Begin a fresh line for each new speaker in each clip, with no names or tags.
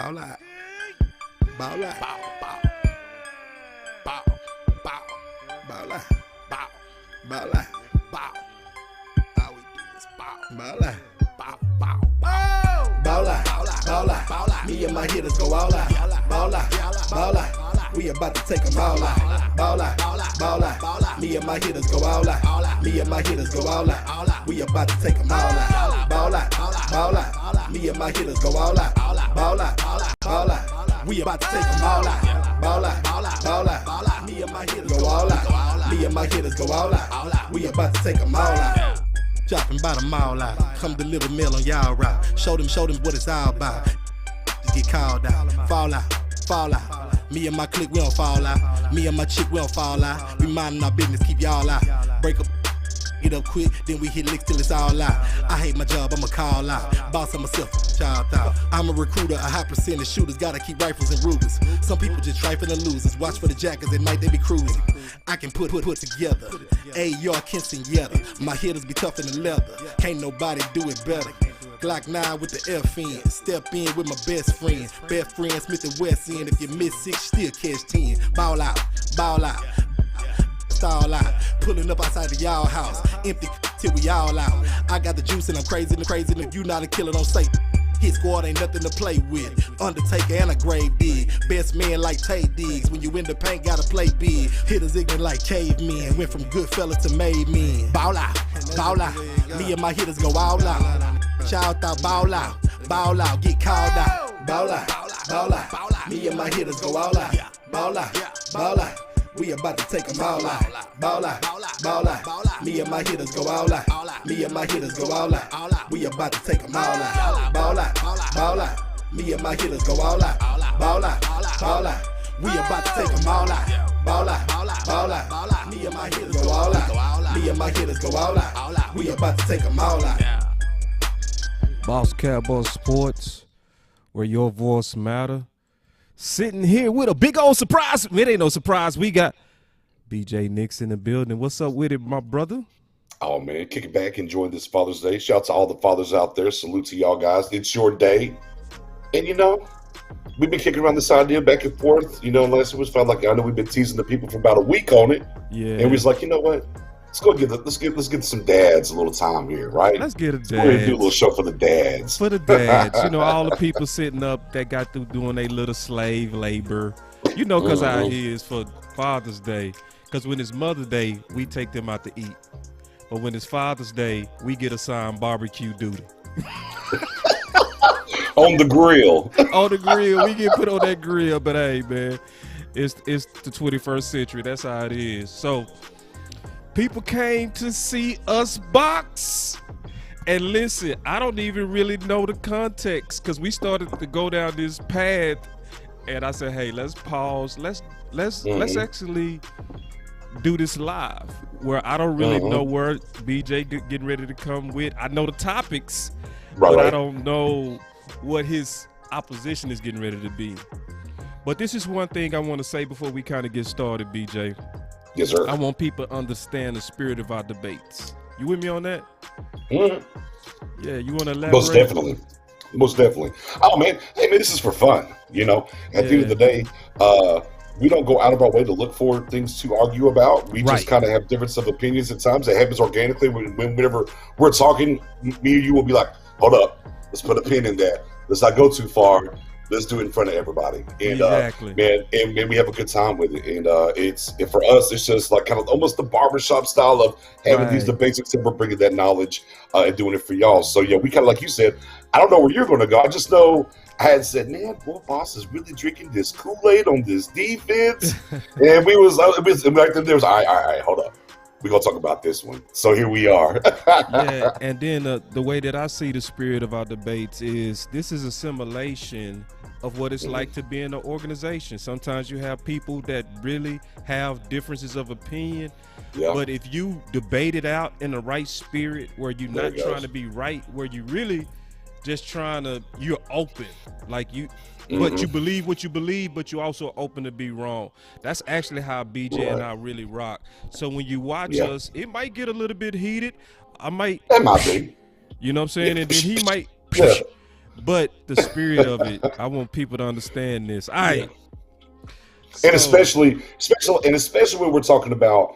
Ball out. Ball out. Bow, bow. Bow, bow. Ball out. Bow. Ball out. Bow. All we do is bow. Ball out. Bow, bow, bow. Ball out. Ball out. Ball out. Me and my hitters go all out. Ball out. Ball out. We about to take them all out. Ball out. Ball out. Me and my hitters go all out. Me and my hitters go all out. We about to take them all out. Ball out. Ball out. Me and my hitters go all out. Ball out. Ball out. We about to take them all out. Ball out. Ball out. Me and my hitters go all out. Me and my hitters go all out. We about to take them all out. Dropping by the mall out. Come deliver mail on y'all route. Show them what it's all about. Just get called out. Fall out. Fall out. Me and my clique, we don't fall out. Me and my chick, we don't fall out. We minding our business, keep y'all out. Break up, get up quick, then we hit licks till it's all out. I hate my job, I'ma call out. Boss of myself, child out. I'm a recruiter, a high percentage shooters. Gotta keep rifles and Rugers. Some people just trifling the losers. Watch for the jackets, at night they be cruising. I can put together. A.R. Kinston My hitters be tougher than leather. Can't nobody do it better. Glock 9 with the F-in. Step in with my best friend. Best friend Smith and West End. If you miss 6, still catch 10. Ball out. Ball out. Stall out. Pulling up outside the y'all house. Empty till we all out. I got the juice and I'm crazy. If you not a killer, don't say. Hit squad ain't nothing to play with. Undertaker and a grave dig. Best man like Tay Diggs. When you in the paint, gotta play big. Hitters ignorant like cavemen. Went from good fellas to made men. Ball out. Ball out. Me and my hitters go all out. Shout out, ball out. Ball out. Get called out. Ball out. Ball out. Me and my hitters go all out. Ball out. Ball out. We about to take them all out. Ball out. Ball out. Me and my hitters go all out. Me and my hitters go all out. We about to take them all out. Ball out. Ball out. Me and my hitters go all out. Ball out. Ball out. We about to take them all out. Ball out. Ball out. Me and my hitters go all out. Me and my hitters go all out. We about to take them all out.
Boss Cowboy Sports, where your voice matter. Sitting here with a big old surprise. It ain't no surprise. We got BJ Nix in the building. What's up with it, my brother?
Oh, man, kick it back, enjoying this Father's Day. Shout out to all the fathers out there. Salute to y'all guys. It's your day. And, we've been kicking around this idea back and forth. Last it was felt like I know we've been teasing the people for about a week on it.
Yeah.
And we was like, you know what? Let's get some dads a little time here, right?
Let's get a dad.
We're gonna do a little show for the dads.
For the dads, all the people sitting up that got through doing their little slave labor, because how it is for Father's Day. Because when it's Mother's Day, we take them out to eat, but when it's Father's Day, we get assigned barbecue duty.
On the grill.
On the grill, we get put on that grill. But hey, man, it's the 21st century. That's how it is. So. People came to see us box. And listen, I don't even really know the context because we started to go down this path and I said, hey, let's pause. Let's actually do this live where I don't really know where BJ getting ready to come with. I know the topics, but I don't know what his opposition is getting ready to be. But this is one thing I want to say before we kind of get started, BJ.
Yes, sir.
I want people to understand the spirit of our debates. You with me on that?
Mm-hmm.
Yeah, you want to elaborate?
Most definitely. Oh, man. Hey, man, this is for fun. At the end of the day, we don't go out of our way to look for things to argue about. We just kind of have difference of opinions at times. It happens organically. Whenever we're talking, me or you will be like, hold up, let's put a pin in that. Let's not go too far. Let's do it in front of everybody. And
exactly.
Man, we have a good time with it. And for us, it's just like kind of almost the barbershop style of having these debates, except we're bringing that knowledge and doing it for y'all. So yeah, we kind of, like you said, I don't know where you're going to go. I just know I had said, man, boy, Boss is really drinking this Kool-Aid on this defense. And we was like, there was, all right, hold up. We're going to talk about this one. So here we are.
Yeah, and then the way that I see the spirit of our debates is this is a simulation of what it's like to be in an organization. Sometimes you have people that really have differences of opinion, but if you debate it out in the right spirit where you're not trying to be right, where you really just you're open, like you, but you believe what you believe, but you're also open to be wrong. That's actually how BJ and I really rock. So when you watch us, it might get a little bit heated.
That might be.
You know what I'm saying? And then he might But the spirit of it, I want people to understand this. All right.
Yeah. And especially when we're talking about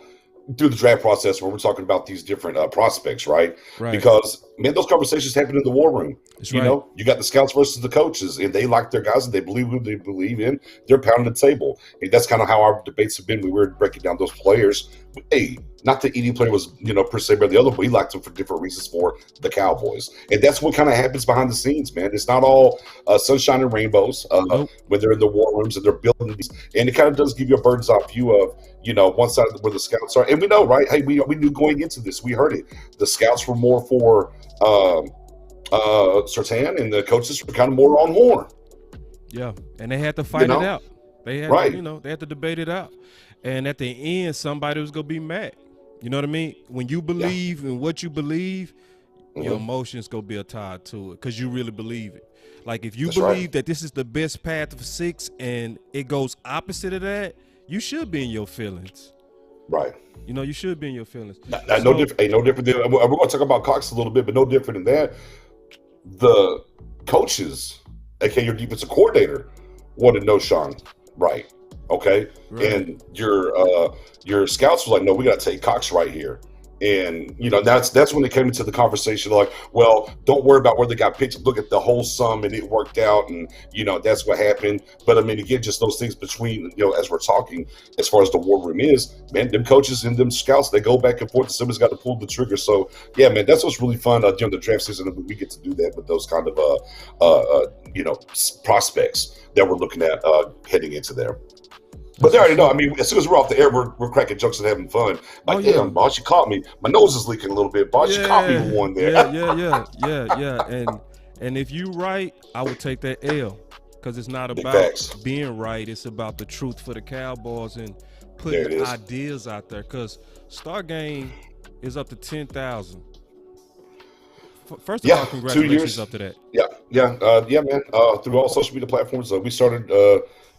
through the draft process, when we're talking about these different prospects, right? Because man, those conversations happen in the war room.
That's
you know, you got the scouts versus the coaches, and they like their guys and they believe who they believe in. They're pounding the table, and that's kind of how our debates have been. We were breaking down those players. Hey, not that any player was, per se by the other, but we liked them for different reasons for the Cowboys, and that's what kind of happens behind the scenes, man. It's not all sunshine and rainbows when they're in the war rooms and they're building these, and it kind of does give you a bird's eye view of one side where the scouts are, and we know, right? Hey, we knew going into this, we heard it. The scouts were more for Surtain, and the coaches were kind of more on Horn.
Yeah, and they had to fight it out. They had, they had to debate it out, and at the end, somebody was gonna be mad. You know what I mean? When you believe in what you believe, your emotions gonna be tied to it because you really believe it. Like if you believe that this is the best path for 6, and it goes opposite of that, you should be in your feelings.
Right.
You should be in your feelings.
No different than we're going to talk about Cox a little bit, but no different than that. The coaches, aka your defensive coordinator, wanted no Sean right. Okay. Right. And your scouts were like, no, we got to take Cox right here. And that's when it came into the conversation, like, well, don't worry about where they got picked. Look at the whole sum, and it worked out, and that's what happened. But I mean, again, just those things between as we're talking, as far as the war room is, man, them coaches and them scouts, they go back and forth. And somebody's got to pull the trigger. So yeah, man, that's what's really fun during the draft season. We get to do that with those kind of prospects that we're looking at heading into there. But they already know. I mean, as soon as we're off the air, we're cracking jokes and having fun. Like, damn, boss, you caught me. My nose is leaking a little bit. Boss, you caught me with one there.
Yeah. And if you right, I would take that L, because it's not about being right. It's about the truth for the Cowboys and putting ideas out there. Because Star Game is up to 10,000. First of all, congratulations up to that.
Yeah, man. Through all social media platforms, we started.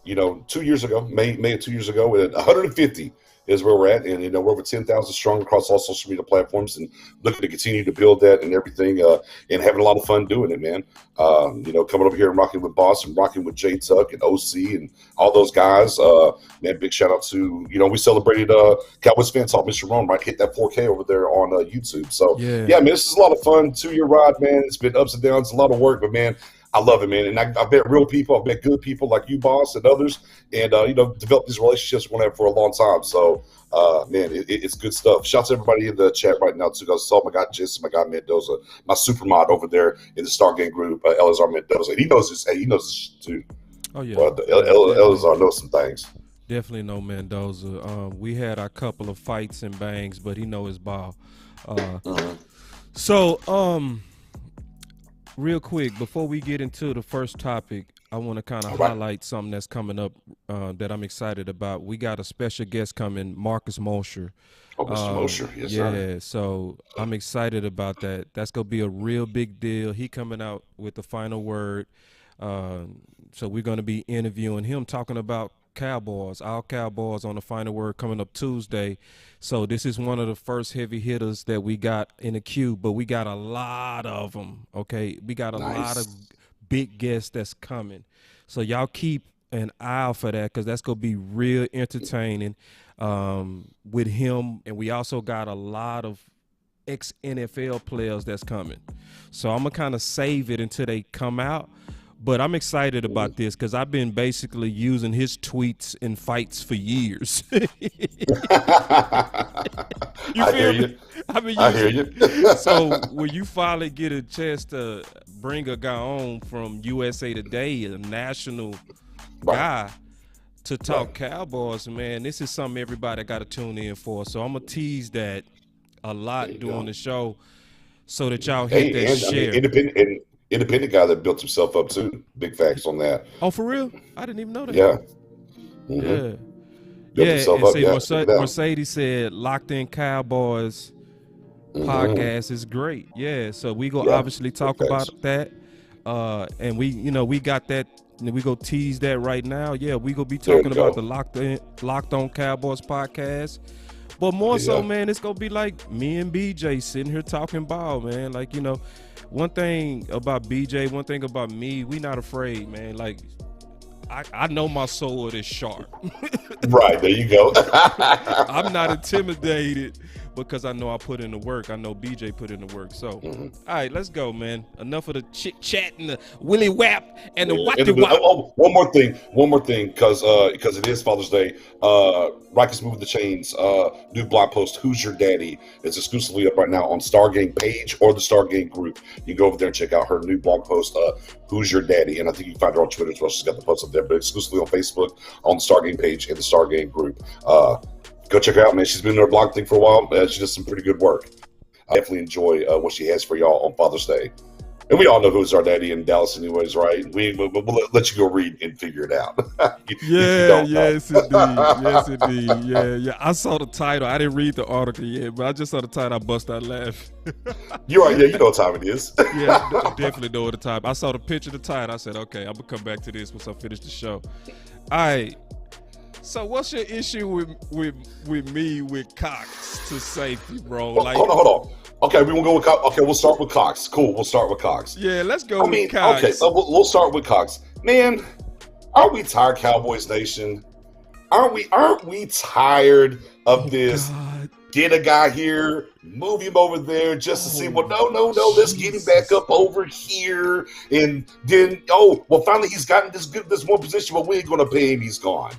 2 years ago, May of 2 years ago, at 150 is where we're at, and we're over 10,000 strong across all social media platforms, and looking to continue to build that and everything, and having a lot of fun doing it, man. Coming over here and rocking with Boss and rocking with J Tuck and OC and all those guys. Man, big shout out to we celebrated Cowboys Fan Talk, Mr. Rome, right? Hit that 4K over there on YouTube. So yeah, man, this is a lot of fun. 2-year ride, man. It's been ups and downs, a lot of work, but man, I love it, man. And I've met real people. I've met good people like you, Boss, and others. And, developed these relationships we're going to have for a long time. So, man, it's good stuff. Shouts to everybody in the chat right now, too. I saw my guy Jess, my guy Mendoza, my super mod over there in the Star Game group, Elazar Mendoza. And he knows this. Hey, he knows this too.
Oh, yeah.
But Elazar knows some things.
Definitely know Mendoza. We had our couple of fights and bangs, but he know his ball. So, real quick, before we get into the first topic, I want to kind of highlight something that's coming up that I'm excited about. We got a special guest coming, Marcus Mosher.
Oh, Mr. Mosher, yes, sir.
Yeah, so I'm excited about that. That's going to be a real big deal. He coming out with the final word. So we're going to be interviewing him, talking about Cowboys, our Cowboys on the final word coming up Tuesday. So this is one of the first heavy hitters that we got in the queue, but we got a lot of them, okay? We got a lot of big guests that's coming. So y'all keep an eye out for that, because that's going to be real entertaining with him. And we also got a lot of ex-NFL players that's coming. So I'm going to kind of save it until they come out. But I'm excited about this because I've been basically using his tweets in fights for years.
I hear you. I hear you.
So when you finally get a chance to bring a guy on from USA Today, a national guy, to talk Cowboys, man, this is something everybody got to tune in for. So I'm going to tease that a lot during the show so that y'all hit that share.
Independent guy that built himself up too. Big facts on that.
Oh, for real? I didn't even know that.
Yeah.
Mm-hmm.
Yeah.
And see, Mercedes said Locked In Cowboys podcast is great. Yeah, so we go obviously talk about that. And we got that. We go tease that right now. Yeah, we go be talking about the Locked On Cowboys podcast. But more so, man, it's gonna be like me and BJ sitting here talking ball, man. Like, you know, one thing about BJ, one thing about me, we not afraid, man. Like, I know my sword is sharp.
Right, there you go.
I'm not intimidated because I know I put in the work. I know BJ put in the work. So, all right, let's go, man. Enough of the chit chat and the willy whap and the watty wop.
Oh, one more thing, because it is Father's Day. Rikers Moving the Chains, new blog post, Who's Your Daddy? It's exclusively up right now on Stargate page or the Stargate group. You can go over there and check out her new blog post, Who's Your Daddy? And I think you can find her on Twitter as well. She's got the post up there, but exclusively on Facebook, on the Stargate page and the Stargate group. Go check her out, man. She's been in her blog thing for a while. She does some pretty good work. I definitely enjoy what she has for y'all on Father's Day. And we all know Who's Our Daddy in Dallas anyways, right? We'll let you go read and figure it out.
Yes, indeed. Yeah. I saw the title. I didn't read the article yet, but I just saw the title. I bust out laughing.
You're right. Yeah, you know what time it is.
Yeah, definitely know what the time. I saw the picture of the title. I said, okay, I'm going to come back to this once I finish the show. All right. So what's your issue with me with Cox to safety, bro?
Like, hold on. Okay, we're gonna go with Cox. Okay, we'll start with Cox. Cool, we'll start with Cox.
Yeah, let's go with Cox.
Okay, we'll start with Cox. Man, aren't we tired, Cowboys Nation? Aren't we tired of this? God. Get a guy here, move him over there just to see. Well, no, let's get him back up over here, and then finally he's gotten this one position, but we ain't gonna pay him. He's gone.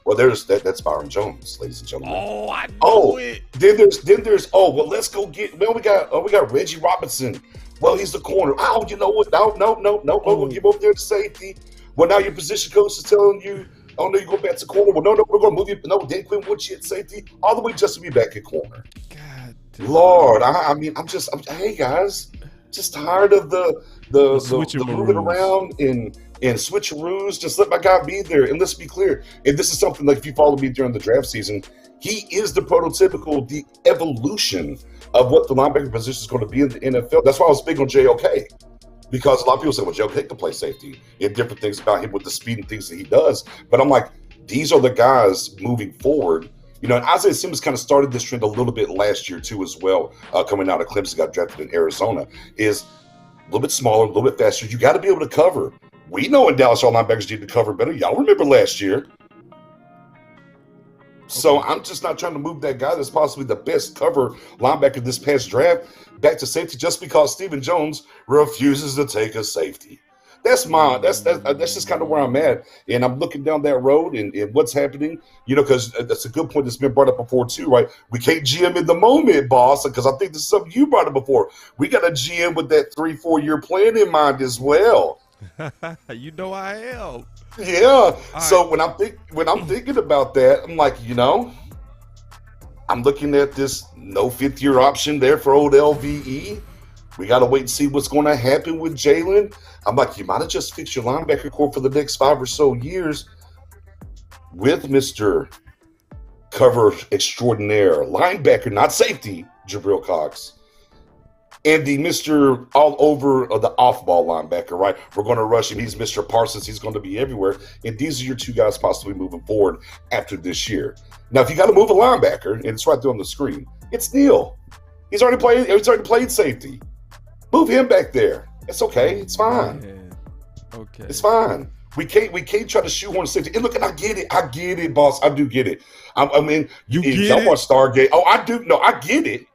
Well, that's Byron Jones, ladies and gentlemen.
Oh, I know it.
Then there's let's go get. Well, we got Reggie Robinson. Well, he's the corner. Oh, you know what? No. We'll give over there to safety. Well, now your position coach is telling you, oh no, you go back to corner. Well, no, we're gonna move you. No, Dan Quinn wants you at safety all the way just to be back at corner.
God,
Lord, I'm hey guys, just tired of the moving around and switcheroos. Just let my guy be there. And let's be clear, and this is something like if you follow me during the draft season, he is the evolution of what the linebacker position is going to be in the NFL. That's why I was big on JOK, because a lot of people say, well, JOK can play safety and different things about him with the speed and things that he does. But I'm like, these are the guys moving forward. You know, and Isaiah Simmons kind of started this trend a little bit last year too as well, coming out of Clemson, got drafted in Arizona, is a little bit smaller, a little bit faster. You got to be able to cover. We know in Dallas, all linebackers need to cover better. Y'all remember last year. So I'm just not trying to move that guy that's possibly the best cover linebacker this past draft back to safety just because Stephen Jones refuses to take a safety. That's just kind of where I'm at. And I'm looking down that road and what's happening, you know, because that's a good point that's been brought up before too, right? We can't GM in the moment, boss, because I think this is something you brought up before. We got a GM with that 3-4 year plan in mind as well.
You know I am.
Yeah. So when I'm thinking about that, I'm like, you know, I'm looking at this no 5th year option there for old LVE. We got to wait and see what's going to happen with Jalen. I'm like, you might have just fixed your linebacker core for the next 5 or so years with Mr. Cover Extraordinaire, linebacker, not safety, Jabril Cox. And the Mr. all over the off-ball linebacker, right? We're going to rush him. He's Mr. Parsons. He's going to be everywhere. And these are your two guys possibly moving forward after this year. Now, if you got to move a linebacker, and it's right there on the screen, it's Neal. He's already played safety. Move him back there. It's okay. It's fine.
Yeah. Okay.
It's fine. We can't try to shoehorn safety. And look, and I get it, boss. I do get it. I mean, y'all watch Stargate. Oh, I do. No, I get it.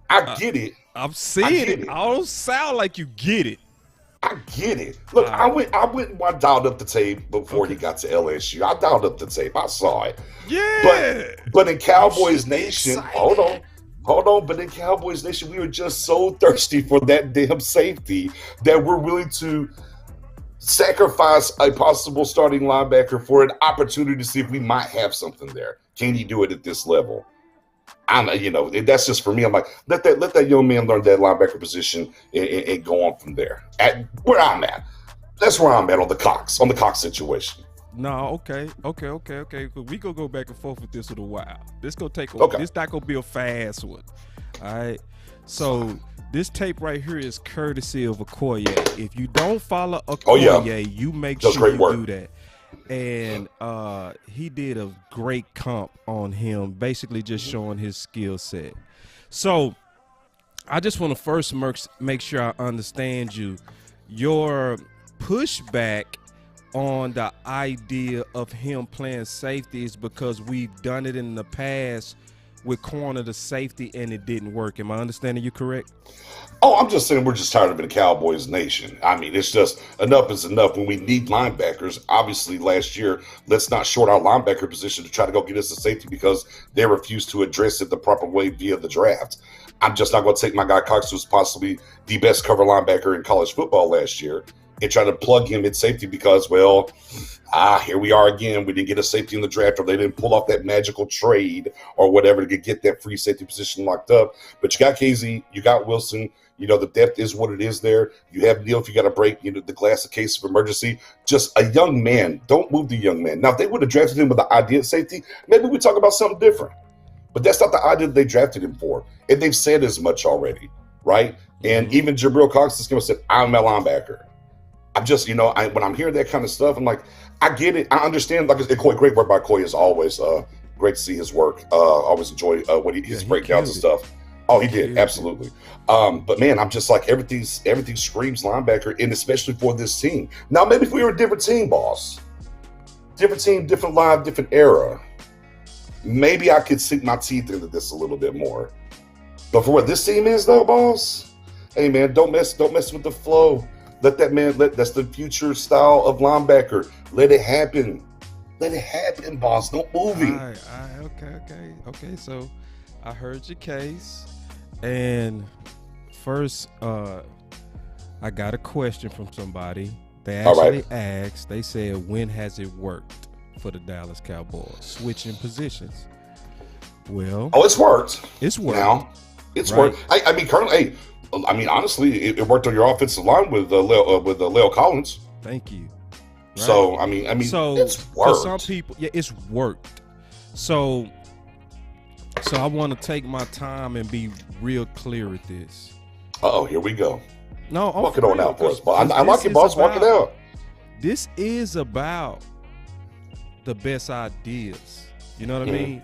I get it.
I'm seeing it. I don't sound like you get it.
I get it. Look, I went and I dialed up the tape before he got to LSU. I dialed up the tape. I saw it.
Yeah.
But in Cowboys Nation, hold on. But in Cowboys Nation, we were just so thirsty for that damn safety that we're willing to sacrifice a possible starting linebacker for an opportunity to see if we might have something there. Can he do it at this level? That's just for me. I'm like, let that young man learn that linebacker position and go on from there. At where I'm at, that's where I'm at on the Cox situation.
No, okay. We gonna go back and forth with this for a while. This gonna take.
Okay.
This not gonna be a fast one. All right. So this tape right here is courtesy of Okoye. If you don't follow Okoye, you make sure you do that. and he did a great comp on him, basically just showing his skill set. So I just want to first make sure I understand you. Your pushback on the idea of him playing safety is because we've done it in the past with corner to safety and it didn't work. Am I understanding you correct?
Oh, I'm just saying we're just tired of being a Cowboys nation. I mean, it's just enough is enough when we need linebackers. Obviously, last year, let's not short our linebacker position to try to go get us a safety because they refused to address it the proper way via the draft. I'm just not going to take my guy Cox, who's possibly the best cover linebacker in college football last year, and try to plug him at safety because, well, here we are again. We didn't get a safety in the draft, or they didn't pull off that magical trade or whatever to get that free safety position locked up. But you got KZ, you got Wilson. You know, the depth is what it is there. You have Neal if you got to break, the glass in case of emergency. Just a young man. Don't move the young man. Now, if they would have drafted him with the idea of safety, maybe we talk about something different. But that's not the idea that they drafted him for. And they've said as much already, right? And even Jabril Cox is going to say, I'm a linebacker. I'm just, when I'm hearing that kind of stuff, I'm like, I get it. I understand. Like, great work by Coy as always. Great to see his work. Always enjoy his breakdowns and stuff. Oh, he did. Absolutely. But man, I'm just like, everything screams linebacker, and especially for this team. Now, maybe if we were a different team, boss, different team, different line, different era, maybe I could sink my teeth into this a little bit more. But for what this team is, though, boss, hey man, don't mess with the flow. Let that man. That's the future style of linebacker. Let it happen. Let it happen, boss. Don't move him.
Okay. So I heard your case, and first, I got a question from somebody. They actually asked. They said, "When has it worked for the Dallas Cowboys switching positions?" Well,
it's worked.
It's worked.
Now, it's worked. I mean, currently, honestly, it worked on your offensive line with Leo Collins.
Thank you. Right.
So, I mean,
so
it's worked.
For some people, it's worked. So I want to take my time and be real clear with this.
Here we go.
No,
walk it on out for us, boss. I like it, boss. Walk it out.
This is about the best ideas. You know what I mean?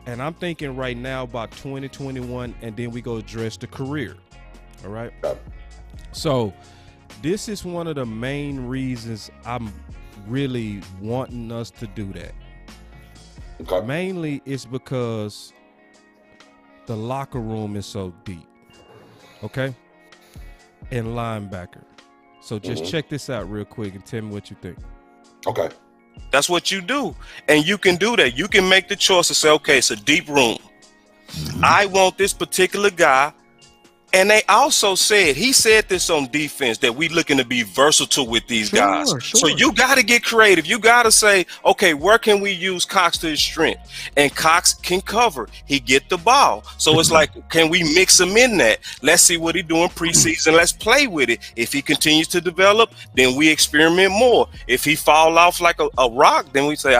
And I'm thinking right now about 2021, and then we go address the career. All right?
Okay.
So this is one of the main reasons I'm really wanting us to do that.
Okay.
Mainly it's because the locker room is so deep. Okay? And linebacker. So just check this out real quick and tell me what you think.
Okay.
That's what you do. And you can do that. You can make the choice to say, okay, it's a deep room. I want this particular guy. And they also said, he said this on defense, that we looking to be versatile with these guys.
Sure.
So you got to get creative. You got to say, okay, where can we use Cox to his strength? And Cox can cover. He get the ball. So it's like, can we mix him in that? Let's see what he doing preseason. Let's play with it. If he continues to develop, then we experiment more. If he fall off like a rock, then we say,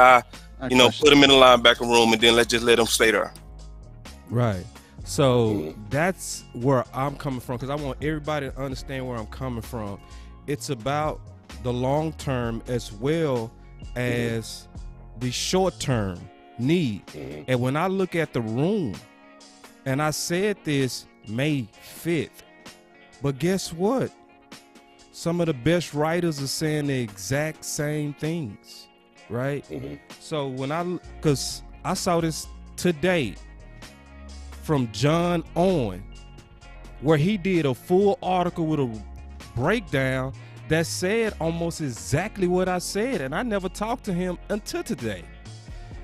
put him in the linebacker room and then let's just let him stay there.
Right. So that's where I'm coming from, because I want everybody to understand where I'm coming from. It's about the long term as well as the short term need. And when I look at the room, and I said this May 5th, but guess what? Some of the best writers are saying the exact same things, right? So because I saw this today from John Owen, where he did a full article with a breakdown that said almost exactly what I said, and I never talked to him until today.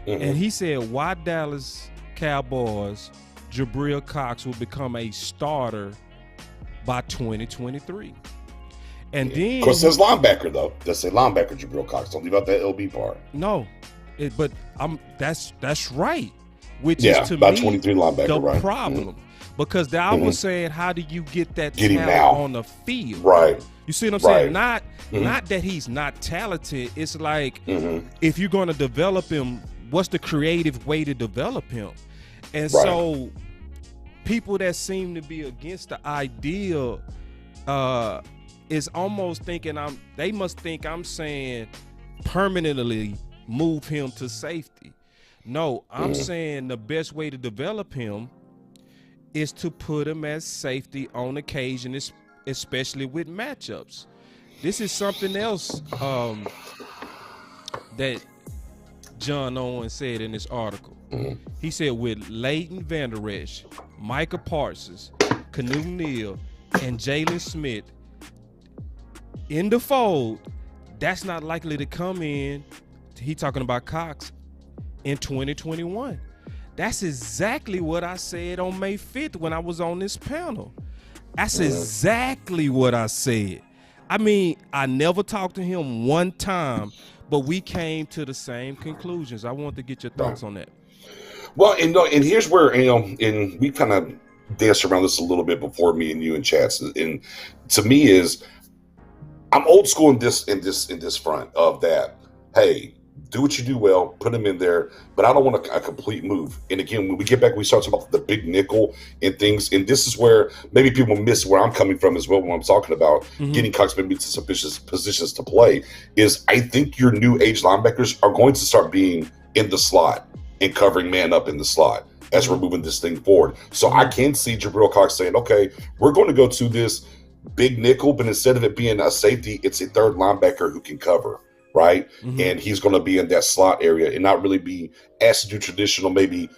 And he said, why Dallas Cowboys Jabril Cox will become a starter by 2023. And then,
of course, there's linebacker though. Just say linebacker Jabril Cox. Don't leave out that LB part.
No, but that's right. Which is to
about
me
23 linebacker,
the problem, because I was saying, how do you get that talent on the field?
Right.
You see what I'm saying? Not that he's not talented. It's like, if you're going to develop him, what's the creative way to develop him? And so people that seem to be against the idea is almost thinking they must think I'm saying permanently move him to safety. No, I'm saying the best way to develop him is to put him as safety on occasion, especially with matchups. This is something else that John Owen said in this article. He said with Leighton Vander Esch, Micah Parsons, Canu Neal, and Jalen Smith in the fold, that's not likely to come in. He talking about Cox in 2021. That's exactly what I said on May 5th when I was on this panel. That's exactly what I said. I mean, I never talked to him one time, but we came to the same conclusions. I want to get your thoughts on that.
Well, and here's where, and we kind of danced around this a little bit before, me and you in chats. And to me is, I'm old school in this front of that. Hey, do what you do well, put him in there, but I don't want a complete move. And again, when we get back, we start talking about the big nickel and things. And this is where maybe people miss where I'm coming from as well when I'm talking about getting Cox maybe to some positions to play. Is I think your new age linebackers are going to start being in the slot and covering man up in the slot as we're moving this thing forward. So I can see Jabril Cox saying, okay, we're going to go to this big nickel, but instead of it being a safety, it's a third linebacker who can cover. Right. And he's going to be in that slot area and not really be asked to do traditional, maybe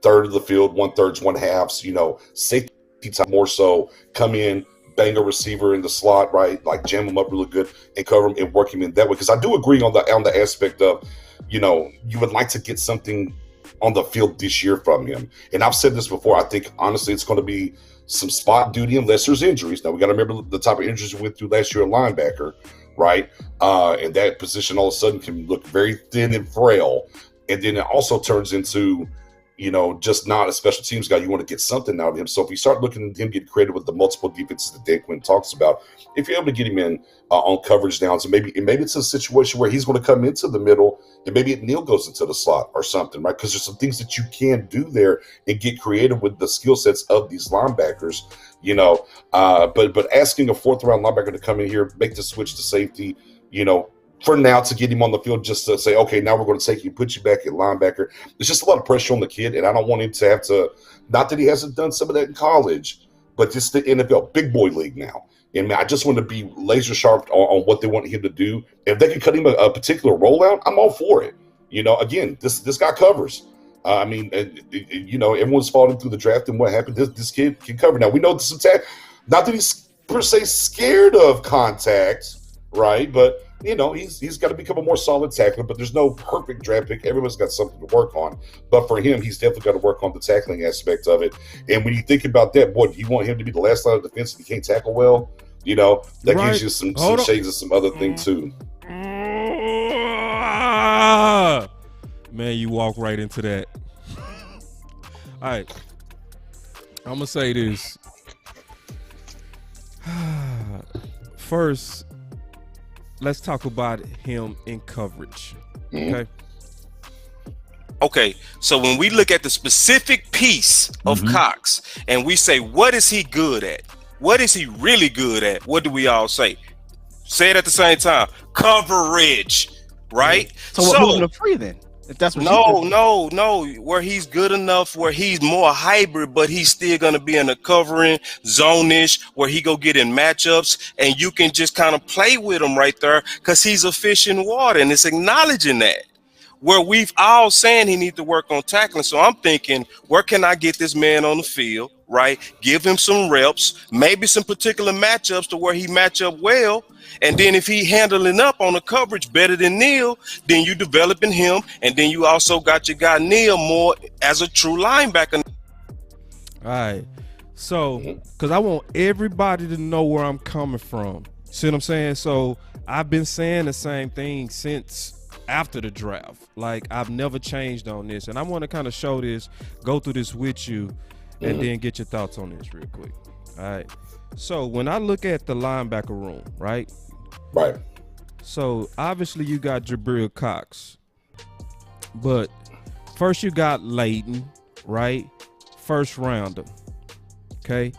third of the field, 1/3, 1/2, safety time, more so come in, bang a receiver in the slot, right? Like jam him up really good and cover him and work him in that way. Because I do agree on the aspect of, you would like to get something on the field this year from him. And I've said this before. I think, honestly, it's going to be some spot duty unless there's injuries. Now, we got to remember the type of injuries we went through last year at linebacker. Right. And that position all of a sudden can look very thin and frail. And then it also turns into, just not a special teams guy. You want to get something out of him. So if you start looking at him get creative with the multiple defenses that Dan Quinn talks about, if you're able to get him in on coverage downs, and maybe it's a situation where he's going to come into the middle and maybe Neal goes into the slot or something, right? Because there's some things that you can do there and get creative with the skill sets of these linebackers. But asking a fourth round linebacker to come in here, make the switch to safety, for now to get him on the field, just to say, okay, now we're going to take you, put you back at linebacker. There's just a lot of pressure on the kid, and I don't want him to have to, not that he hasn't done some of that in college, but just the NFL, big boy league now. And I just want to be laser sharp on what they want him to do. If they can cut him a particular rollout, I'm all for it. Again, this guy covers. Everyone's falling through the draft and what happened. This kid can cover. Now, we know this attack, not that he's per se scared of contact, right? But, he's got to become a more solid tackler, but there's no perfect draft pick. Everyone's got something to work on. But for him, he's definitely got to work on the tackling aspect of it. And when you think about that, boy, you want him to be the last line of defense if he can't tackle well, that gives you some shades of some other thing too.
Man, you walk right into that. All right. I'm going to say this. First, let's talk about him in coverage. Okay.
Okay, so when we look at the specific piece of Cox and we say, what is he good at? What is he really good at? What do we all say? Say it at the same time. Coverage, right?
So we're moving to free then. If that's what
no. Where he's good enough, where he's more hybrid, but he's still going to be in a covering zone-ish, where he go get in matchups, and you can just kind of play with him right there because he's a fish in water, and it's acknowledging that. Where we've all saying he needs to work on tackling. So I'm thinking, where can I get this man on the field, right? Give him some reps, maybe some particular matchups to where he match up well. And then if he handling up on the coverage better than Neal, then you developing him. And then you also got your guy Neal more as a true linebacker.
All right. So, because I want everybody to know where I'm coming from. See what I'm saying? So I've been saying the same thing since after the draft. Like, I've never changed on this, and I want to kind of show this, go through this with you, and then get your thoughts on this real quick. All right. So when I look at the linebacker room, right? So obviously you got Jabril Cox, but first you got Leighton, right? First rounder. Okay.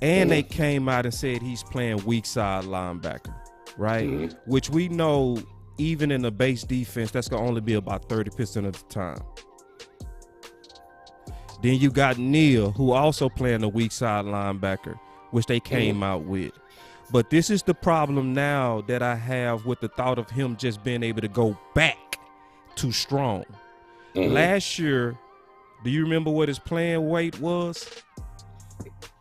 And they came out and said he's playing weak side linebacker, right? Which we know even in the base defense, that's gonna only be about 30% of the time. Then you got Neal, who also playing a weak side linebacker, which they came out with. But this is the problem now that I have with the thought of him just being able to go back to strong. Last year, do you remember what his playing weight was?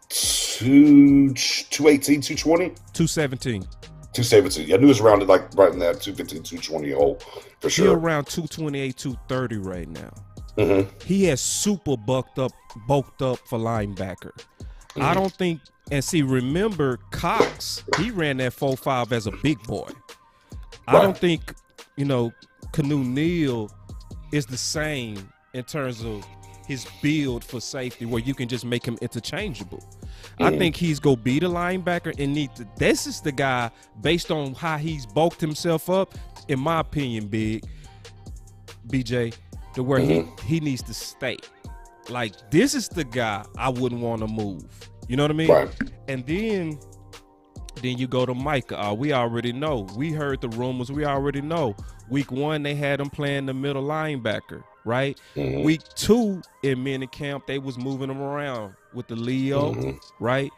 218, 220?
217.
217. Yeah, I knew it was around like right in that 215, 220 hole for sure.
He's around 228, 230 right now. He has super bulked up for linebacker. I don't think, and see, remember Cox, he ran that 4.5 as a big boy. I don't think, Canu Neal is the same in terms of his build for safety where you can just make him interchangeable. I think he's going to be the linebacker and this is the guy, based on how he's bulked himself up, in my opinion, BJ, to where he needs to stay. Like, this is the guy I wouldn't want to move. You know what I mean?
Right.
And then you go to Micah. We already know. We heard the rumors. We already know. Week 1, they had him playing the middle linebacker, right? Week 2 in minicamp, they was moving him around with the Leo, right?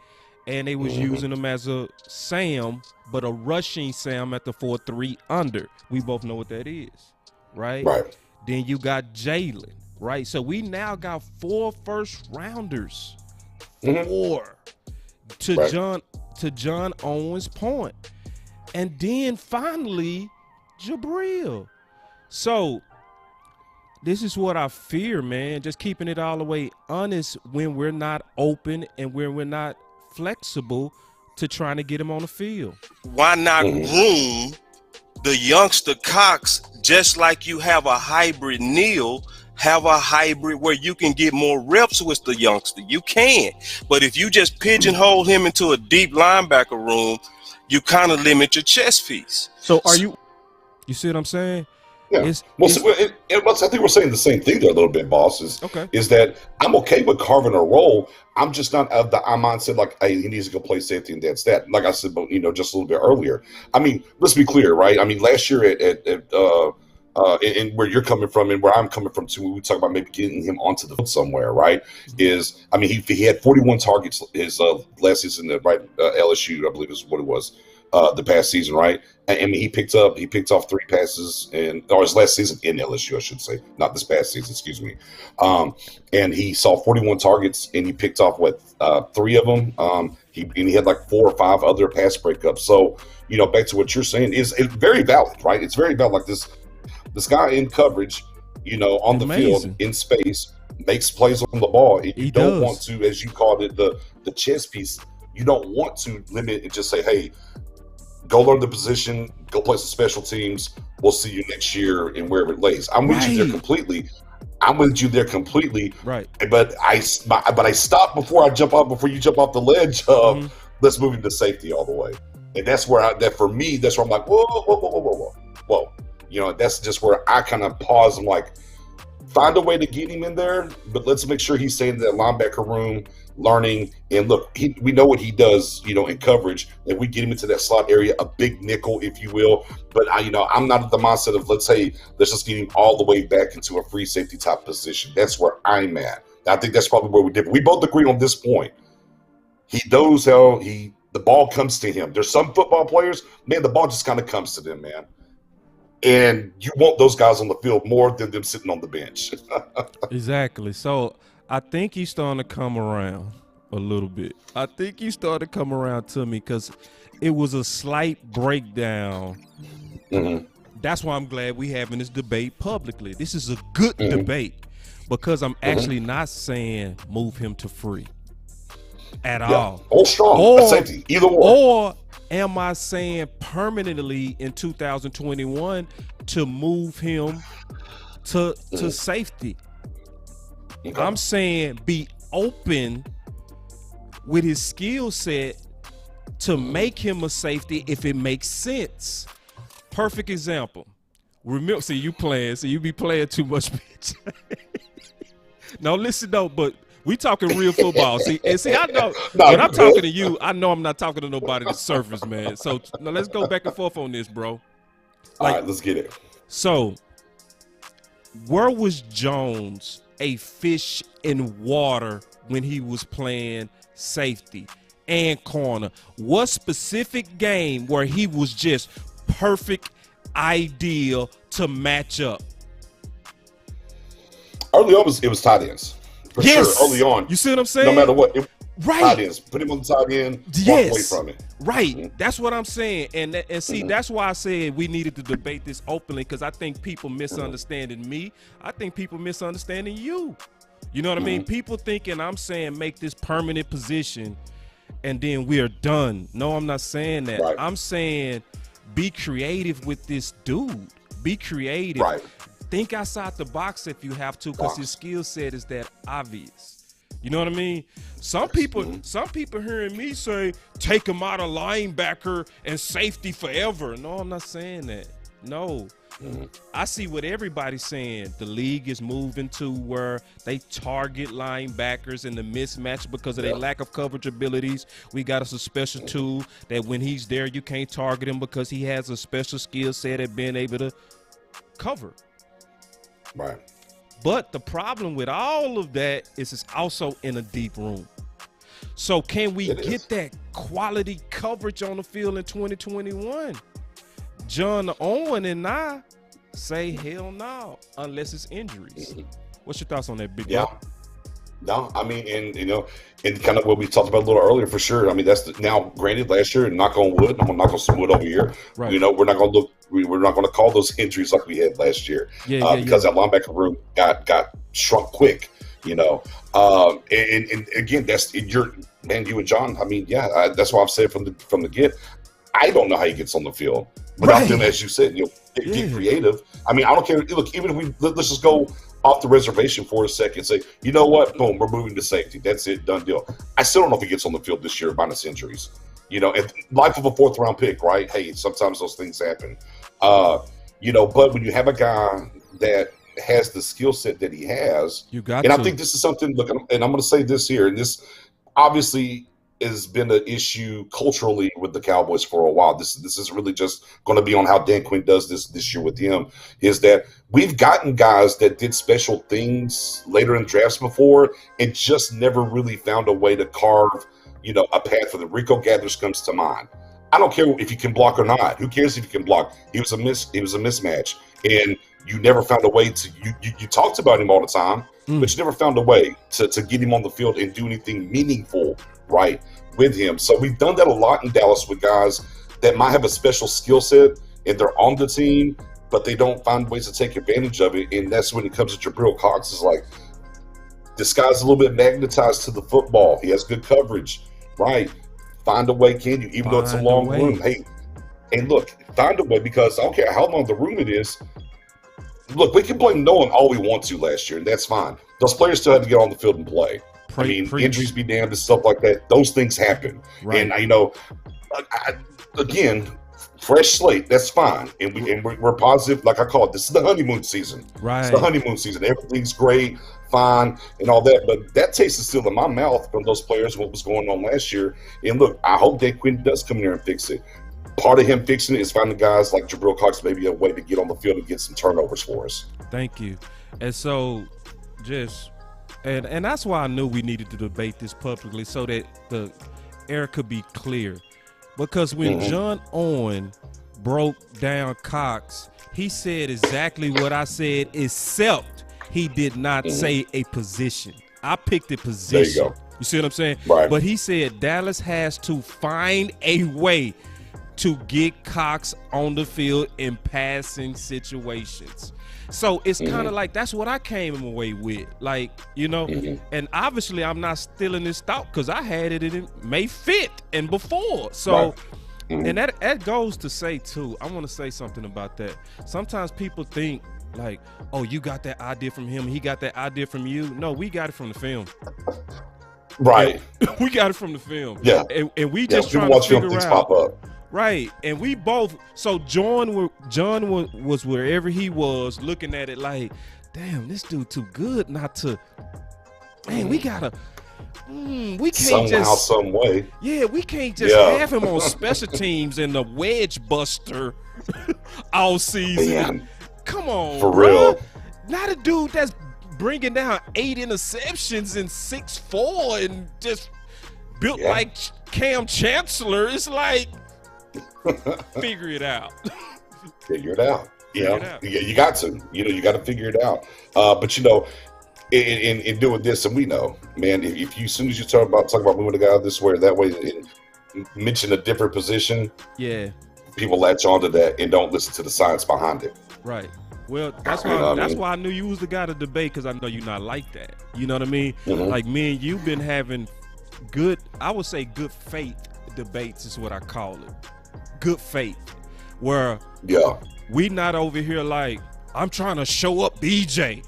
And they was using him as a Sam, but a rushing Sam at the 4-3 under. We both know what that is, right?
Right.
Then you got Jalen, right? So we now got 4 first rounders. 4 to John Owens' point. And then finally, Jabril. So this is what I fear, man. Just keeping it all the way honest when we're not open and when we're not flexible to trying to get him on the field.
Why not room the youngster Cox, just like you have a hybrid Neal, have a hybrid where you can get more reps with the youngster? You can. But if you just pigeonhole him into a deep linebacker room, you kind of limit your chess piece.
So are you
see what I'm saying?
Yeah. I think we're saying the same thing there a little bit, boss. Is that I'm okay with carving a role. I'm just not of the mindset like, hey, he needs to go play safety and that's that. Like I said, but just a little bit earlier. I mean, let's be clear, right? I mean, last year and where you're coming from and where I'm coming from too, we talk about maybe getting him onto the field somewhere, right? He had 41 targets his last season at LSU, I believe is what it was. The past season, right? I mean, he picked off 3 passes or his last season in LSU, I should say, not this past season, excuse me. And he saw 41 targets and he picked off 3 of them. He had like 4 or 5 other pass breakups. So, back to what you're saying it's very valid, right? It's very valid. Like this guy in coverage, on the field in space makes plays on the ball. You don't want to, as you called it, the chess piece. You don't want to limit and just say, hey, go learn the position, go play some special teams. We'll see you next year and wherever it lays. I'm with you there completely.
Right.
But I stop before you jump off the ledge of let's move into safety all the way. And that's where for me, that's where I'm like, whoa. That's just where I kind of pause. I'm like, find a way to get him in there, but let's make sure he's staying in that linebacker room, learning. And look, we know what he does, in coverage. And we get him into that slot area, a big nickel, if you will. But I'm not at the mindset of let's just get him all the way back into a free safety type position. That's where I'm at. I think that's probably where we differ. We both agree on this point. He knows how the ball comes to him. There's some football players, man, the ball just kind of comes to them, man. And you want those guys on the field more than them sitting on the bench.
Exactly. So I think he's starting to come around a little bit. I think he started to come around to me because it was a slight breakdown. That's why I'm glad we having this debate publicly. This is a good debate because I'm actually not saying move him to free at all.
Or strong, safety, either
or am I saying permanently in 2021 to move him to safety? Okay. I'm saying be open with his skill set to make him a safety if it makes sense. Perfect example. Remember, you be playing too much, bitch. No, listen though, but we talking real football. I know when I'm talking to you, I know I'm not talking to nobody at the surface, man. So now let's go back and forth on this, bro.
All right, let's get it.
So, where was Jones a fish in water when he was playing safety and corner? What specific game where he was just perfect, ideal to match up?
Early on, it was tight ends. For sure, early on.
You see what I'm saying?
No matter what.
Right.
Tight ends. Put him on the tight end. Walk away from it.
Right.
Mm-hmm.
That's what I'm saying. And see, that's why I said we needed to debate this openly, because I think people misunderstanding me. I think people misunderstanding you. You know what I mean? People thinking I'm saying make this permanent position and then we're done. No, I'm not saying that.
Right.
I'm saying be creative with this dude. Be creative.
Right.
Think outside the box if you have to, because his skill set is that obvious. You know what I mean? Some people hearing me say, take him out of linebacker and safety forever. No, I'm not saying that. No. I see what everybody's saying. The league is moving to where they target linebackers in the mismatch because of their lack of coverage abilities. We got us a special tool that when he's there, you can't target him because he has a special skill set at being able to cover.
Right.
But the problem with all of that is it's also in a deep room. So can we get that quality coverage on the field in 2021? John Owen and I say hell no, unless it's injuries. What's your thoughts on that, big
bro? No, I mean, and kind of what we talked about a little earlier, for sure. I mean, now granted, last year, knock on wood, I'm gonna knock on some wood over here. Right. We're not gonna call those injuries like we had last year, because that linebacker room got shrunk quick. And again, that's you and John. I mean, that's why I've said from the get, I don't know how he gets on the field without them, as you said, get creative. I mean, I don't care. Look, even if let's just go off the reservation for a second, say, you know what, boom, we're moving to safety. That's it, done deal. I still don't know if he gets on the field this year minus injuries. And life of a 4th round pick, right? Hey, sometimes those things happen. But when you have a guy that has the skill set that he has, I think this is something. Look, and I'm going to say this here, and this obviously has been an issue culturally with the Cowboys for a while. This is really just going to be on how Dan Quinn does this year with him, is that we've gotten guys that did special things later in drafts before and just never really found a way to carve, a path for them. Rico Gathers comes to mind. I don't care if you can block or not. Who cares if you can block? He was a mismatch, and you never found a way to. You talked about him all the time, but you never found a way to get him on the field and do anything meaningful, right, with him. So we've done that a lot in Dallas with guys that might have a special skill set and they're on the team, but they don't find ways to take advantage of it. And that's when it comes to Jabril Cox. Is like, this guy's a little bit magnetized to the football. He has good coverage, right? Find a way, can you? Even though it's a long room. Hey, and look, find a way, because I don't care how long the room it is. Look, we can blame Nolan all we want to last year, and that's fine. Those players still had to get on the field and play. Injuries be damned and stuff like that. Those things happen. Right. And, again, fresh slate, that's fine. And we're positive, like I call it. This is the honeymoon season. Right. It's the honeymoon season. Everything's great, fine, and all that. But that taste is still in my mouth from those players, what was going on last year. And look, I hope Dan Quinn does come in there and fix it. Part of him fixing it is finding guys like Jabril Cox, maybe a way to get on the field and get some turnovers for us.
Thank you. And so, and that's why I knew we needed to debate this publicly, so that the air could be clear. Because when John Owen broke down Cox, he said exactly what I said, except he did not say a position. I picked a position.
There you go.
You see what I'm saying?
Right.
But he said Dallas has to find a way to get Cox on the field in passing situations. So it's kind of like, that's what I came away with. Like, and obviously I'm not stealing this thought, because I had it in May 5th and before. So, and that goes to say too, I want to say something about that. Sometimes people think like, oh, you got that idea from him, he got that idea from you. No, we got it from the film.
Right.
We got it from the film.
Yeah.
And we just trying to figure out. Pop up. Right, and we both. So John was wherever he was, looking at it like, damn, this dude too good not to. Man, we gotta. We can't
some way.
Yeah, we can't just have him on special teams and the wedge buster. all season.
Man,
Come on,
for
bruh.
real.
Not a dude that's bringing down 8 interceptions and 6'4" and just built like Cam Chancellor. It's like, figure it out.
Figure it out.
Figure it out.
Yeah, you got to. You got to figure it out. But in doing this, and we know, man, if you as soon as you talk about moving the guy this way or that way, and mention a different position, people latch onto that and don't listen to the science behind it.
Right. Well, that's why I knew you was the guy to debate, because I know you're not like that. You know what I mean?
Mm-hmm.
Like, me and you been having good, I would say good faith debates is what I call it. Good faith. Where we not over here like, I'm trying to show up BJ.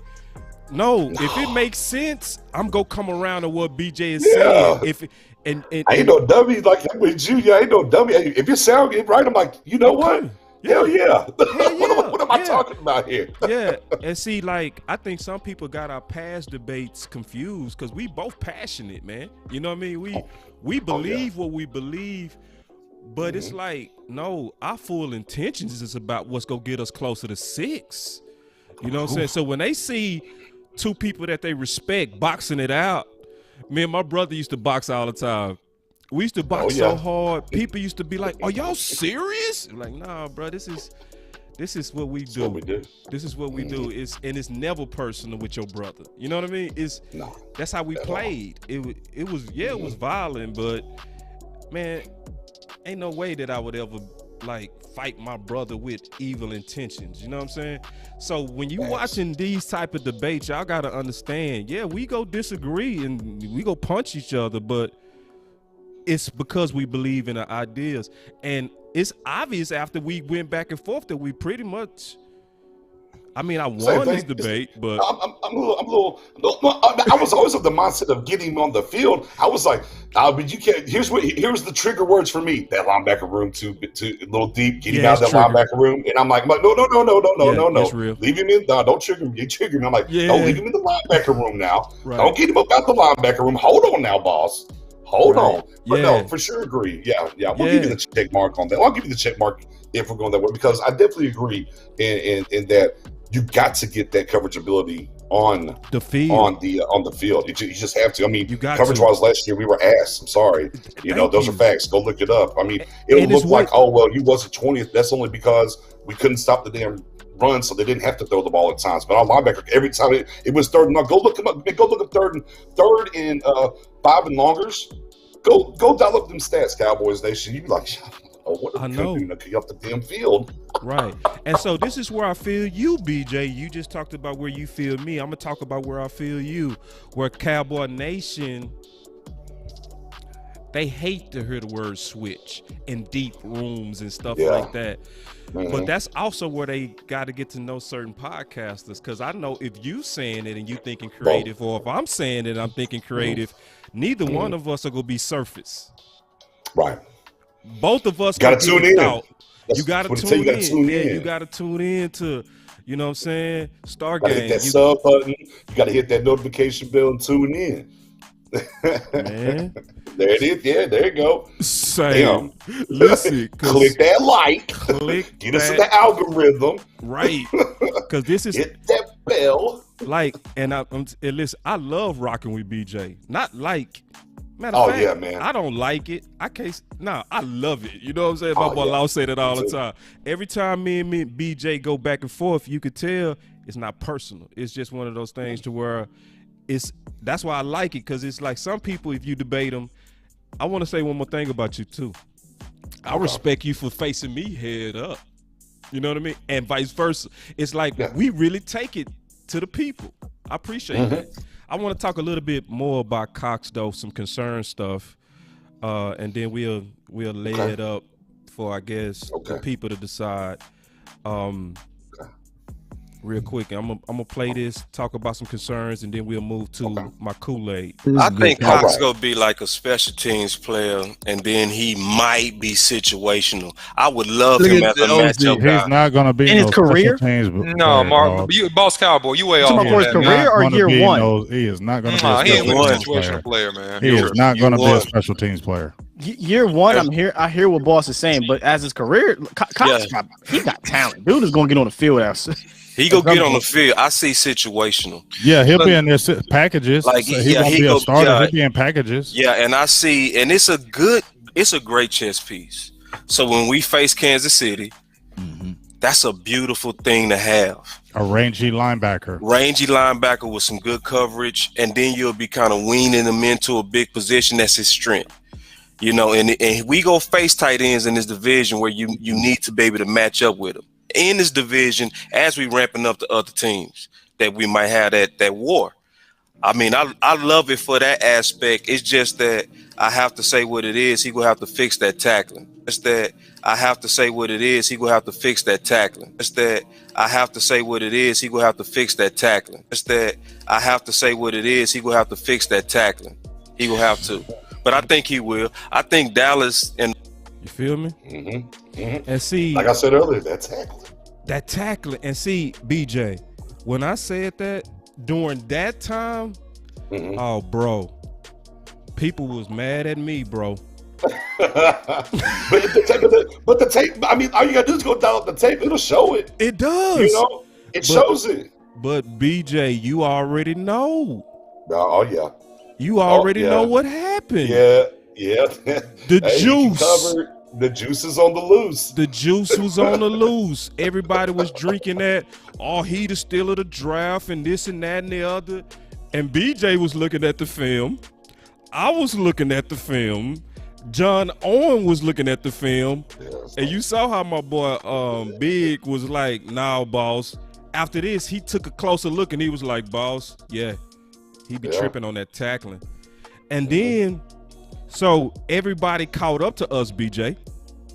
No, if it makes sense, I'm gonna come around to what BJ is saying. I
ain't no dummy. Like, I'm with you. I ain't no dummy. If it sound right, I'm like, you know what? Hell yeah. What am I talking about here?
Yeah. And see, like, I think some people got our past debates confused because we both passionate, man. You know what I mean? We believe what we believe, but it's like, no, our full intentions is about what's gonna get us closer to 6. You know what I'm saying? So when they see two people that they respect boxing it out, me and my brother used to box all the time. We used to box so hard. People used to be like, "Are y'all serious?" I'm like, nah, bro. This is what we do. This is what we do. It's never personal with your brother. You know what I mean? That's how we played. It was violent, but man, ain't no way that I would ever like fight my brother with evil intentions. You know what I'm saying? So when you watching these type of debates, y'all gotta understand. Yeah, we go disagree and we go punch each other, but it's because we believe in the ideas. And it's obvious after we went back and forth that we pretty much, I mean, I won this debate, but
I'm a little. I was always of the mindset of getting him on the field. I was like, but you can't. Here's the trigger words for me. That linebacker room too a little deep. Get him out of that linebacker room, and I'm like, no.
It's real.
Leave him in. No, don't trigger him. You trigger me. I'm like, no, leave him in the linebacker room now. Right. Don't get him up out the linebacker room. Hold on now, boss. Hold on. But no, for sure agree. Yeah. We'll give you the check mark on that. I'll give you the check mark if we're going that way, because I definitely agree in that you got to get that coverage ability on
the field.
On the field. You just have to. I mean,
coverage
wise last year we were ass. I'm sorry. Those are facts. Go look it up. I mean, it'll look like, oh well, you wasn't 20th. That's only because we couldn't stop the damn run, so they didn't have to throw the ball at times. But our linebacker, every time it was third. Now go look them up. Go look up third and 5 and longers. Go dial up them stats, Cowboys Nation. You be like, what
I know.
You off the damn field.
Right. And so this is where I feel you, BJ. You just talked about where you feel me. I'm gonna talk about where I feel you. Where Cowboy Nation, they hate to hear the word switch in deep rooms and stuff like that. Mm-hmm. But that's also where they got to get to know certain podcasters, because I know if you saying it and you thinking creative, or if I'm saying it and I'm thinking creative, neither one of us are gonna be surface.
Right.
Both of us
got to tune in.
You got to tune in. Yeah, you got to tune in to, you know what I'm saying, Stargate.
Hit that sub button. You got to hit that notification bell and tune in.
Man.
There it is. Yeah, there you go.
Same. Listen.
Click that like. Get us in the algorithm.
Right. Because this is.
Hit that bell.
Like, and listen, I love rocking with BJ. Not like. Matter of fact,
yeah, man.
I don't like it. I love it. You know what I'm saying? My boy Law say that all the time. Every time me and BJ go back and forth, you could tell it's not personal. It's just one of those things to where that's why I like it, because it's like some people, if you debate them, I want to say one more thing about you too. I respect you for facing me head up. You know what I mean? And vice versa. It's like we really take it to the people. I appreciate that. I want to talk a little bit more about Cox, though, some concern stuff, and then we'll lay it up for, I guess, the people to decide. real quick. I'm gonna play this, talk about some concerns, and then we'll move to my Kool-Aid.
I think
All
Cox
right.
gonna be like a special teams player, and then he might be situational. I would love
Look
him
at
as a
the OG.
matchup guy.
He's not going to be
In his
no
career?
special teams.
No,
player,
Mark,
dog.
you Boss Cowboy, you way
You
off
talking about
on
for his
that, man.
career or
Not gonna
year
be
one?
no- he is not going to be
Nah,
a
he ain't
special
with a
teams player.
situational player, man.
He is not going to be
won.
a special teams player.
Year one, I hear what Boss is saying, but as his career, Cox he got talent. Dude is gonna get on the field.
He go get on the field. I see situational.
Yeah, he'll be in their packages.
Like,
So he
yeah,
won't
he
be
go-
a starter.
yeah.
He'll be in packages.
Yeah, and I see, and it's a great chess piece. So when we face Kansas City, that's a beautiful thing to have.
A rangy linebacker.
Rangy linebacker with some good coverage, and then you'll be kind of weaning him into a big position. That's his strength. You know, and we go face tight ends in this division where you need to be able to match up with them. In this division, as we ramping up the other teams, that we might have that war. I mean, I love it for that aspect. It's just that I have to say what it is. He will have to fix that tackling. It's that I have to say what it is. He will have to fix that tackling. It's that I have to say what it is. He will have to fix that tackling. It's that I have to say what it is. He will have to fix that tackling. He will have to. But I think he will. I think Dallas and
You feel me? And see,
Like I said earlier, that's tackling.
that tackling, and see, BJ, when I said that during that time, oh, bro, people was mad at me, bro.
but the tape, I mean, all you gotta do is go download the tape. It'll show it.
It does.
You know, it shows it.
But BJ, you already know.
Oh yeah.
You already
yeah.
know what happened.
Yeah.
The
Hey,
juice.
covered. The juice is on the loose.
The juice was on the loose. Everybody was drinking that. Oh, he the steal of the draft and this and that and the other. And BJ was looking at the film. I was looking at the film. John Owen was looking at the film. And you saw how my boy Big was like, nah, boss. After this, he took a closer look and he was like, boss, yeah, he be tripping on that tackling. And then, so everybody caught up to us, BJ.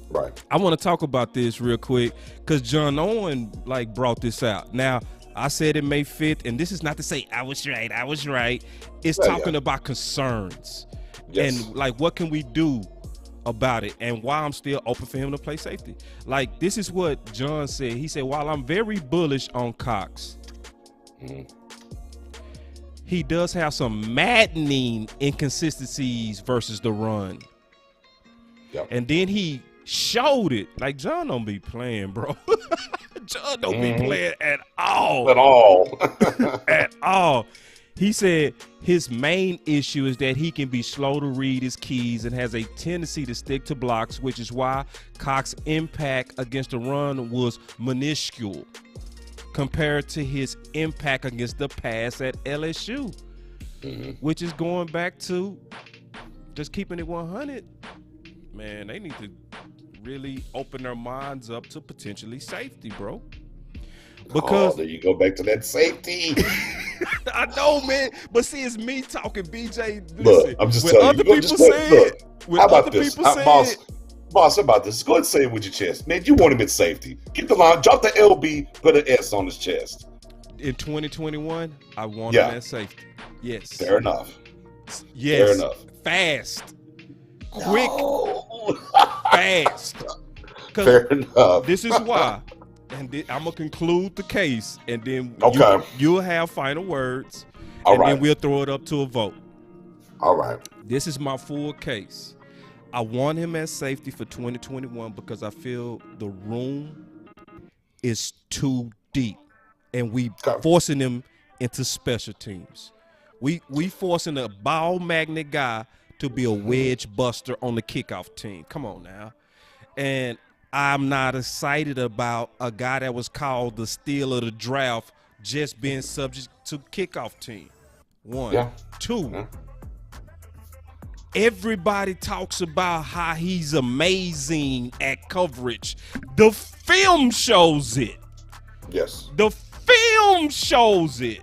Right.
I want to talk about this real quick because John Owen brought this out. Now, I said it may fit, and this is not to say I was right. It's talking about concerns and what can we do about it and why I'm still open for him to play safety. Like, this is what John said. He said, while I'm very bullish on Cox, he does have some maddening inconsistencies versus the run.
Yep.
And then he showed it. Like, John don't be playing, bro. John don't be playing at all.
At all.
At all. He said his main issue is that he can be slow to read his keys and has a tendency to stick to blocks, which is why Cox's impact against the run was minuscule compared to his impact against the pass at LSU, which is going back to just keeping it 100. Man, they need to really open their minds up to potentially safety, bro. Because
there you go back to that safety.
I know, man. But see, it's me talking, BJ. Listen,
Look, I'm just telling you. How about this? Boss, how about this? Go ahead and say it with your chest. Man, you want him at safety. Get the line, drop the LB, put an S on his chest.
In 2021, I want him at safety. Yes.
Fair enough.
Yes.
Fair enough.
Fast. Quick. No. Fast.
Fair enough.
This is why. And I'm going to conclude the case, and then you'll have final words, then we'll throw it up to a vote.
All right.
This is my full case. I want him as safety for 2021 because I feel the room is too deep, and we forcing him into special teams. We forcing a ball magnet guy to be a wedge buster on the kickoff team. Come on now. And I'm not excited about a guy that was called the steal of the draft just being subject to kickoff team. One. Two. Everybody talks about how he's amazing at coverage. The film shows it.
Yes.
The film shows it.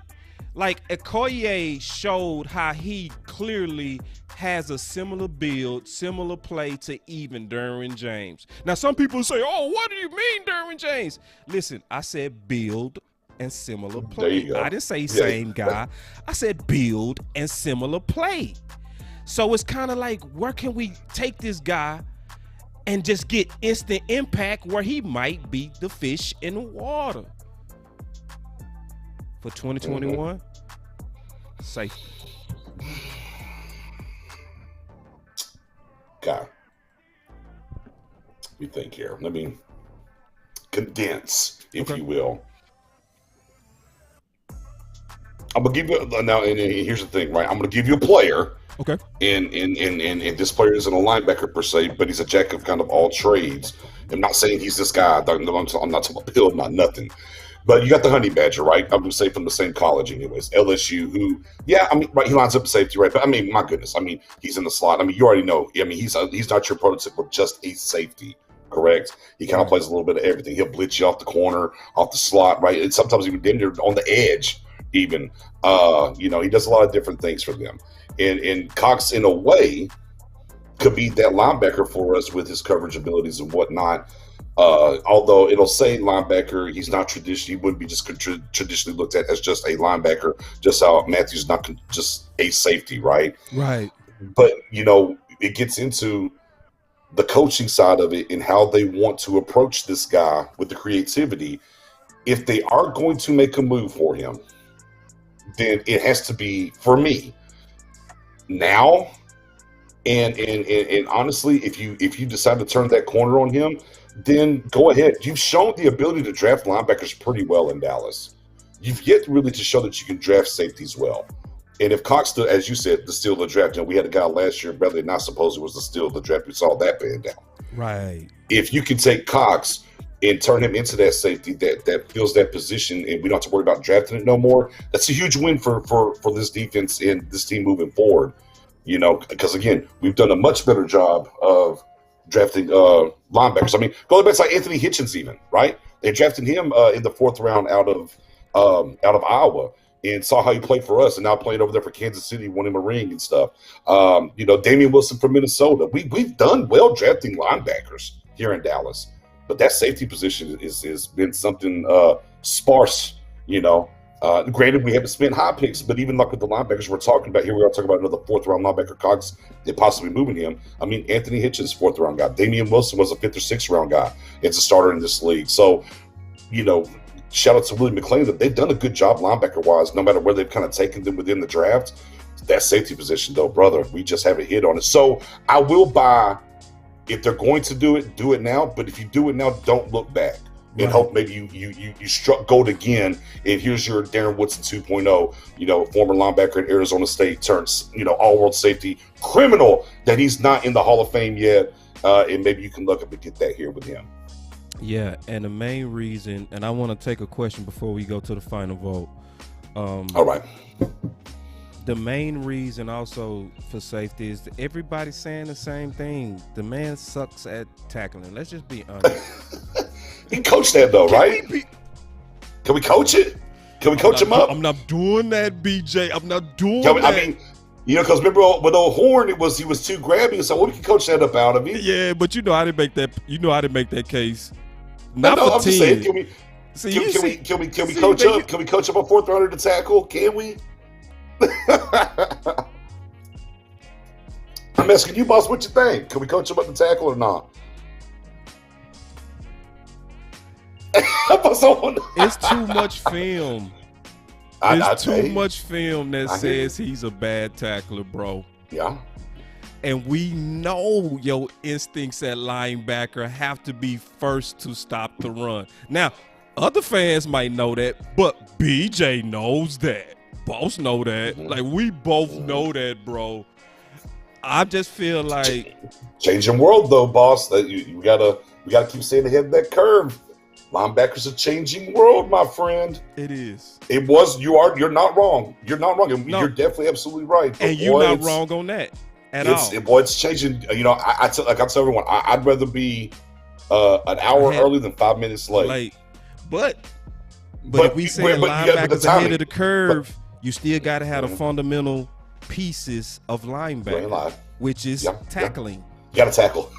Like, Okoye showed how he clearly has a similar build, similar play to even Derwin James. Now, some people say, oh, what do you mean, Derwin James? Listen, I said build, and similar
There
play.
you go.
I didn't say
Yeah.
same guy. I said build and similar play. So it's kind of like, where can we take this guy and just get instant impact where he might be the fish in the water? For 2021, safety.
Okay. We think here. Let me condense, if you will. I'm gonna give you now, and here's the thing, right? I'm gonna give you a player.
Okay.
And this player isn't a linebacker per se, but he's a jack of kind of all trades. I'm not saying he's this guy. I'm not talking about build, not nothing. But you got the Honey Badger, right? I'm going to say from the same college anyways. LSU, who, yeah, I mean, right, he lines up safety, right? But, I mean, my goodness. I mean, he's in the slot. I mean, you already know. I mean, he's not your prototypical just a safety, correct? He kind of plays a little bit of everything. He'll blitz you off the corner, off the slot, right? And sometimes even on the edge even. You know, he does a lot of different things for them. And Cox, in a way, could be that linebacker for us with his coverage abilities and whatnot. Although it'll say linebacker, he's not traditionally, he wouldn't be just traditionally looked at as just a linebacker, just how Matthew's not just a safety, right?
Right.
But, you know, it gets into the coaching side of it and how they want to approach this guy with the creativity. If they are going to make a move for him, then it has to be, for me, now. And honestly, if you decide to turn that corner on him, then go ahead. You've shown the ability to draft linebackers pretty well in Dallas. You've yet really to show that you can draft safeties well. And if Cox, as you said, the steal of the draft, and we had a guy last year, Bradley, not supposed it was the steal of the draft. We saw that pan down. Right. If you can take Cox and turn him into that safety that fills that position, and we don't have to worry about drafting it no more, that's a huge win for this defense and this team moving forward. You know, because again, we've done a much better job of drafting linebackers. I mean, going back to like Anthony Hitchens, even, right? They drafted him in the 4th round out of Iowa, and saw how he played for us, and now playing over there for Kansas City, won him a ring and stuff. You know, Damian Wilson from Minnesota. We've done well drafting linebackers here in Dallas, but that safety position has been something sparse. You know. Granted, we haven't spent high picks, but even like with the linebackers we're talking about here, we are talking about another 4th round linebacker, Cox, they're possibly moving him. I mean, Anthony Hitchens, 4th round guy. Damian Wilson was a 5th or 6th round guy. It's a starter in this league. So, you know, shout out to Willie McClain that they've done a good job linebacker wise, no matter where they've kind of taken them within the draft. That safety position, though, brother, we just haven't hit on it. So I will buy, if they're going to do it now. But if you do it now, don't look back. And hope maybe you struck gold again, and here's your Darren Woodson 2.0, you know, former linebacker at Arizona State, turns, you know, all-world safety, criminal that he's not in the Hall of Fame yet, and maybe you can look up and get that here with him.
Yeah, and the main reason, and I want to take a question before we go to the final vote.
All right.
The main reason also for safety is that everybody's saying the same thing. The man sucks at tackling. Let's just be honest.
He can coach that though, right? Can we coach it? Can we coach him up?
I'm not doing that, BJ. I'm not doing that.
I mean, you know, because remember with old Horn, he was too grabby, so we can coach that up out of him.
Yeah, but you know I didn't make that. You know I didn't make that case.
Not for I'm just saying, can we coach up? Can we coach up a 4th rounder to tackle? Can we? I'm asking you, boss, what you think? Can we coach him up to tackle or not?
It's too much film. It's too much film that says he's a bad tackler, bro.
Yeah.
And we know your instincts at linebacker have to be first to stop the run. Now, other fans might know that, but BJ knows that. Boss know that. Mm-hmm. Like, we both know that, bro. I just feel like
changing world though, boss. That we gotta keep staying ahead of that curve. Linebackers a changing world, my friend.
It is.
It was. You're not wrong. You're not wrong. No. You're definitely absolutely right.
But and you're not wrong on that at all.
Boy, it's changing. You know, I tell everyone, I'd rather be an hour early than 5 minutes late.
But if we say linebackers ahead of the curve, you still got to have the fundamental pieces of linebacker, which is tackling.
You got to tackle.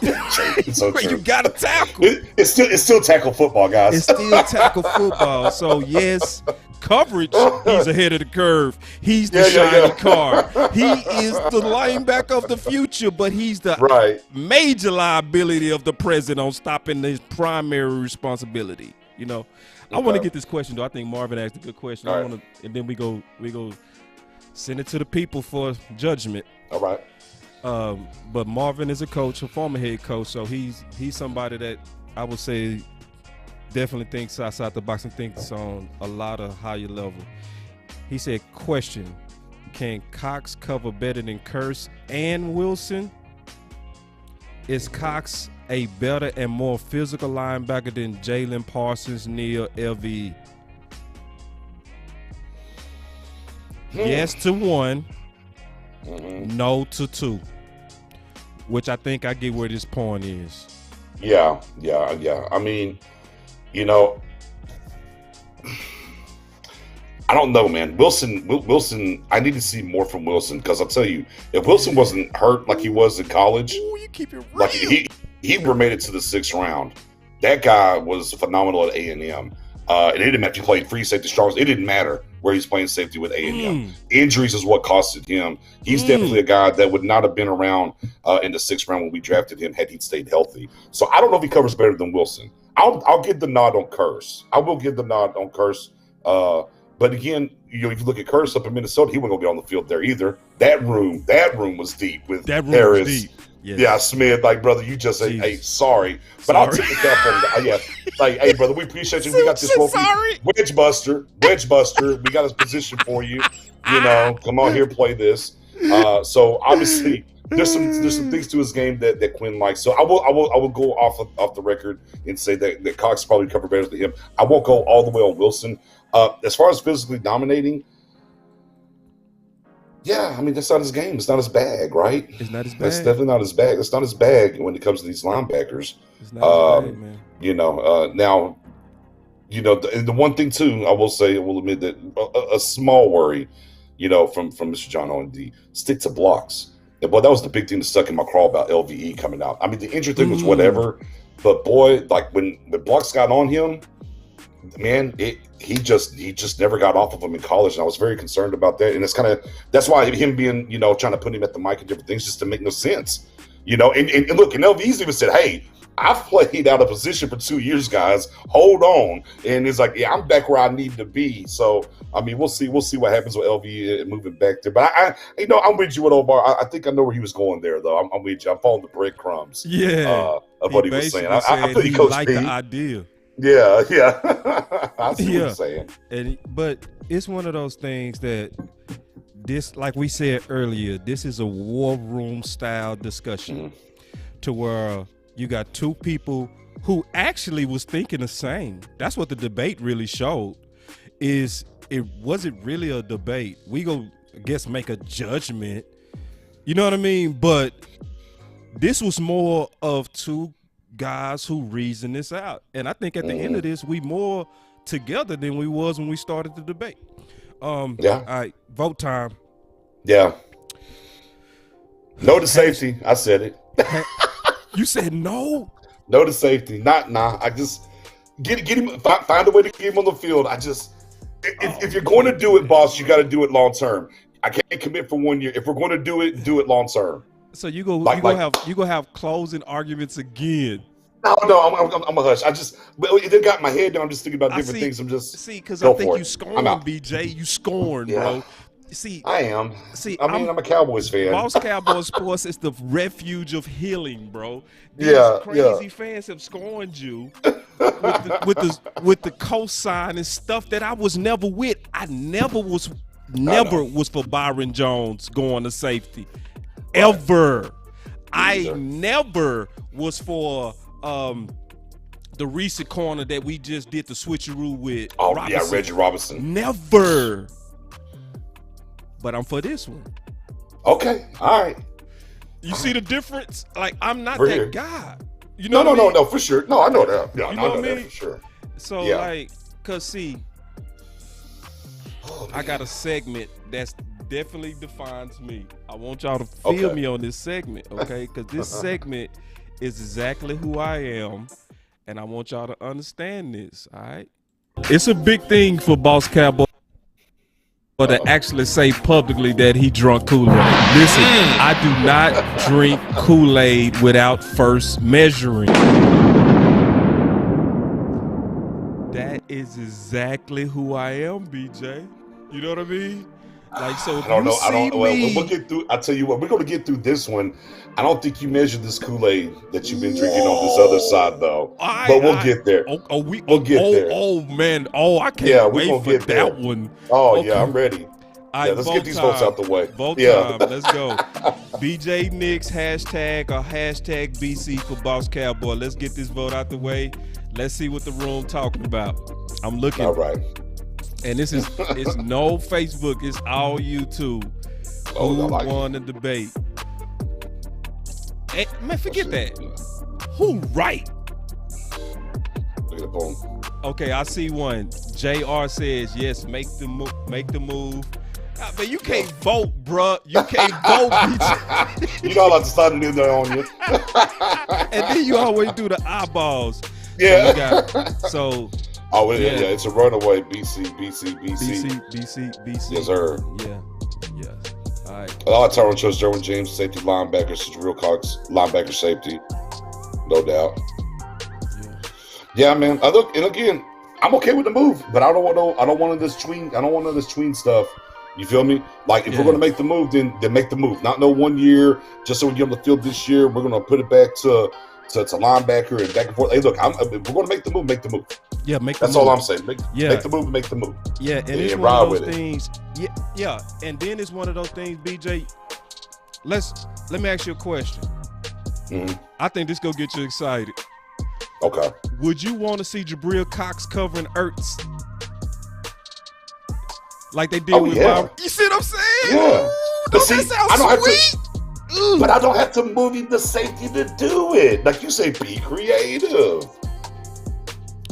It's so true.
You gotta tackle.
It's still tackle football, guys.
It's still tackle football. So yes, coverage, he's ahead of the curve. He's the shiny car. He is the linebacker of the future, but he's the major liability of the present on stopping his primary responsibility. You know, I want to get this question though. I think Marvin asked a good question. I want to, and then we go send it to the people for judgment.
All right.
But Marvin is a coach, a former head coach, so he's somebody that I would say definitely thinks outside the box and thinks on a lot of higher level. He said, question, can Cox cover better than Curse and Wilson? Is Cox a better and more physical linebacker than Jalen Parsons, Neal, LVE? Yes to 1, no to 2. Which I think I get where this point is.
Yeah. I mean, you know, I don't know, man. Wilson, I need to see more from Wilson because I'll tell you, if Wilson wasn't hurt like he was in college,
you keep it real.
like he made it to the 6th round. That guy was phenomenal at A&M. And it didn't matter if he played free safety, strong. It didn't matter where he's playing safety with A&M. Injuries is what costed him. He's definitely a guy that would not have been around in the 6th round when we drafted him had he stayed healthy. So I don't know if he covers better than Wilson. I'll give the nod on Curse. I will give the nod on Curse. But again, you know, if you look at Curse up in Minnesota, he wasn't gonna get on the field there either. That room was deep with Harris. Was deep. Yes. Yeah, Smith, like, brother, you just say, hey, sorry. But I'll take the cap on that. Yeah. Like, hey, brother, we appreciate you. We got this wedge buster. We got a position for you. You know, come on here, play this. So obviously there's some things to his game that Quinn likes. So I will go off the record and say that Cox probably covered better than him. I won't go all the way on Wilson. As far as physically dominating, yeah, I mean, that's not his game. It's not his bag, right?
It's not his bag.
That's definitely not his bag. It's not his bag when it comes to these linebackers.
It's not his bag, man.
You know, now, you know, the one thing too, I will admit that a small worry, you know, from Mr. John O&D, stick to blocks. And boy, that was the big thing that stuck in my craw about LVE coming out. I mean, the injury thing was whatever, but boy, like when the blocks got on him, man, he just never got off of him in college, and I was very concerned about that. And it's that's why him being, you know, trying to put him at the mic and different things just to make no sense, you know. And look, and LV's even said, hey, I've played out of position for 2 years, guys. Hold on. And it's like, yeah, I'm back where I need to be. So I mean, we'll see what happens with LV moving back there. But I you know, I'm with you with Omar. I think I know where he was going there, though. I'm with you. I'm following the breadcrumbs.
Yeah,
of what he was saying. I feel
he liked the idea.
Yeah. I see what you're saying.
But it's one of those things that this, like we said earlier, this is a war room style discussion to where you got two people who actually was thinking the same. That's what the debate really showed. Was it really a debate? We go, I guess, make a judgment. You know what I mean? But this was more of two guys who reason this out, and I think at the end of this, we more together than we was when we started the debate. All right, vote time.
Yeah. No to safety. I said it.
You said no.
No to safety. Nah. I just get him. Find a way to get him on the field. If you're going to do it, boss, you got to do it long term. I can't commit for 1 year. If we're going to do it long term.
So you gonna have closing arguments again?
No, I'm a hush. It got my head down. I'm just thinking about different things. I'm just
because I think you scorn, BJ. You scorn, bro. See,
I am. I'm a Cowboys fan.
Boss Cowboy Sports is the refuge of healing, bro. These crazy fans have scorned you with the cosign and stuff that I was never with. I never was for Byron Jones going to safety. Ever. I never was for the recent corner that we just did the switcheroo with.
Oh,
Robinson.
yeah, Reggie Robinson.
Never. But I'm for this one.
Okay. All right.
You see the difference? Like, I'm not
We're
that
here.
guy. You know
No, for sure. No, I know that. Yeah,
you know
I know
that
for sure.
So, because see, I got a segment that's definitely defines me. I want y'all to feel me on this segment, okay? Because this segment is exactly who I am, and I want y'all to understand this. All right, it's a big thing for Boss Cowboy to actually say publicly that he drunk Kool-Aid. Listen, I do not drink Kool-Aid without first measuring. That is exactly who I am, BJ. You know what I mean? Like, so if
I don't know. I don't. Well,
me,
we'll get through. I tell you what, we're going to get through this one. I don't think you measured this Kool-Aid that you've been drinking on this other side, though. But we'll get there. We'll get there.
Oh man! Oh, I can't wait for
get there.
that one.
Oh
Okay.
yeah, I'm ready.
Right,
let's get these votes out the way.
Vote
Yeah.
time. Let's go. BJ Nix hashtag BC for Boss Cowboy. Let's get this vote out the way. Let's see what the room talking about. I'm looking.
All right.
And it's no Facebook. It's all YouTube.
Oh,
Who
I like
won the debate? Hey, man, forget that. Who right?
Look at the boom.
Okay, I see one. JR says yes. Make the move. Make the move. Man, you can't vote, bruh. You can't vote.
You know I decided to do that on you.
And then you always do the eyeballs.
Yeah.
So
it's a runaway. BC.
BC.
Yes, sir.
Yeah. Yes. All right.
A lot of Tyrone chose Derwin James, safety linebacker, Jabril Cox, linebacker safety. No doubt. Yeah, man. And again, I'm okay with the move, but I don't want this tween stuff. You feel me? Like, if we're gonna make the move, then make the move. Not no 1 year, just so we get on the field this year. We're gonna put it back to linebacker and back and forth. Hey, look, if we're gonna make the move, make the move.
Yeah, make the
That's
move.
all I'm saying. Make the move, make the move.
Yeah, and it's one of those things. Yeah, and then it's one of those things, BJ. Let me ask you a question.
Mm-hmm.
I think this gonna get you excited.
Okay.
Would you want to see Jabril Cox covering Ertz? Like they did with Bob? You see what I'm saying?
Yeah.
Don't that sound sweet?
But I don't have to move the safety to do it. Like you say, be creative.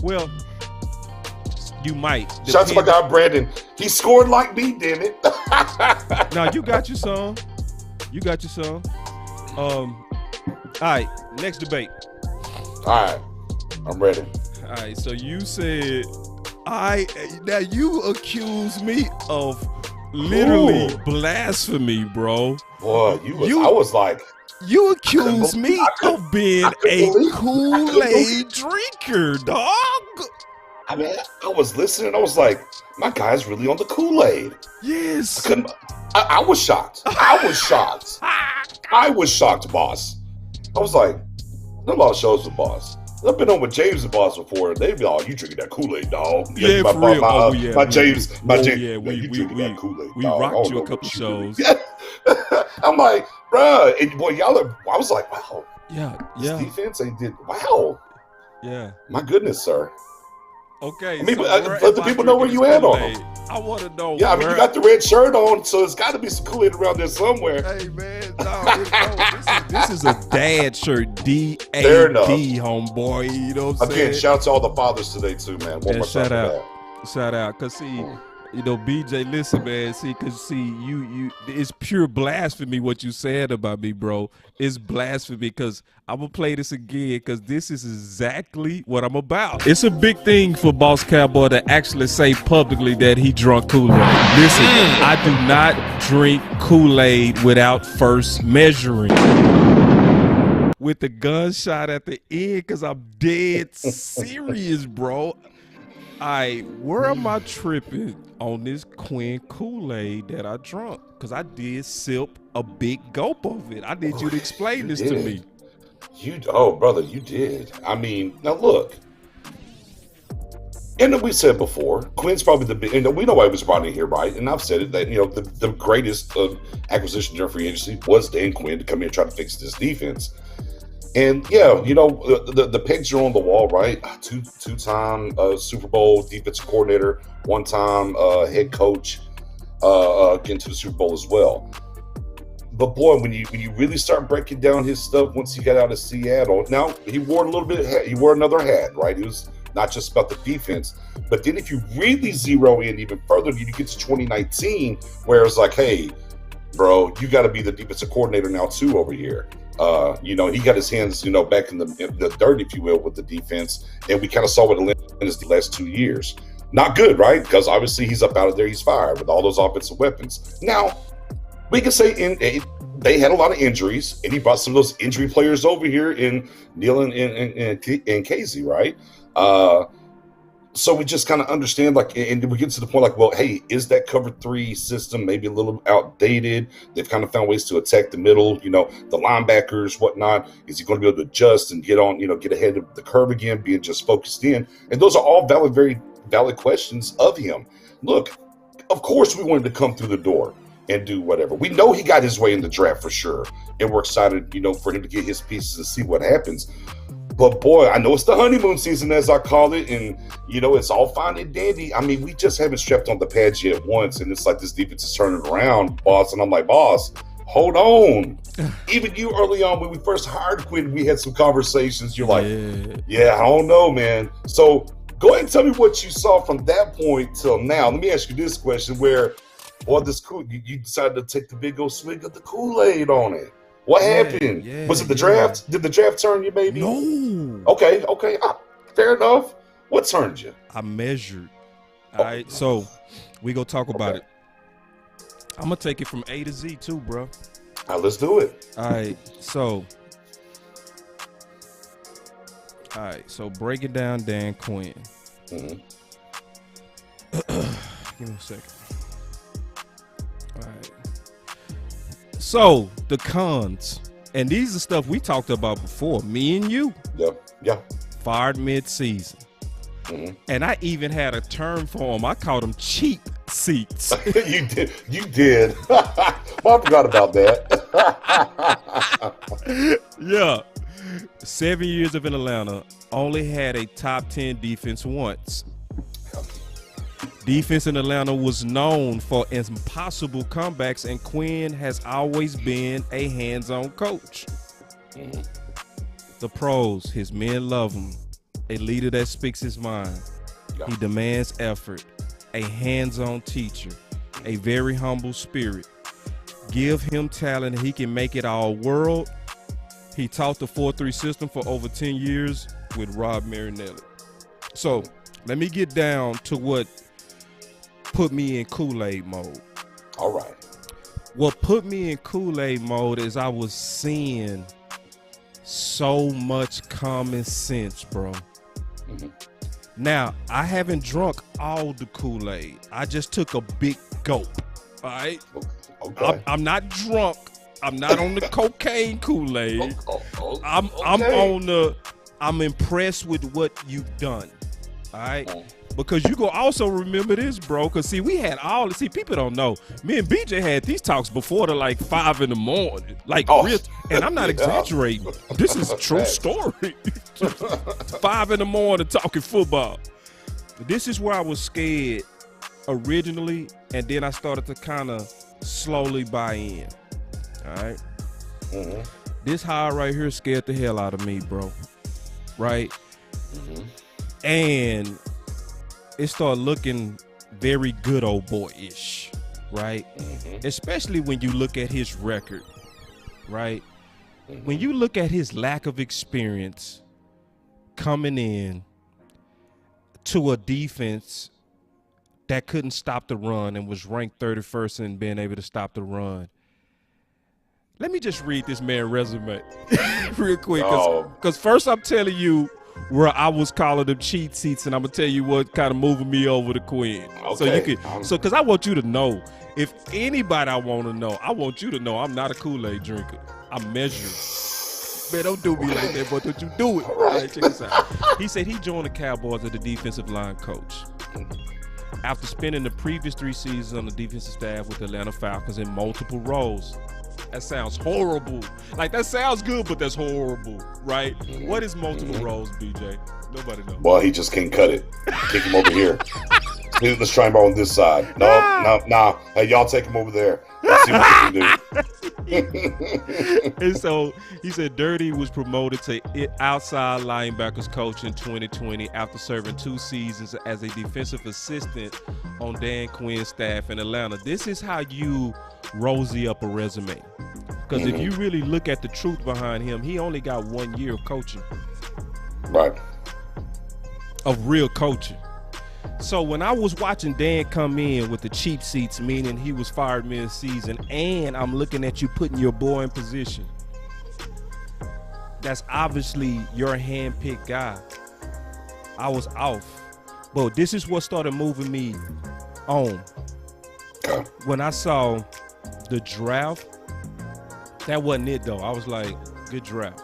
Well, you might.
Shout out to my guy Brandon. He scored like me, damn it.
Now you got your son. All right, next debate.
All right, I'm ready.
All right, so you said now you accuse me of literally blasphemy, bro.
Boy, I was like,
you accuse me of being a Kool-Aid drinker, dog.
I mean, I was listening. I was like, my guy's really on the Kool-Aid.
Yes.
I was shocked. I was shocked, boss. I was like, there's a lot of shows with Boss. I've been on with James and Boss before. They be like, you drinking that Kool-Aid, dog.
Yeah, for real.
My James.
Yeah,
you drinking that Kool-Aid,
we
dog.
rocked you a couple shows.
Yeah. I'm like, bruh. And boy, I was like, wow.
Yeah.
This defense, they did, wow.
Yeah.
My goodness, sir.
Okay.
I mean, let the people know where you at on them.
I want to know.
Yeah, I mean, you got the red shirt on, so it's got to be some Kool-Aid around there somewhere.
Hey, man, this is a dad shirt. DAD, homeboy. You know what I'm saying?
Again, shout out to all the fathers today, too, man. One more
shout
time
out. Shout out. Because, see, BJ, listen, man. You, it's pure blasphemy what you said about me, bro. It's blasphemy because I'm going to play this again because this is exactly what I'm about. It's a big thing for Boss Cowboy to actually say publicly that he drunk Kool-Aid. Listen, I do not drink Kool-Aid without first measuring. With the gunshot at the end because I'm dead serious, bro. Where am I tripping on this Quinn Kool-Aid that I drunk? Because I did sip a big gulp of it. I need you to explain this to me.
Brother, you did. I mean, now look. And we said before, Quinn's probably the big, and we know why he was brought in here, right? And I've said it that, the greatest acquisition during free agency was Dan Quinn to come in and try to fix this defense. And yeah, the pegs are on the wall, right? Two-time Super Bowl defensive coordinator, one-time head coach, getting to the Super Bowl as well. But boy, when you really start breaking down his stuff, once he got out of Seattle, now he wore another hat, right? It was not just about the defense, but then if you really zero in even further, you get to 2019, where it's like, hey, bro, you got to be the defensive coordinator now too over here. You know, he got his hands, you know, back in the dirt, if you will, with the defense, and we kind of saw what it is the last 2 years. Not good, right? Because obviously he's up out of there, he's fired with all those offensive weapons. Now, we can say they had a lot of injuries, and he brought some of those injury players over here in Neal and Casey, right? So we just kind of understand, like, and we get to the point, like, well, hey, is that cover 3 system maybe a little outdated? They've kind of found ways to attack the middle, you know, the linebackers, whatnot. Is he going to be able to adjust and get on, you know, get ahead of the curve again, being just focused in? And those are all valid, very valid questions of him. Look, of course we wanted to come through the door and do whatever. We know he got his way in the draft for sure, and we're excited, you know, for him to get his pieces and see what happens. But boy, I know it's the honeymoon season, as I call it, and you know it's all fine and dandy. I mean, we just haven't strapped on the pads yet once, and it's like this defense is turning around, boss. And I'm like, boss, hold on. Even you early on when we first hired Quinn, we had some conversations. You're like, yeah, I don't know, man. So go ahead and tell me what you saw from that point till now. Let me ask you this question: where, boy, you decided to take the big old swig of the Kool-Aid on it. What happened? Was it the draft? Did the draft turn you, baby?
No.
Okay. Fair enough. What turned you?
I measured. All right, so we gonna talk about it. I'm gonna take it from A to Z too, bro.
All right, let's do it.
All right, so break it down, Dan Quinn.
Mm-hmm.
Give me a second. All right. So the cons, and these are stuff we talked about before, me and you.
Yeah.
Fired mid-season.
Mm-hmm.
And I even had a term for them. I called them cheap seats.
You did. I forgot about that.
Yeah. 7 years of in Atlanta, only had a top 10 defense once. Defense in Atlanta was known for impossible comebacks, and Quinn has always been a hands-on coach.
Mm-hmm.
The pros, his men love him. A leader that speaks his mind.
Yeah.
He demands effort. A hands-on teacher. A very humble spirit. Give him talent, he can make it all world. He taught the 4-3 system for over 10 years with Rob Marinelli. So let me get down to what put me in Kool-Aid mode.
All right.
What put me in Kool-Aid mode is I was seeing so much common sense, bro.
Mm-hmm.
Now, I haven't drunk all the Kool-Aid. I just took a big gulp, all right?
Okay.
I'm not drunk. I'm not on the cocaine Kool-Aid.
Okay.
I'm impressed with what you've done, all right? Because you go also remember this, bro. Because see, people don't know. Me and BJ had these talks before to like 5 in the morning. Like real, and I'm not exaggerating. This is a true story. 5 in the morning talking football. This is where I was scared originally, and then I started to kind of slowly buy in. All right.
Mm-hmm.
This high right here scared the hell out of me, bro. Right?
Mm-hmm.
And it started looking very good old boy-ish, right?
Mm-hmm.
Especially when you look at his record, right?
Mm-hmm.
When you look at his lack of experience coming in to a defense that couldn't stop the run and was ranked 31st in being able to stop the run. Let me just read this man's resume real quick, because first I'm telling you where I was calling them cheat seats, and I'm gonna tell you what kind of moving me over to Quinn.
Okay.
So you can, because I want you to know, if anybody I want to know, I want you to know I'm not a Kool-Aid drinker. I'm measured. Man, don't do me like that, but don't you do it. All right, check this out. He said he joined the Cowboys as the defensive line coach after spending the previous 3 seasons on the defensive staff with the Atlanta Falcons in multiple roles. That sounds horrible. Like, that sounds good, but that's horrible, right? What is multiple roles, BJ? Nobody knows.
Well, he just can't cut it. Kick him over here. Let's try him on this side. No. Hey, y'all take him over there. That's See what they can do.
And so he said Dirty was promoted to outside linebackers coach in 2020 after serving 2 seasons as a defensive assistant on Dan Quinn's staff in Atlanta. This is how you rosy up a resume. Because if you really look at the truth behind him, he only got 1 year of coaching.
Right.
Of real coaching. So when I was watching Dan come in with the cheap seats, meaning he was fired mid-season, and I'm looking at you putting your boy in position, that's obviously your hand-picked guy. I was off. But this is what started moving me on. When I saw the draft, that wasn't it though. I was like, good draft.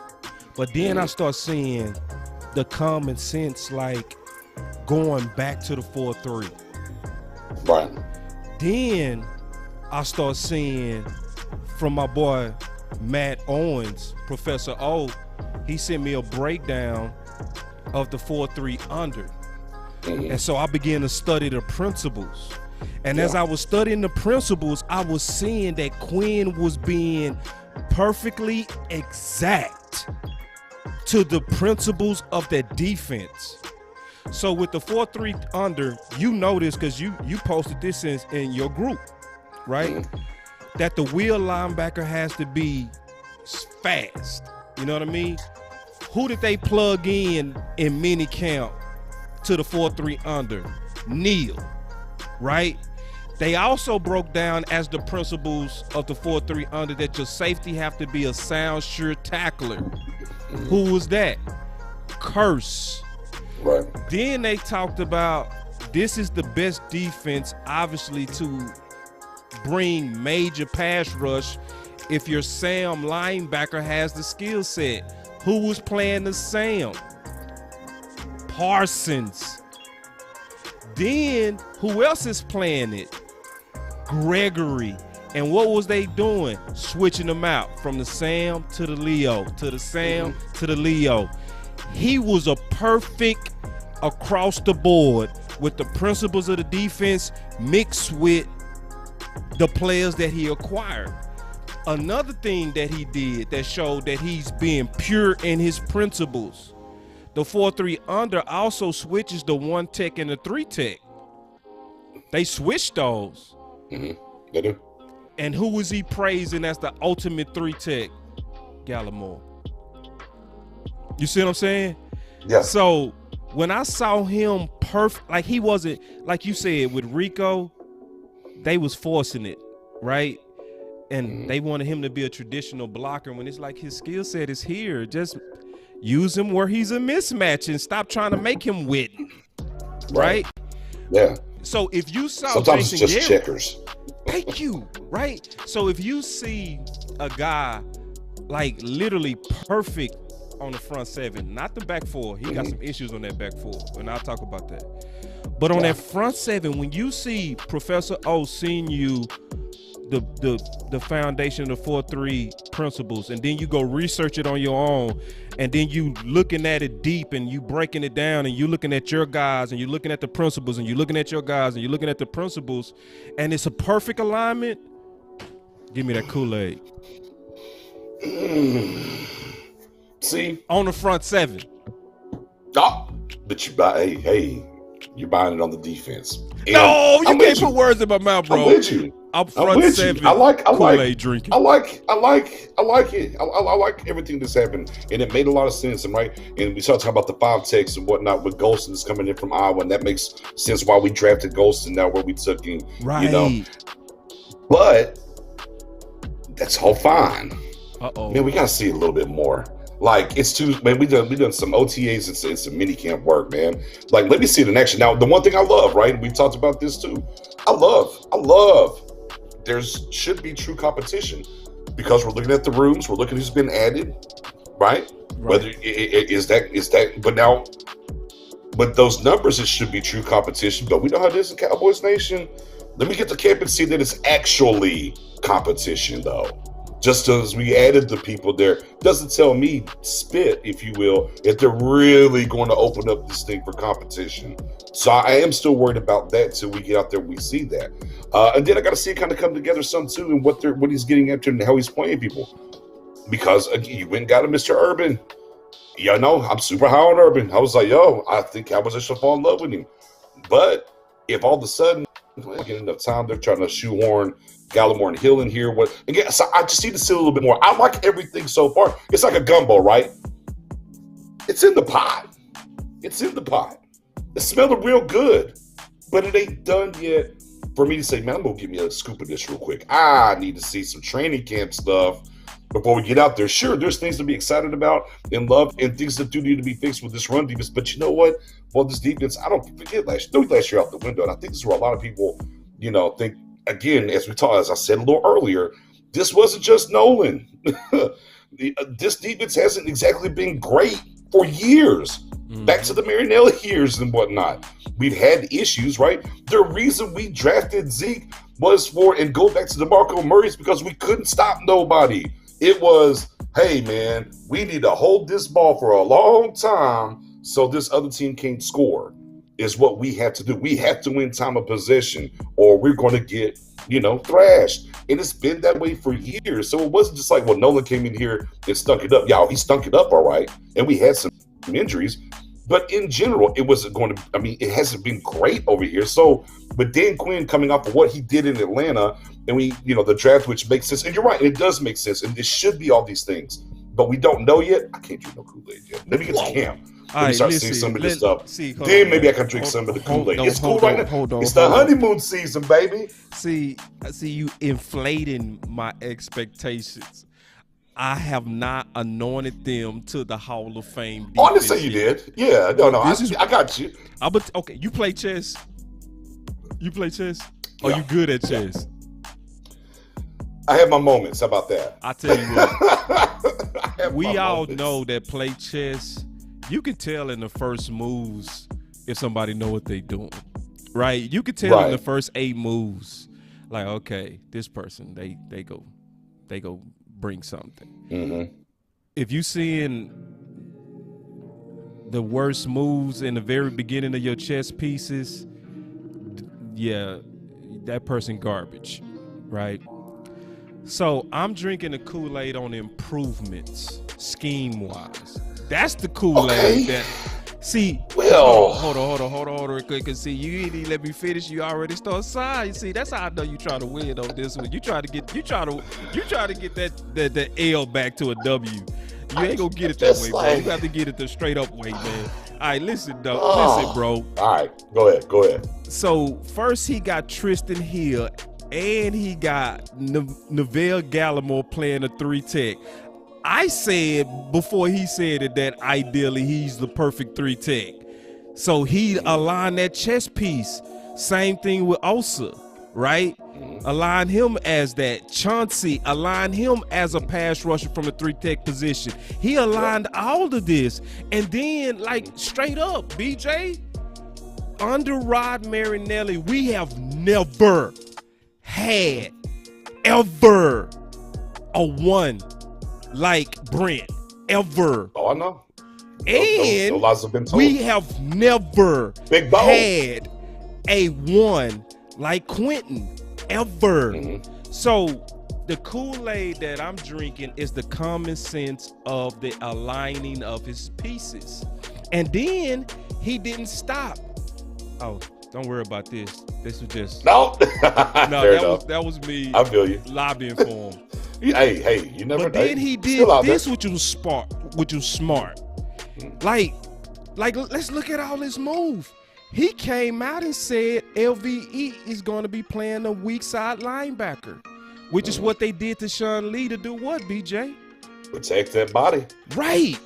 But then I start seeing the common sense, like going back to the 4-3.
Right.
Then I start seeing from my boy Matt Owens, Professor O, he sent me a breakdown of the 4-3 under. And so I began to study the principles. And as I was studying the principles, I was seeing that Quinn was being perfectly exact to the principles of that defense. So with the 4-3 under, you know this because you posted this in your group, right? That the wheel linebacker has to be fast. You know what I mean? Who did they plug in mini camp to the 4-3 under? Neil, right? They also broke down as the principles of the 4-3 under that your safety have to be a sound, sure tackler. Who was that? Curse.
Right.
Then they talked about this is the best defense, obviously, to bring major pass rush if your Sam linebacker has the skill set. Who was playing the Sam? Parsons. Then who else is playing it? Gregory. And what was they doing? Switching them out from the Sam to the Leo, to the Sam to the Leo. He was a perfect across the board with the principles of the defense mixed with the players that he acquired. Another thing that he did that showed that he's being pure in his principles. The 4-3 under also switches the 1 tech and the 3 tech. They switched those.
They do.
And who was he praising as the ultimate 3 tech? Gallimore. You see what I'm saying?
Yeah.
So when I saw him perfect, like he wasn't, like you said, with Rico, they was forcing it, right? And they wanted him to be a traditional blocker when it's like his skill set is here. Just use him where he's a mismatch and stop trying to make him Witten, right?
Yeah.
So if you saw
sometimes
Jason
it's just
Garrett,
checkers.
thank you, right? So if you see a guy like literally perfect on the front 7, not the back 4, he got some issues on that back 4, and I'll talk about that. But on that front 7, when you see Professor O seeing you the foundation of the 4-3 principles, and then you go research it on your own, and then you looking at it deep and you breaking it down, and you looking at your guys and you're looking at the principles, and you're looking at your guys and you're looking at the principles, and it's a perfect alignment. Give me that Kool-Aid.
See?
On the front 7.
Oh, but you buy, hey, you're buying it on the defense. And
no, you
I'm
can't
with
put words in my mouth, bro.
I'm with you.
I'm front 7.
I like
Kool-Aid drinking.
I like it. I like everything that's happened, and it made a lot of sense. And right, and we started talking about the 5 techs and whatnot with Golston is coming in from Iowa, and that makes sense why we drafted Golston now where we took him.
Right.
You know, but that's all fine. Man, we gotta see a little bit more. Like it's too, man. We done some OTAs and some mini camp work, man. Like let me see it in action. Now, the one thing I love, right? We talked about this too. I love. There should be true competition because we're looking at the rooms, we're looking who's been added, right? Whether is that, but those numbers, it should be true competition. But we know how it is in Cowboys Nation. Let me get to camp and see that it's actually competition, though. Just as we added the people there, doesn't tell me spit, if you will, if they're really going to open up this thing for competition. So I am still worried about that till we get out there and we see that. And then I got to see it kind of come together some too, and what he's getting after and how he's playing people. Because again, you went and got a Mr. Urban. Yeah, no, I'm super high on Urban. I was like, yo, I think Cowboys should fall in love with him. But if all of a sudden, getting enough time, they're trying to shoehorn Gallimore and Hill in here. Again, so I just need to see a little bit more. I like everything so far. It's like a gumbo, right? It's in the pot. It's in the pot. It's smelling real good, but it ain't done yet for me to say, man, I'm going to give me a scoop of this real quick. I need to see some training camp stuff before we get out there. Sure, there's things to be excited about and love and things that do need to be fixed with this run defense. But you know what? Well, this defense, I don't forget last year out the window. And I think this is where a lot of people, think, again, as I said a little earlier, this wasn't just Nolan. This defense hasn't exactly been great for years. Back to the Marinelli years and whatnot. We've had issues, right? The reason we drafted Zeke was and go back to DeMarco Murray's because we couldn't stop nobody. It was, hey, man, we need to hold this ball for a long time so this other team can't score, is what we have to do. We have to win time of possession or we're going to get, thrashed. And it's been that way for years. So it wasn't just like, well, Nolan came in here and stunk it up. Yeah, he stunk it up, all right. And we had some injuries. But in general, it wasn't going to, it hasn't been great over here. So, but Dan Quinn coming off of what he did in Atlanta, and the draft, which makes sense. And you're right, it does make sense. And it should be all these things. But we don't know yet. I can't drink no Kool-Aid yet. Let me get to camp. Let me start seeing some of this stuff. Then maybe I can drink some of the Kool-Aid. It's cool right now. It's the honeymoon season, baby.
See you inflating my expectations. I have not anointed them to the Hall of Fame.
Oh, I didn't say you did. Yeah, no, I got you.
Okay, you play chess? You play chess? Are you good at chess?
I have my moments. How about that?
I tell you what, we all know that play chess, you can tell in the first moves if somebody know what they doing, right? You can tell in the first 8 moves, like, okay, this person, they go bring something. Mm-hmm. If you seeing the worst moves in the very beginning of your chess pieces, yeah, that person garbage, right? So I'm drinking the Kool-Aid on improvements, scheme-wise. That's the Kool-Aid that. See, hold on, real quick. Cause see, you ain't even let me finish. You already start sighing. See, that's how I know you trying to win on this one. You try to get that L back to a W. You ain't gonna get it that way, bro. You got to get it the straight up way, man. All right, listen, bro.
All right, go ahead.
So first he got Tristan Hill, and he got Neville Gallimore playing a 3-tech. I said before he said it that ideally he's the perfect 3-tech. So he aligned that chess piece. Same thing with Osa, right? Align him as that. Chauncey, align him as a pass rusher from the 3-tech position. He aligned all of this. And then, like, straight up, BJ, under Rod Marinelli, we have never had ever a one like Brent, ever.
Oh, I know.
And
no lies have been told.
We have never had a one like Quentin, ever. Mm-hmm. So the Kool-Aid that I'm drinking is the common sense of the aligning of his pieces. And then he didn't stop. Oh, don't worry about this. This was just that was me.
I feel you.
Lobbying for him.
Hey, you never.
But then he did this, which was smart. Like, let's look at all this move. He came out and said LVE is going to be playing a weak side linebacker, which is what they did to Sean Lee to do what, BJ?
Protect that body.
Right.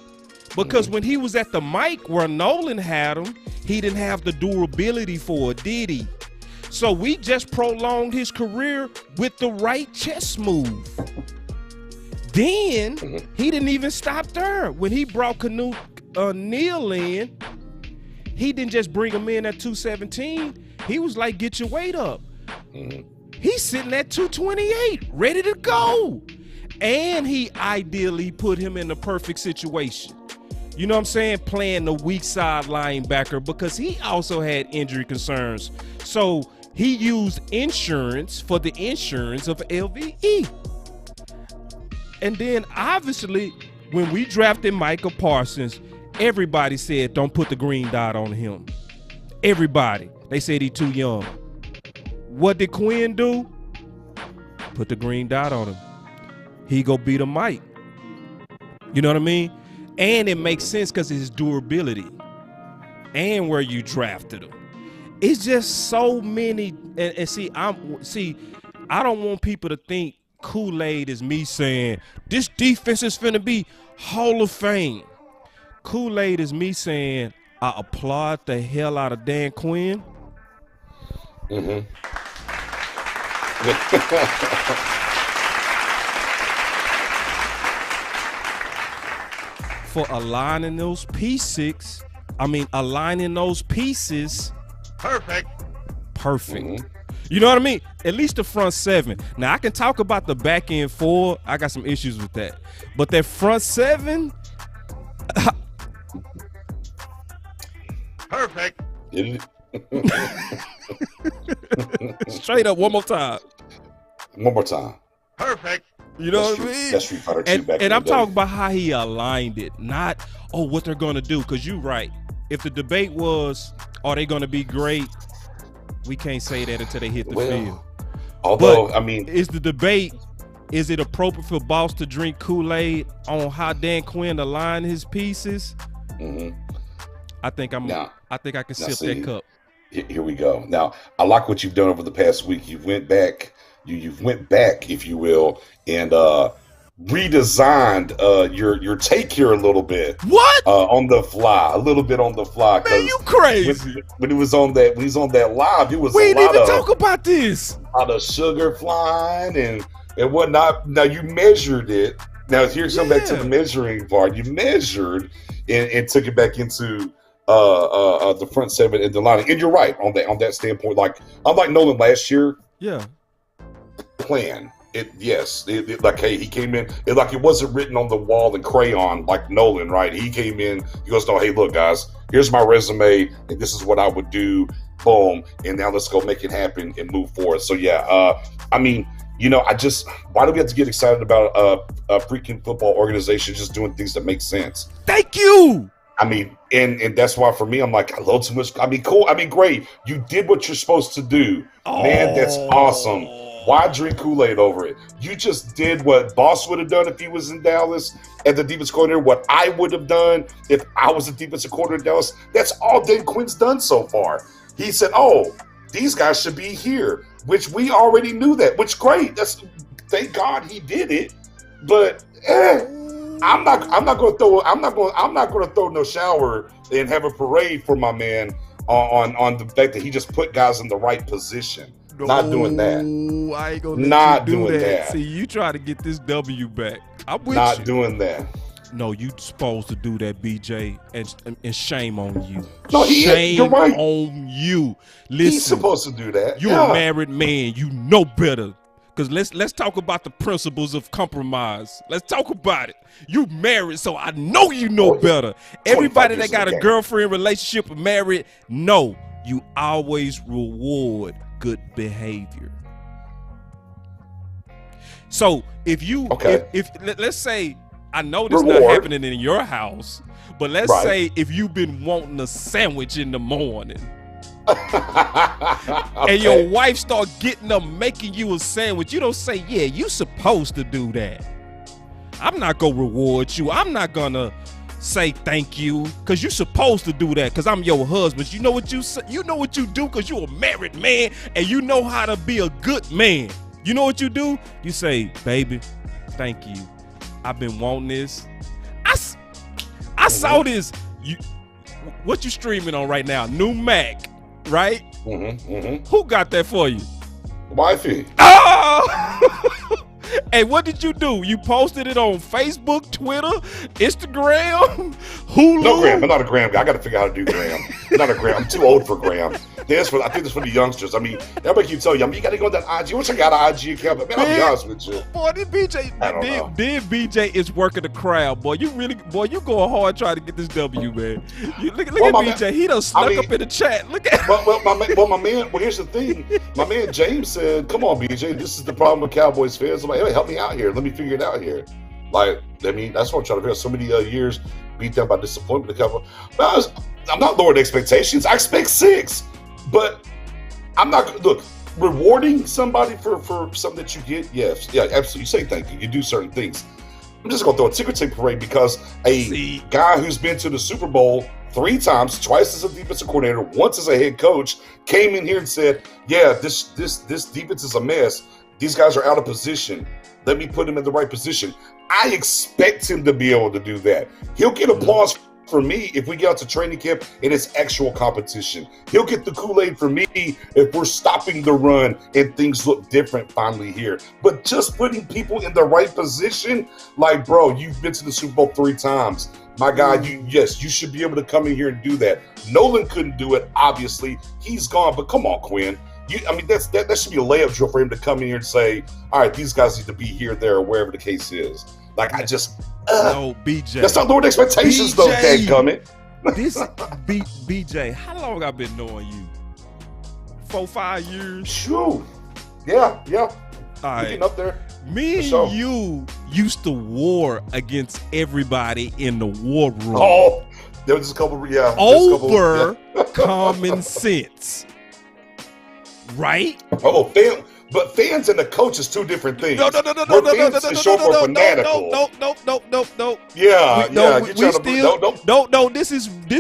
Because when he was at the mic where Nolan had him, he didn't have the durability for it, did he? So we just prolonged his career with the right chess move. Then he didn't even stop there. When he brought Canute Neal in, he didn't just bring him in at 217. He was like, get your weight up. He's sitting at 228, ready to go. And he ideally put him in the perfect situation. You know what I'm saying? Playing the weak side linebacker because he also had injury concerns. So He used insurance for the insurance of LVE. And then obviously, when we drafted Micah Parsons, everybody said, don't put the green dot on him. Everybody. They said he's too young. What did Quinn do? Put the green dot on him. He go beat a Mike. You know what I mean? And it makes sense because of his durability and where you drafted him. It's just so many. And see, I don't want people to think Kool-Aid is me saying this defense is finna be Hall of Fame. Kool-Aid is me saying I applaud the hell out of Dan Quinn. For aligning those pieces. Perfect. You know what I mean? At least the front seven. Now, I can talk about the back end four. I got some issues with that. But that front seven. Perfect. Straight up, one more time. Perfect. You know what I mean?
That's Street Fighter 2 back in
and
the
I'm
day.
talking about how he aligned it, not, what they're going to do. Because you're right. If the debate was, are they going to be great? We can't say that until they hit the field.
Although,
but is the debate, is it appropriate for Boss to drink Kool-Aid on how Dan Quinn aligned his pieces? I think I can sip that cup.
Here we go. Now, I like what you've done over the past week. You went back, if you will, and redesigned your take here a little bit.
What?
On the fly, a little bit on the fly.
Man, you crazy.
When he was on that live, it was
we
a
didn't
lot
even
of
talk about this.
A lot of sugar flying and whatnot. Now you measured it. Now here's something back to the measuring part. You measured and took it back into the front seven and the line. And you're right on that standpoint. Like unlike Nolan last year.
Yeah.
Plan. Like, hey, he came in, it wasn't written on the wall in crayon like Nolan, right? He came in, he goes, no, hey, look, guys, here's my resume, and this is what I would do, boom, and now let's go make it happen and move forward. So, why do we have to get excited about a freaking football organization just doing things that make sense?
Thank you!
And that's why for me, I'm like, I love too much. Cool. Great. You did what you're supposed to do. Man, that's awesome. Why drink Kool-Aid over it? You just did what Boss would have done if he was in Dallas at the defense coordinator, what I would have done if I was a defensive coordinator in Dallas. That's all Dan Quinn's done so far. He said, these guys should be here, which we already knew that, which great. Thank God he did it. But I'm not going to throw no shower and have a parade for my man on the fact that he just put guys in the right position.
No,
not doing that.
I ain't gonna let
not
you do
doing
that. See, you try to get this W back. I'm with
not
you.
Doing that.
No, you supposed to do that, BJ, and shame on you.
No,
shame
you're right.
on you. Listen,
he's supposed to do that.
You're a married man. You know better. Because let's talk about the principles of compromise. Let's talk about it. You married, so I know you know better. Everybody that got a girlfriend relationship or married, no, you always reward good behavior. So if let's say, I know this not happening in your house, but let's say if you've been wanting a sandwich in the morning and your wife start getting up making you a sandwich, you don't say, yeah, you supposed to do that. I'm not gonna reward you. I'm not gonna say thank you because you're supposed to do that because I'm your husband. You know what you say, you know what you do because you're a married man and you know how to be a good man. You know what you do? You say, baby, thank you. I've been wanting this. I saw this. What you streaming on right now? New Mac, right? Who got that for you?
Wifey.
Oh! Hey, what did you do? You posted it on Facebook, Twitter, Instagram, Hulu?
No, Graham. I'm not a Graham guy. I got to figure out how to do Graham. I'm not a Graham. I'm too old for Graham. I think that's for the youngsters. I mean, everybody keeps telling you, you got to go on that IG. I wish I got an IG account, but man, I'll be honest with you.
Boy, this BJ is working the crowd, boy. You going hard trying to get this W, man. Look at BJ. He done snuck up in the chat. Look at
Here's the thing. My man James said, come on, BJ, this is the problem with Cowboys fans. I'm like, hey, help me out here. Let me figure it out here. Like, I mean, that's what I'm trying to figure out. So many years beat down by disappointment. I'm not lowering expectations. I expect 6. But I'm not, look, rewarding somebody for something that you get, yes. Yeah, absolutely. You say thank you. You do certain things. I'm just going to throw a ticker tape parade because a guy who's been to the Super Bowl 3 times, twice as a defensive coordinator, once as a head coach, came in here and said, yeah, this defense is a mess. These guys are out of position. Let me put him in the right position. I expect him to be able to do that. He'll get applause for me if we get out to training camp and it's actual competition. He'll get the Kool-Aid for me if we're stopping the run and things look different finally here. But just putting people in the right position, like, bro, you've been to the Super Bowl 3 times. My guy, you should be able to come in here and do that. Nolan couldn't do it, obviously. He's gone, but come on, Quinn. That should be a layup drill for him to come in here and say, all right, these guys need to be here, there, or wherever the case is. Like, I just...
no, BJ.
That's not lowering expectations, BJ, though, dadgummit.
BJ, how long I've been knowing you? 4-5 years?
Sure. Yeah.
All right.
Up there.
Me and you used to war against everybody in the war room.
Oh, there was a couple,
over common sense. Right?
Oh, but fans and the coach is 2 different things.
No.
Fans is short for fanatical.
No.
Yeah.
No. This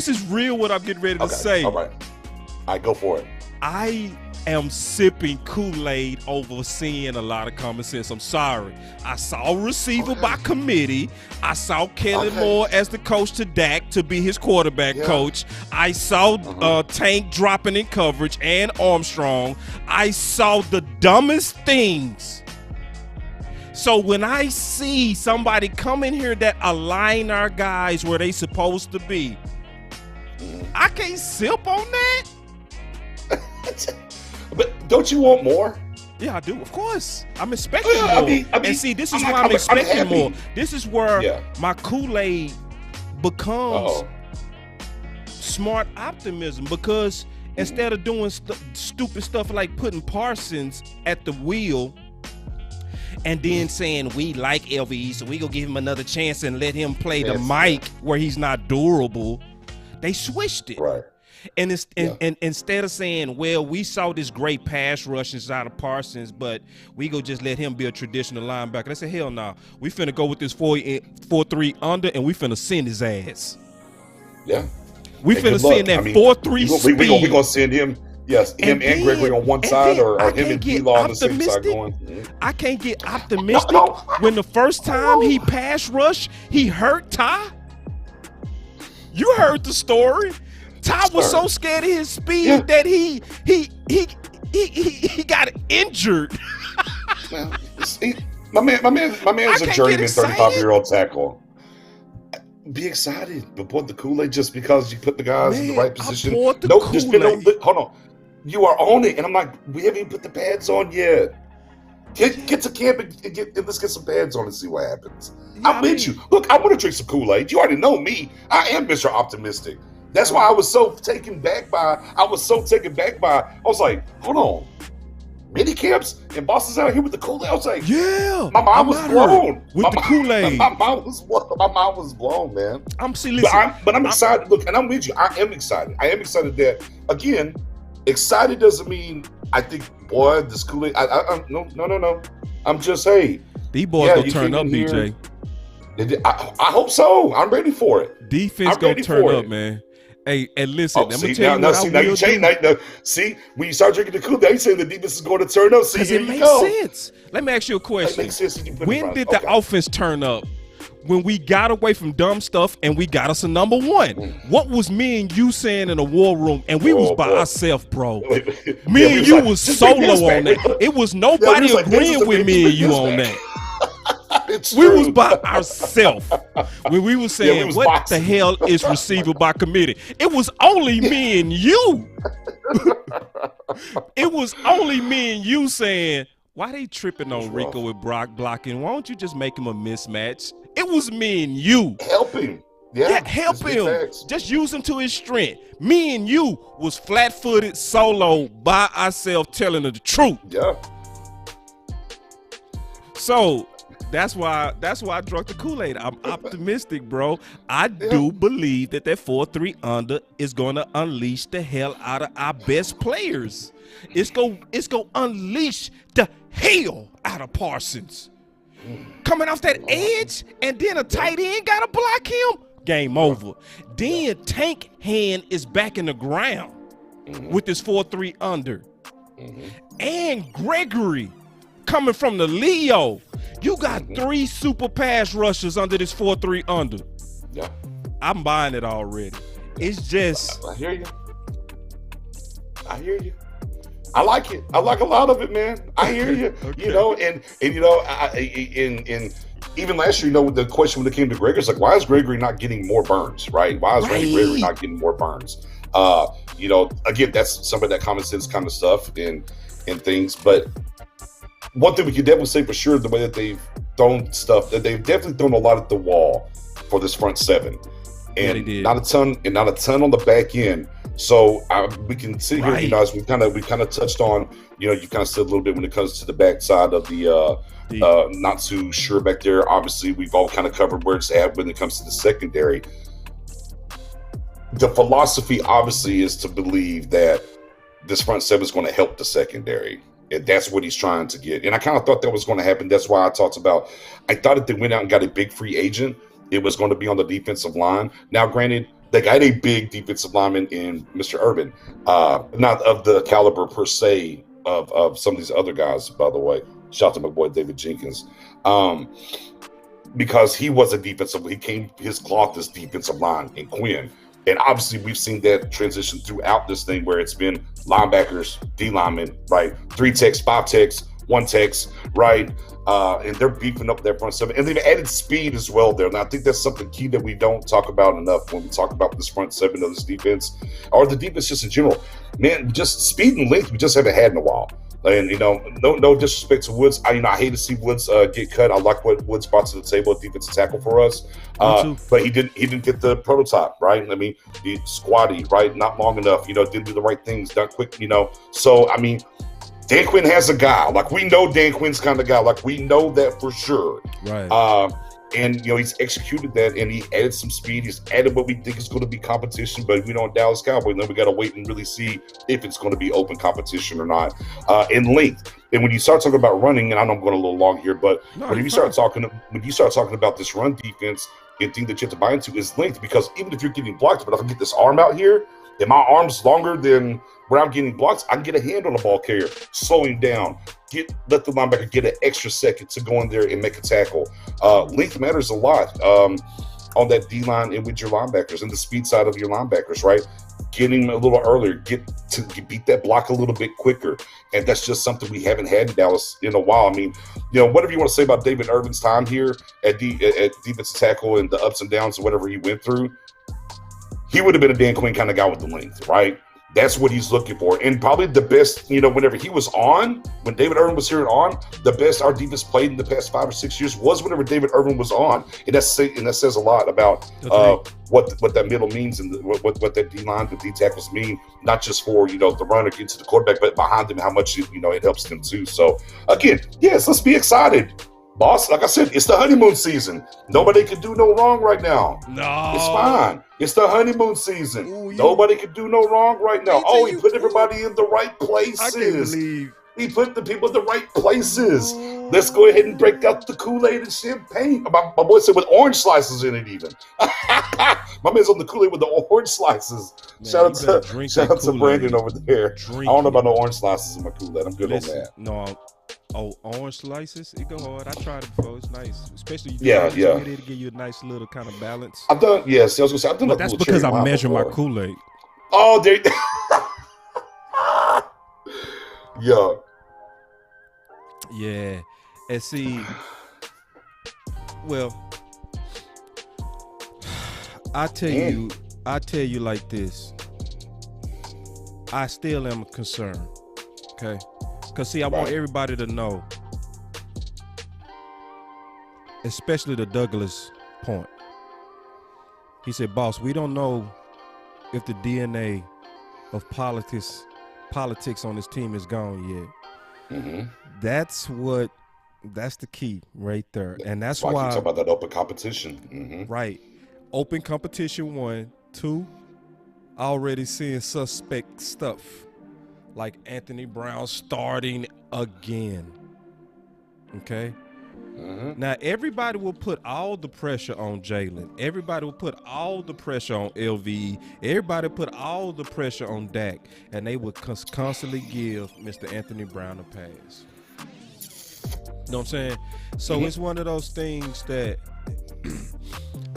is real. What I'm getting ready to say.
All right, go for it.
I am sipping Kool-Aid over seeing a lot of common sense. I'm sorry. I saw receiver by committee. I saw Kellen Moore as the coach to Dak to be his quarterback coach. I saw Tank dropping in coverage and Armstrong. I saw the dumbest things. So when I see somebody come in here that align our guys where they supposed to be, I can't sip on that.
But don't you want more?
Yeah, I do. Of course, I'm expecting more. I mean, and see, this is why I'm expecting more. This is where my Kool-Aid becomes smart optimism, because instead of doing stupid stuff like putting Parsons at the wheel and then saying we like LVE, so we gonna give him another chance and let him play the mic where he's not durable, they switched it.
Right.
And instead of saying, well, we saw this great pass rush inside of Parsons, but we go just let him be a traditional linebacker. They said, hell no. Nah. We finna go with this 4-3 under, and we finna send his ass.
Yeah.
We finna send that 4-3 speed.
We're going to send him, him and Gregory on one side, or him and D-Law on the same side going.
I can't get optimistic when the first time he pass rushed, he hurt Ty. You heard the story. Ty was so scared of his speed that he got injured.
My man is a journeyman 35-year-old tackle. Be excited, but pour the Kool-Aid just because you put the guys in the right position. Hold on. You are on it, and I'm like, we haven't even put the pads on yet. Get to camp and let's get some pads on and see what happens. I'll bet you. Look, I want to drink some Kool-Aid. You already know me. I am Mr. Optimistic. That's why I was so taken back by. I was like, hold on. Mini camps and bosses out here with the Kool-Aid. I was like, my mind was blown
with the Kool-Aid.
My mind was blown, man.
I'm
excited. Look, and I'm with you. I am excited. excited that, again, excited doesn't mean I think, boy, this Kool-Aid. No. I'm just, hey,
these boys gonna turn up, BJ.
I hope so. I'm ready for it.
Defense gonna turn up, man. Hey, and listen, I'm gonna tell you what I will do.
See, when you start drinking the Kool-Aid, you saying the defense is going to turn up. See, here
it
you
makes
go.
sense. Let me ask you a question.
It makes sense
when did the offense turn up? When we got away from dumb stuff and we got us a number one. What was me and you saying in the war room? And we was by ourselves, bro. Me and you was solo on that. It was nobody agreeing with me and you on that.
It's
We
true.
was by ourselves when we was saying,
we was
what
boxing.
the hell is receiver by committee? It was only me and you. It was only me and you saying, why they tripping on Rico with Brock blocking? Why don't you just make him a mismatch? It was me and you.
Help him. Yeah,
help him. Just use him to his strength. Me and you was flat-footed, solo, by ourselves, telling the truth.
Yeah.
So that's why I drunk the Kool-Aid. I'm optimistic, bro. I do believe that 4-3 under is gonna unleash the hell out of our best players. It's gonna unleash the hell out of Parsons. Coming off that edge, and then a tight end gotta block him. Game over. Then Tank Hand is back in the ground with this 4-3 under. And Gregory coming from the Leo. You got 3 super pass rushers under this 4-3 under.
Yeah.
I'm buying it already. It's just.
I hear you. I like it. I like a lot of it, man. I hear you.
Okay.
You know, and you know, in even last year, you know, the question when it came to Gregory is like, why is Gregory not getting more burns, right? Why is Gregory not getting more burns? You know, again, that's some of that common sense kind of stuff and things. But one thing we can definitely say for sure, the way that they've thrown stuff, that they've definitely thrown a lot at the wall for this front seven, and not a ton on the back end. So we can sit here, you know, as we kind of touched on, you know, you kind of said a little bit when it comes to the backside of the not too sure back there. Obviously, we've all kind of covered where it's at when it comes to the secondary. The philosophy, obviously, is to believe that this front seven is going to help the secondary. And that's what he's trying to get. And I kind of thought that was going to happen. That's why I thought if they went out and got a big free agent, it was going to be on the defensive line. Now, granted, they got a big defensive lineman in Mr. Urban, not of the caliber per se of some of these other guys, by the way. Shout out to my boy David Jenkins. Because he was his cloth is defensive line in Quinn. And obviously we've seen that transition throughout this thing where it's been linebackers, D linemen, right? 3 techs, 5 techs, 1 techs, right? And they're beefing up their front seven. And they've added speed as well there. And I think that's something key that we don't talk about enough when we talk about this front seven of this defense, or the defense just in general. Man, just speed and length we just haven't had in a while. And, you know, no disrespect to Woods. I hate to see Woods get cut. I like what Woods brought to the table at defensive tackle for us. But he didn't get the prototype, right? I mean, he squatty, right? Not long enough, you know, didn't do the right things, done quick, you know. So, I mean, Dan Quinn has a guy. Like, we know Dan Quinn's kind of guy. Like, we know that for sure.
Right.
And, you know, he's executed that, and he added some speed. He's added what we think is going to be competition, but we know in Dallas Cowboy, then we got to wait and really see if it's going to be open competition or not. In length. And when you start talking about running, and I know I'm going a little long here, but when you start talking about this run defense, and thing that you have to buy into is length, because even if you're getting blocked, but if I get this arm out here, and my arm's longer than where I'm getting blocked, I can get a hand on the ball carrier, slow him down, let the linebacker get an extra second to go in there and make a tackle. Length matters a lot on that D-line and with your linebackers and the speed side of your linebackers, right? Getting a little earlier, get to beat that block a little bit quicker. And that's just something we haven't had in Dallas in a while. I mean, you know, whatever you want to say about David Irvin's time here at defensive tackle and the ups and downs of whatever he went through, he would have been a Dan Quinn kind of guy with the length, right? That's what he's looking for. And probably the best, you know, whenever he was on, when David Irvin was here and on, the best our defense played in the past 5 or 6 years was whenever David Irvin was on. And that says a lot about what that middle means and what that D-line, the D-tackles mean, not just for, you know, the runner getting to the quarterback, but behind them, how much, you know, it helps them too. So, again, yes, let's be excited. Boss, like I said, it's the honeymoon season. Nobody can do no wrong right now.
No.
It's fine. It's the honeymoon season.
Ooh,
Nobody can do no wrong right now. Oh, he put everybody in the right places.
I can't believe.
He put the people in the right places. Let's go ahead and break out the Kool-Aid and champagne. My boy said with orange slices in it even. My man's on the Kool-Aid with the orange slices.
Man,
shout out to Brandon over there. I don't know about no orange slices in my Kool-Aid. I'm good on that.
No. Oh, orange slices, it go hard. I tried it before. It's nice, especially
yeah.
It'll give you a nice little kind of balance.
I've done. Yes, I was gonna say I've done.
But that's because I measure my Kool-Aid.
Oh, there. Yeah.
Yeah, and see, Well, I tell you like this. I still am concerned. Okay, because see, I want everybody to know, especially the Douglas point. He said, "Boss, we don't know if the DNA of politics on this team is gone yet."
Mm-hmm.
That's the key right there, and that's
why I
why
keep talking about that open competition. Mm-hmm.
Right, open competition. 1, 2. Already seeing suspect stuff like Anthony Brown starting again. Okay.
Mm-hmm.
Now everybody will put all the pressure on Jalen. Everybody will put all the pressure on LVE. Everybody put all the pressure on Dak, and they would constantly give Mr. Anthony Brown a pass. You know what I'm saying? So it's one of those things that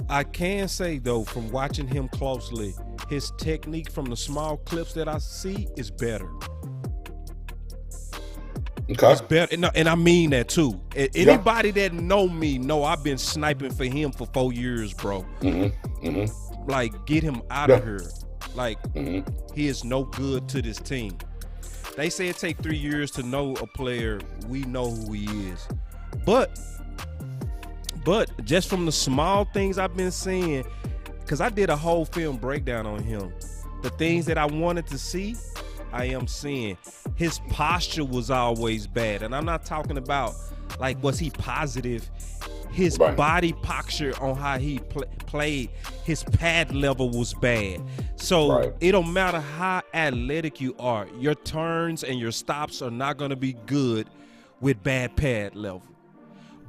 I can say, though, from watching him closely, his technique from the small clips that I see is better.
Okay.
It's better, and I mean that too. Anybody that know me know I've been sniping for him for 4 years, bro.
Mm-hmm. Mm-hmm.
Like, get him out of here. Like, he is no good to this team. They say it take 3 years to know a player. We know who he is. But just from the small things I've been seeing, because I did a whole film breakdown on him, the things that I wanted to see, I am seeing. His posture was always bad. And I'm not talking about, like, was he positive? His body posture on how he played, his pad level was bad. So it don't matter how athletic you are, your turns and your stops are not going to be good with bad pad level.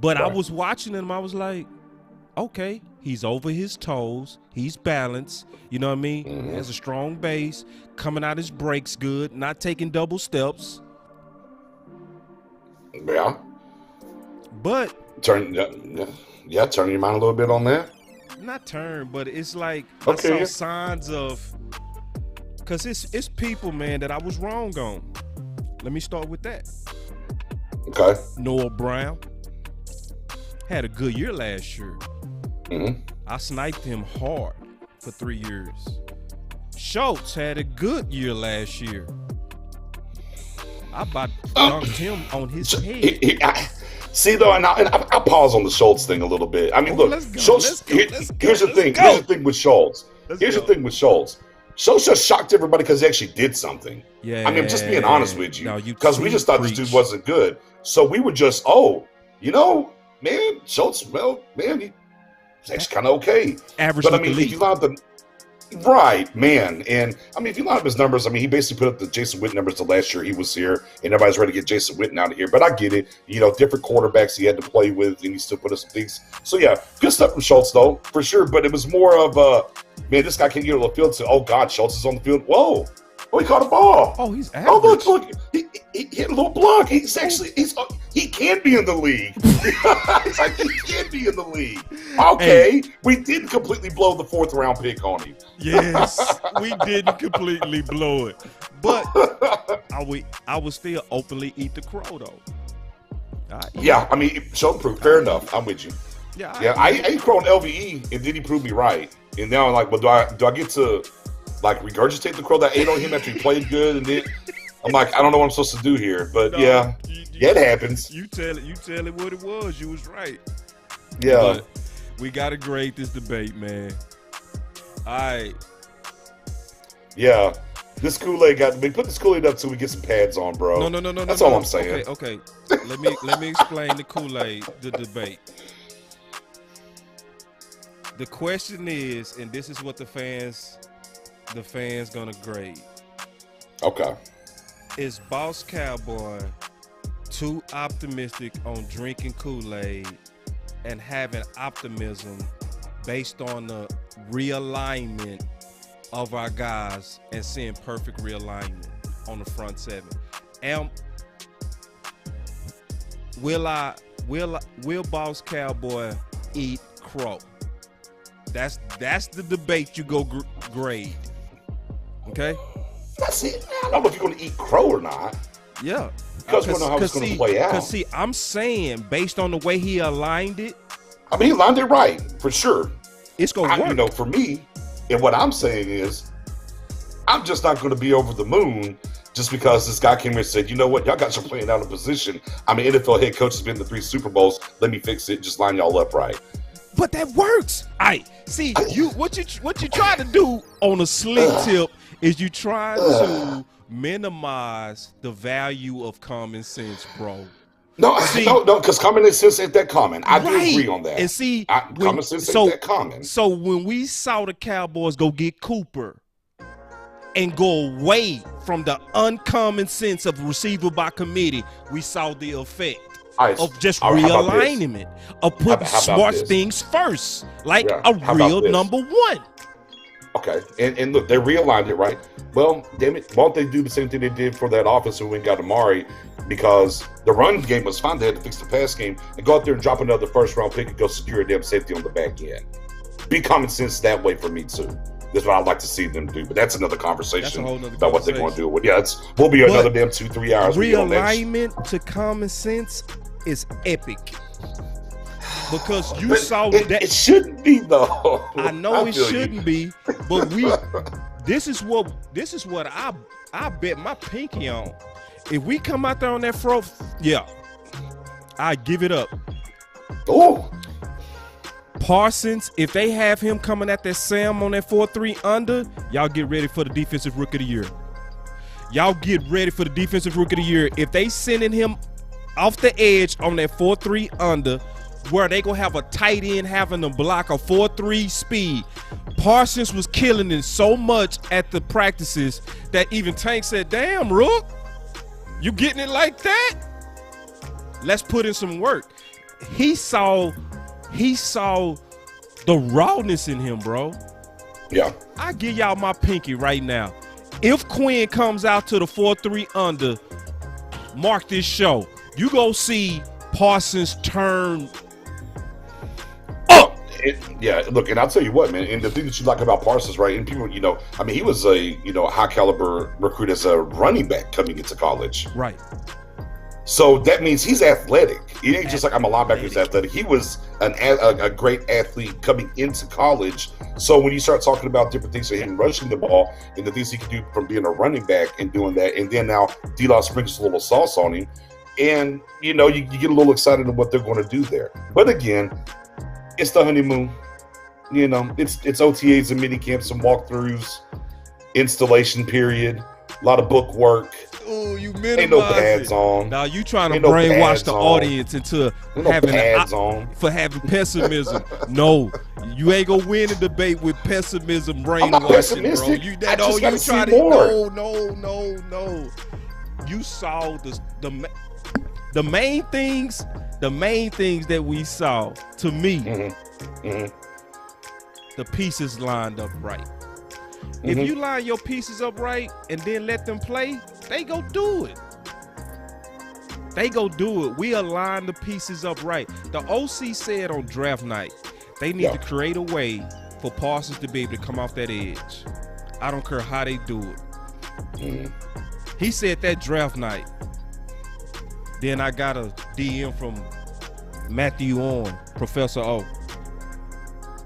But I was watching him, I was like, okay, he's over his toes, he's balanced, you know what I mean? He has a strong base, coming out his brakes good, not taking double steps.
Yeah.
But
turn your mind a little bit on that.
Not turn, but it's like I saw signs of, because it's people, man, that I was wrong on. Let me start with that.
Okay.
Noah Brown had a good year last year. I sniped him hard for 3 years. Schultz had a good year last year. I about dunked him on his head.
See, though, and I'll pause on the Schultz thing a little bit. I mean, look, Schultz. Here's the thing. Here's the thing with Schultz. Schultz just shocked everybody because he actually did something.
Yeah.
I mean, I'm just being honest with you, because we just thought this dude wasn't good. So we were just, man, Schultz. Well, man, he's actually kind of okay.
Average,
but I mean, if you allow the right, man, and I mean, if you line up his numbers, I mean, he basically put up the Jason Witten numbers the last year he was here, and everybody's ready to get Jason Witten out of here. But I get it, different quarterbacks he had to play with, and he still put up some things. So yeah, good stuff from Schultz though, for sure. But it was more of man, this guy can't get on the field. So, oh God, Schultz is on the field. Whoa. Oh, he caught a ball.
Oh, he's average.
Oh, look, he hit a little block. He can be in the league. It's like, he can be in the league. Okay, we didn't completely blow the 4th round pick on him.
Yes, we didn't completely blow it, but I would still openly eat the crow though.
I mean, show proof. Fair enough. I'm with you. I ate crow on LVE, and then he proved me right. And now I'm like, well, do I get to like regurgitate the crow that I ate on him after he played good? And then I'm like, I don't know what I'm supposed to do here, but it happens.
You tell it what it was. You was right.
Yeah,
but we gotta grade this debate, man. All right.
Yeah, this Kool-Aid put this Kool-Aid up till we get some pads on, bro.
No.
That's all I'm saying.
Okay. Let me explain the Kool-Aid, the debate. The question is, and this is what the fans gonna grade.
Okay.
Is Boss Cowboy too optimistic on drinking Kool-Aid and having optimism based on the realignment of our guys and seeing perfect realignment on the front 7? Will Boss Cowboy eat crow? That's the debate you go grade. Okay?
That's it. I don't know if you're going to eat crow or not.
Yeah.
Because we don't know how it's going to play out.
Because, I'm saying, based on the way he aligned it,
I mean, he lined it right for sure.
It's gonna work.
You know, for me, and what I'm saying is, I'm just not going to be over the moon just because this guy came here and said, you know what, y'all got your playing out of position. I'm an NFL head coach, has been to 3 Super Bowls. Let me fix it. Just line y'all up right.
But that works. See what you try to do on a slick tip is you try to minimize the value of common sense, bro.
No, because common sense ain't that common. I do agree on that.
And see,
common sense ain't that common.
So when we saw the Cowboys go get Cooper and go away from the uncommon sense of receiver by committee, we saw the effect of just realignment, of putting smart things first, like a real number one.
Okay, and look, they realigned it, right? Well, damn it, why don't they do the same thing they did for that offense when we got Amari? Because the run game was fine. They had to fix the pass game and go out there and drop another first-round pick and go secure a damn safety on the back end. Be common sense that way for me, too. That's what I'd like to see them do. But that's another conversation about what they're going to do. Well, yeah, we'll be another damn 2-3 hours.
Realignment to common sense is epic. Because you saw that.
It shouldn't be, though.
I know it shouldn't be, but this is what I bet my pinky on. If we come out there on that front, I give it up.
Oh,
Parsons, if they have him coming at that Sam on that 4-3 under, y'all get ready for the defensive rookie of the year. Y'all get ready for the defensive rookie of the year. If they sending him off the edge on that 4-3 under, where they gonna have a tight end having to block a 4-3 speed. Parsons was killing it so much at the practices that even Tank said, damn, Rook, you getting it like that? Let's put in some work. He saw the rawness in him, bro.
Yeah.
I give y'all my pinky right now. If Quinn comes out to the 4-3 under, mark this show. You go see Parsons turn up.
Look, and I'll tell you what, man, and the thing that you like about Parsons, right, and people, I mean, he was a, high caliber recruit as a running back coming into college.
Right.
So that means he's athletic. He ain't just like I'm a linebacker who's athletic. He was a great athlete coming into college. So when you start talking about different things for him rushing the ball and the things he can do from being a running back and doing that, and then now D-Law sprinkles a little sauce on him, and you get a little excited on what they're going to do there. But again, it's the honeymoon. It's OTAs and mini camps and walkthroughs, installation period, a lot of book work.
Oh, you minimize
ain't no pads on.
Now you trying to brainwash the audience into having having pessimism. No, you ain't gonna win a debate with pessimism, brainwashing, bro. You try to no. You saw the main things that we saw. To me, the pieces lined up right. If you line your pieces up right and then let them play, they go do it. We align the pieces up right. The OC said on draft night, they need to create a way for Parsons to be able to come off that edge. I don't care how they do it. He said that draft night. Then I got a DM from Matthew on, Professor O.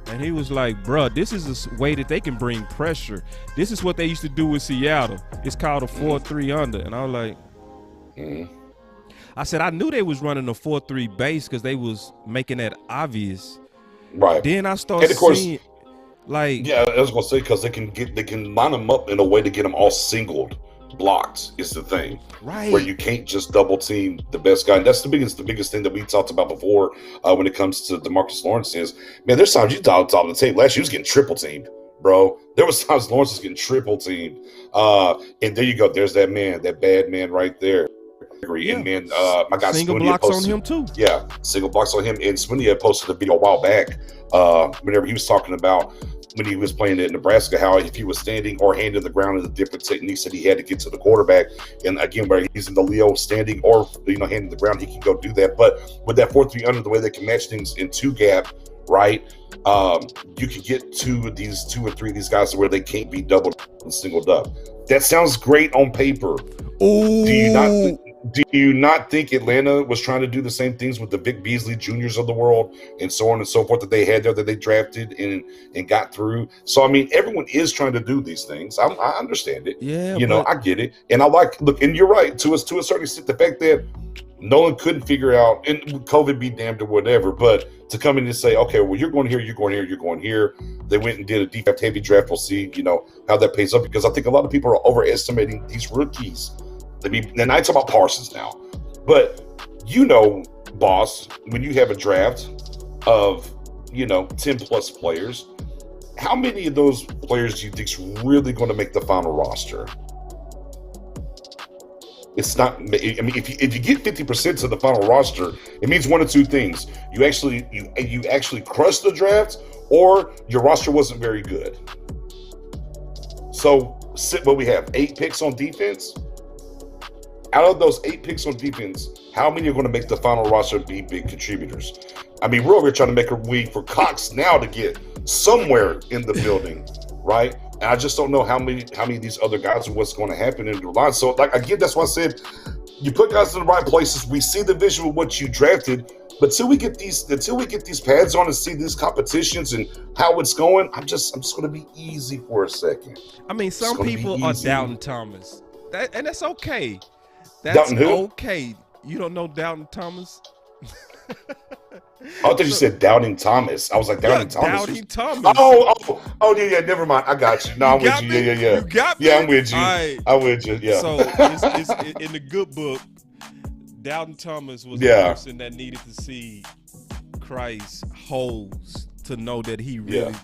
And he was like, bruh, this is a way that they can bring pressure. This is what they used to do with Seattle. It's called a 4-3 under. And I was like, I said, I knew they was running a 4-3 base because they was making that obvious.
Right.
Then I started seeing, like.
Yeah, I was going to say, because they can line them up in a way to get them all singled. Blocked is the thing,
right?
Where you can't just double team the best guy. And that's the biggest thing that we talked about before when it comes to DeMarcus Lawrence is, man, there's times you talked on the tape last year, he was getting triple teamed, bro. There was times Lawrence was getting triple teamed. And there you go. There's that bad man right there. Yeah. And then my guy
single
Spoonie
blocks
posted,
on him too.
Yeah, single blocks on him. And Spoonie had posted a video a while back whenever he was talking about when he was playing at Nebraska, how if he was standing or hand in the ground and the different techniques that he had to get to the quarterback. And again, where he's in the Leo standing or hand in the ground, he can go do that. But with that 4-3 under, the way they can match things in 2-gap, right? You can get to these 2 or 3 of these guys where they can't be doubled and singled up. That sounds great on paper.
Ooh.
Do you not? Do you not think Atlanta was trying to do the same things with the Vic Beasley Juniors of the world and so on and so forth that they had there that they drafted and got through? So I mean, everyone is trying to do these things. I understand it.
Yeah,
you know, I get it, and I look, and you're right to a certain extent. The fact that Nolan couldn't figure out, and COVID be damned or whatever, but to come in and say, okay, well, you're going here, you're going here, you're going here. They went and did a defense heavy draft. We'll see, you know, how that pays up, because I think a lot of people are overestimating these rookies. And I talk about Parsons now, but you know, boss, when you have a draft of, you know, 10 plus players, how many of those players do you think is really going to make the final roster? It's not. I mean, if you get 50% to the final roster, it means one of two things: you actually crushed the draft, or your roster wasn't very good. So, what we have 8 picks on defense. Out of those 8 picks on defense, how many are going to make the final roster and be big contributors? I mean, we're over here trying to make a way for Cox now to get somewhere in the building, right? And I just don't know how many of these other guys and what's going to happen in the line. So, like, again, that's why I said you put guys in the right places. We see the vision of what you drafted, but until we get these pads on and see these competitions and how it's going, I'm just going to be easy for a second.
I mean, some people are doubting Thomas, and that's okay. That's
Doubting who?
okay. You don't know Doubting Thomas?
I thought you said Doubting Thomas. I was like, Doubting Thomas.
Doubting Thomas.
Oh, yeah, never mind. I got you. No, I'm with you. Yeah.
You got me?
Yeah, I'm with you.
Right.
I'm with you. Yeah.
So it's in the good book, Doubting Thomas was the person that needed to see Christ holes to know that he really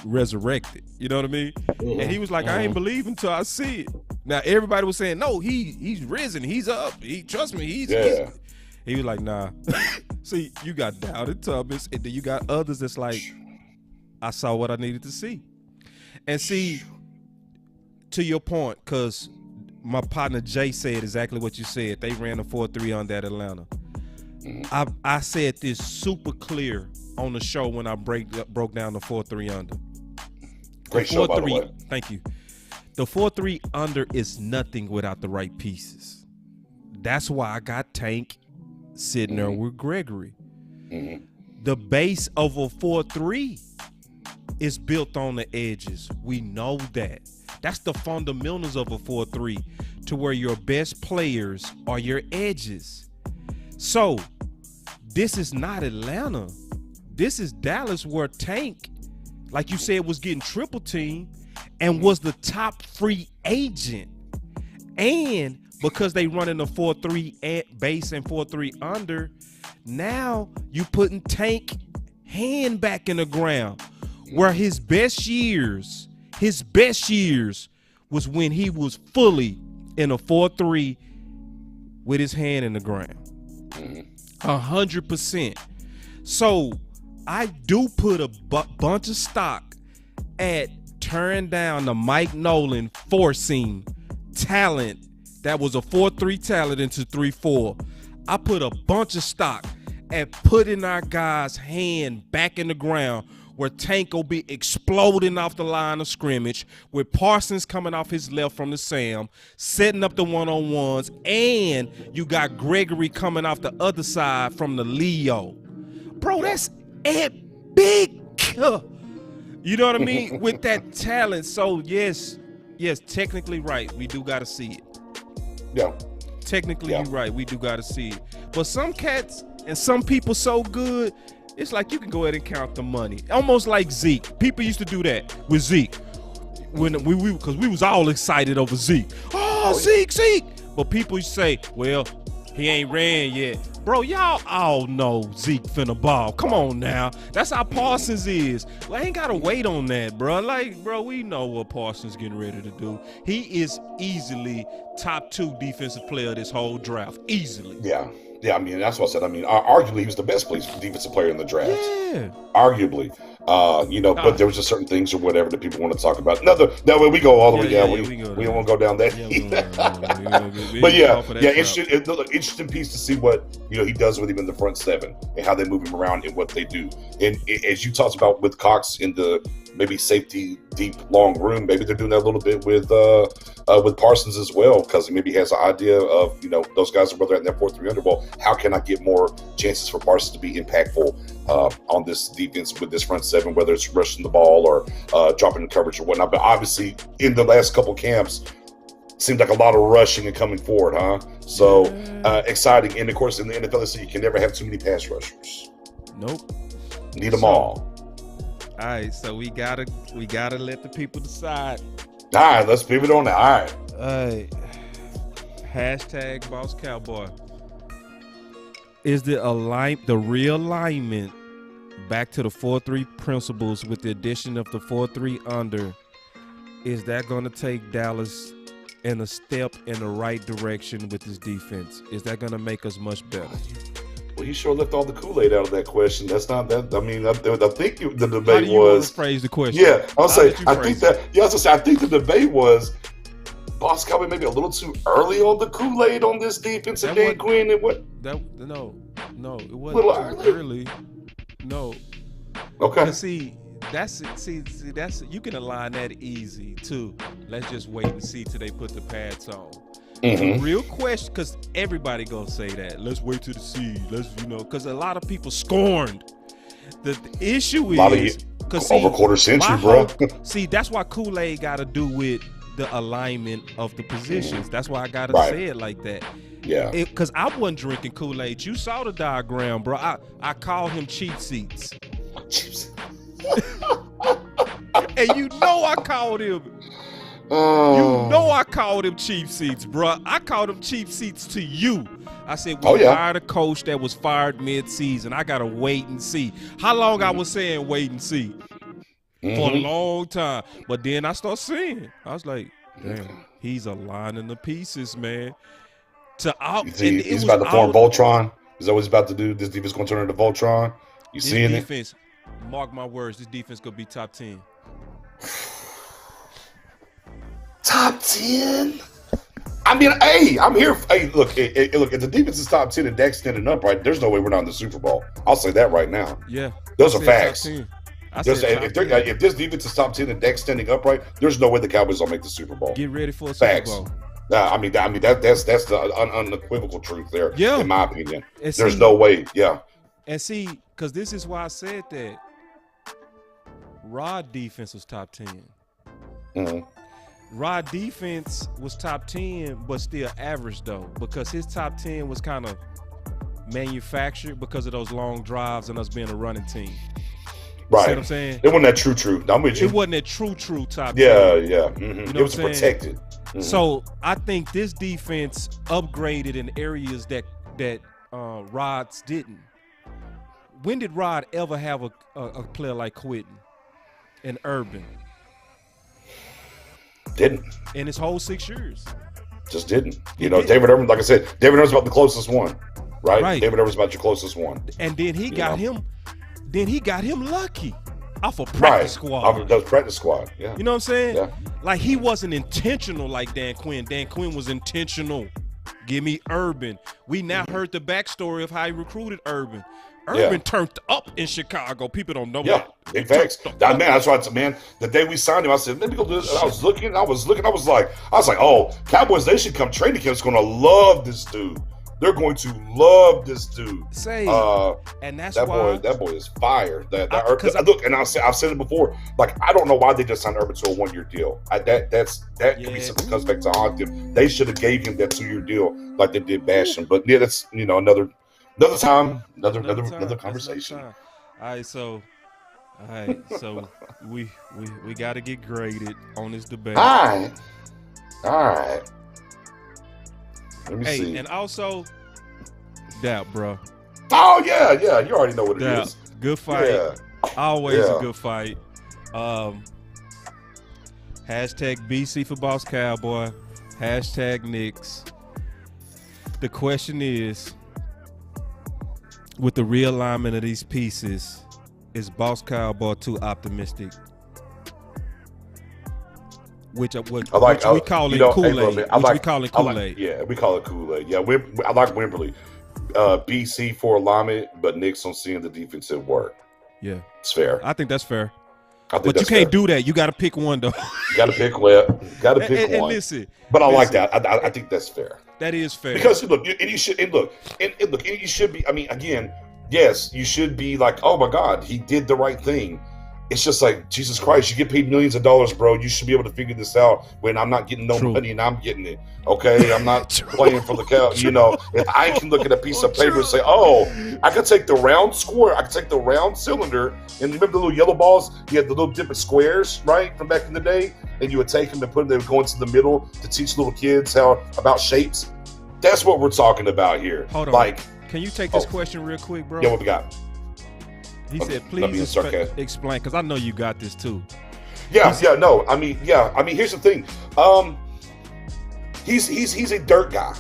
resurrected. You know what I mean? Mm-hmm. And he was like, I ain't believe until I see it. Now everybody was saying, no, he's risen, he's up, trust me, he's he was like, nah. See, you got Doubting Thomas, and then you got others that's like, I saw what I needed to see. And see, to your point, because my partner Jay said exactly what you said. They ran a 4-3 on that Atlanta. I said this super clear on the show when I broke down the 4-3 under.
Great show, by the way.
Thank you. The 4-3 under is nothing without the right pieces. That's why I got Tank sitting there with Gregory. The base of a 4-3 is built on the edges. We know that. That's the fundamentals of a 4-3, to where your best players are your edges. So this is not Atlanta. This is Dallas, where Tank, like you said, was getting triple team and was the top free agent. And because they running a 4-3 base and 4-3 under, now you putting Tank hand back in the ground, where his best years was when he was fully in a 4-3 with his hand in the ground. 100%. So I do put a bunch of stock at tearing down the Mike Nolan forcing talent that was a 4-3 talent into 3-4. I put a bunch of stock at putting our guys' hand back in the ground, where Tank will be exploding off the line of scrimmage, with Parsons coming off his left from the Sam, setting up the one-on-ones, and you got Gregory coming off the other side from the Leo. Bro, that's epic. You know what I mean? With that talent. So, yes, technically right. We do got to see it.
Yeah.
Technically, you're right. We do got to see it. But some cats and some people so good, it's like you can go ahead and count the money. Almost like Zeke. People used to do that with Zeke. When because we was all excited over Zeke. Oh, Zeke. But people say, well, he ain't ran yet. Bro, y'all all know Zeke finna ball. Come on now. That's how Parsons is. I ain't got to wait on that, bro. Like, bro, we know what Parsons getting ready to do. He is easily top 2 defensive player of this whole draft. Easily.
Yeah. Yeah, I mean, that's what I said. I mean, arguably, he was the best defensive player in the draft.
Yeah.
Arguably. But there was just certain things or whatever that people want to talk about. That way we go all the way down. We don't want to go down that. Interesting piece to see what he does with him in the front 7 and how they move him around and what they do. And as you talked about with Cox in the maybe safety deep long room. Maybe they're doing that a little bit with Parsons as well, because he maybe has an idea of, you know, those guys are whether at that 4-3 under. Well, how can I get more chances for Parsons to be impactful on this defense with this front seven, whether it's rushing the ball or dropping in coverage or whatnot. But obviously, in the last couple camps, seemed like a lot of rushing and coming forward, huh? So exciting. And of course, in the NFL, you can never have too many pass rushers.
Nope.
Need them all.
All right, so we gotta let the people decide.
All right, let's pivot on that. All right.
All right. Hashtag Boss Cowboy. Is the realignment back to the 4-3 principles with the addition of the 4-3 under? Is that going to take Dallas in a step in the right direction with this defense? Is that going to make us much better?
Well, he sure left all the Kool-Aid out of that question. That's not that. I mean, I think the debate
How do you
was
phrase the question.
Yeah, I'll say. I think that. Yeah, I was gonna say. I think the debate was Boss Cowboy maybe a little too early on the Kool-Aid on this defense and Dan Quinn and what?
No, it wasn't too early. No.
Okay.
See, that's you can align that easy too. Let's just wait and see till they put the pads on. The real question, because everybody gonna say that. Let's wait till the see. Because a lot of people scorned. The issue is because
over quarter century, bro.
See, that's why Kool-Aid got to do with the alignment of the positions. That's why I gotta say it like that.
Yeah.
Because I wasn't drinking Kool-Aid. You saw the diagram, bro. I call him cheap seats. And you know I called him. You know I called him cheap seats, bro. I called him cheap seats to you. I said, we hired a coach that was fired mid-season. I got to wait and see. How long I was saying wait and see? For a long time. But then I start seeing. I was like, damn, he's aligning the pieces, man.
He's about to form Voltron. Is that what he's about to do? This defense going to turn into Voltron? You seeing it?
Mark my words, this defense going to be top 10.
Top 10? I mean, hey, I'm here. Hey, look, if the defense is top 10 and Dak's standing up, right, there's no way we're not in the Super Bowl. I'll say that right now.
Yeah.
Those are facts. If this defense is top 10 and Dak's standing upright, there's no way the Cowboys will make the Super Bowl.
Get ready for a Super Bowl.
I mean that's the unequivocal truth there.
Yeah.
In my opinion, there's no way. Yeah.
And see, because this is why I said that. Rod defense was top 10. Rod defense was top 10, but still average though, because his top 10 was kind of manufactured because of those long drives and us being a running team.
Right.
See what I'm saying?
It wasn't that true. I'm with you.
It wasn't that true top 10.
Yeah.
You know
it was protected.
So I think this defense upgraded in areas that Rod's didn't. When did Rod ever have a player like Quentin and Urban?
Didn't.
In his whole 6 years.
Just didn't. David Urban, like I said, David Urban's about the closest one. Right? David Urban's about your closest one.
And then he got him. Then he got him lucky off of practice squad.
That was practice squad. Yeah.
You know what I'm saying?
Yeah.
Like he wasn't intentional like Dan Quinn. Dan Quinn was intentional. Give me Urban. We now heard the backstory of how he recruited Urban. Urban turned up in Chicago. People don't know that.
Big facts. Man, that's why, man. The day we signed him, I said, let me go do this. I was looking. I was like, oh, Cowboys, they should come training camp. It's going to love this dude. They're going to love this dude.
And that's
that
why
that boy is fire. Look, and I've said it before. Like, I don't know why they just signed Urban to a 1-year deal. That could be something that comes back to haunt them. They should have gave him that 2-year deal like they did Basham. But yeah, that's another time, another conversation.
All right, so we got to get graded on this debate.
All right. Let me see.
And also, Dap, bro.
Oh yeah. You already know what it is.
Good fight. Yeah. Always a good fight. Hashtag BC for Boss Cowboy. Hashtag Knicks. The question is, with the realignment of these pieces, is Boss Cowboy too optimistic? Which we call it Kool-Aid.
Yeah, we call it Kool-Aid. Yeah, I like Wimberly. BC for alignment, but Knicks on seeing the defensive work.
Yeah,
it's fair.
I think that's fair.
I think
But you
that's
can't
fair.
do that. You got to pick one though.
Got to pick one. Got to pick
And
one.
listen,
But I like
listen,
that. I think that's fair.
that is fair.
Because look, and you should, and look, and look, and you should be. I mean, again, yes, you should be like, oh my God, he did the right thing. It's just like, Jesus Christ, you get paid millions of dollars, bro. You should be able to figure this out when I'm not getting no
True.
money and I'm getting it. Okay, I'm not playing for the cow. You know, if I can look at a piece of paper and say, oh, I can take the round square, I can take the round cylinder, and remember the little yellow balls? You had the little different squares, right, from back in the day, and you would take them and put them. They would go into the middle to teach little kids about shapes. That's what we're talking about here.
Hold on.
Like,
can you take this question real quick, bro?
yeah, what we got?
He said,
Let me
please explain, because I know you got this too.
Yeah. I mean, here's the thing. He's a dirt guy.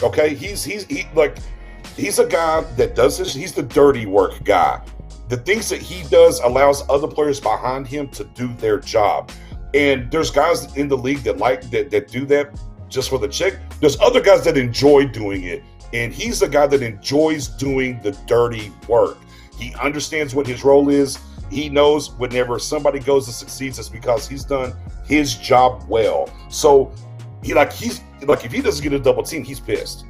Okay, he's a guy that does this. He's the dirty work guy. The things that he does allows other players behind him to do their job. And there's guys in the league that do that just for the check. There's other guys that enjoy doing it, and he's the guy that enjoys doing the dirty work. He understands what his role is. He knows whenever somebody goes and succeeds, it's because he's done his job well. So if he doesn't get a double team, he's pissed.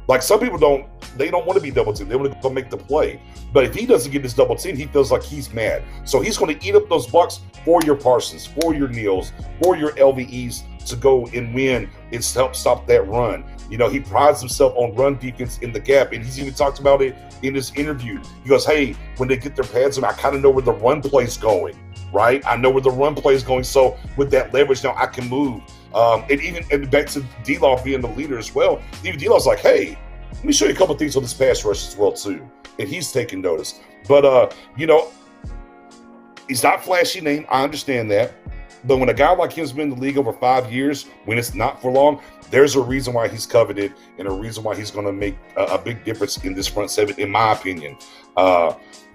Like, some people don't want to be double teamed. They want to go make the play. But if he doesn't get his double team, he feels like he's mad. So he's going to eat up those bucks for your Parsons, for your Neals, for your LVEs to go and win and help stop that run. You know, he prides himself on run defense in the gap, and he's even talked about it in his interview. He goes, hey, when they get their pads on, I kind of know where the run play's going, right? I know where the run play's going, so with that leverage now, I can move. And back to D-Law being the leader as well, even D-Law's like, hey, let me show you a couple of things on this pass rush as well, too. And he's taking notice. But, he's not flashy name. I understand that. But when a guy like him's been in the league over 5 years, when it's not for long, there's a reason why he's coveted and a reason why he's going to make a big difference in this front seven, in my opinion,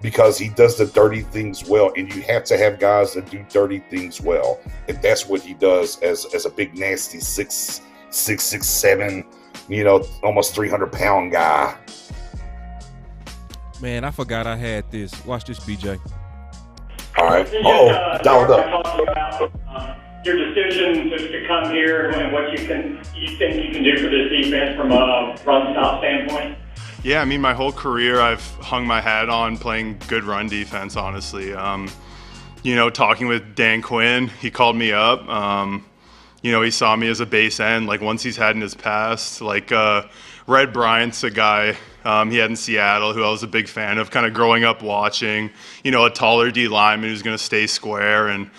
because he does the dirty things well. And you have to have guys that do dirty things well. And that's what he does as a big, nasty 6'7", almost 300-pound guy.
Man, I forgot I had this. Watch this, BJ.
All right. Dial it up.
Talking about your decision to come here and what you think you can do for this defense from a run stop standpoint.
Yeah, I mean, my whole career I've hung my hat on playing good run defense, honestly. Talking with Dan Quinn, he called me up. He saw me as a base end, like once he's had in his past. Like Red Bryant's a guy he had in Seattle who I was a big fan of, kind of growing up watching. A taller D lineman who's going to stay square and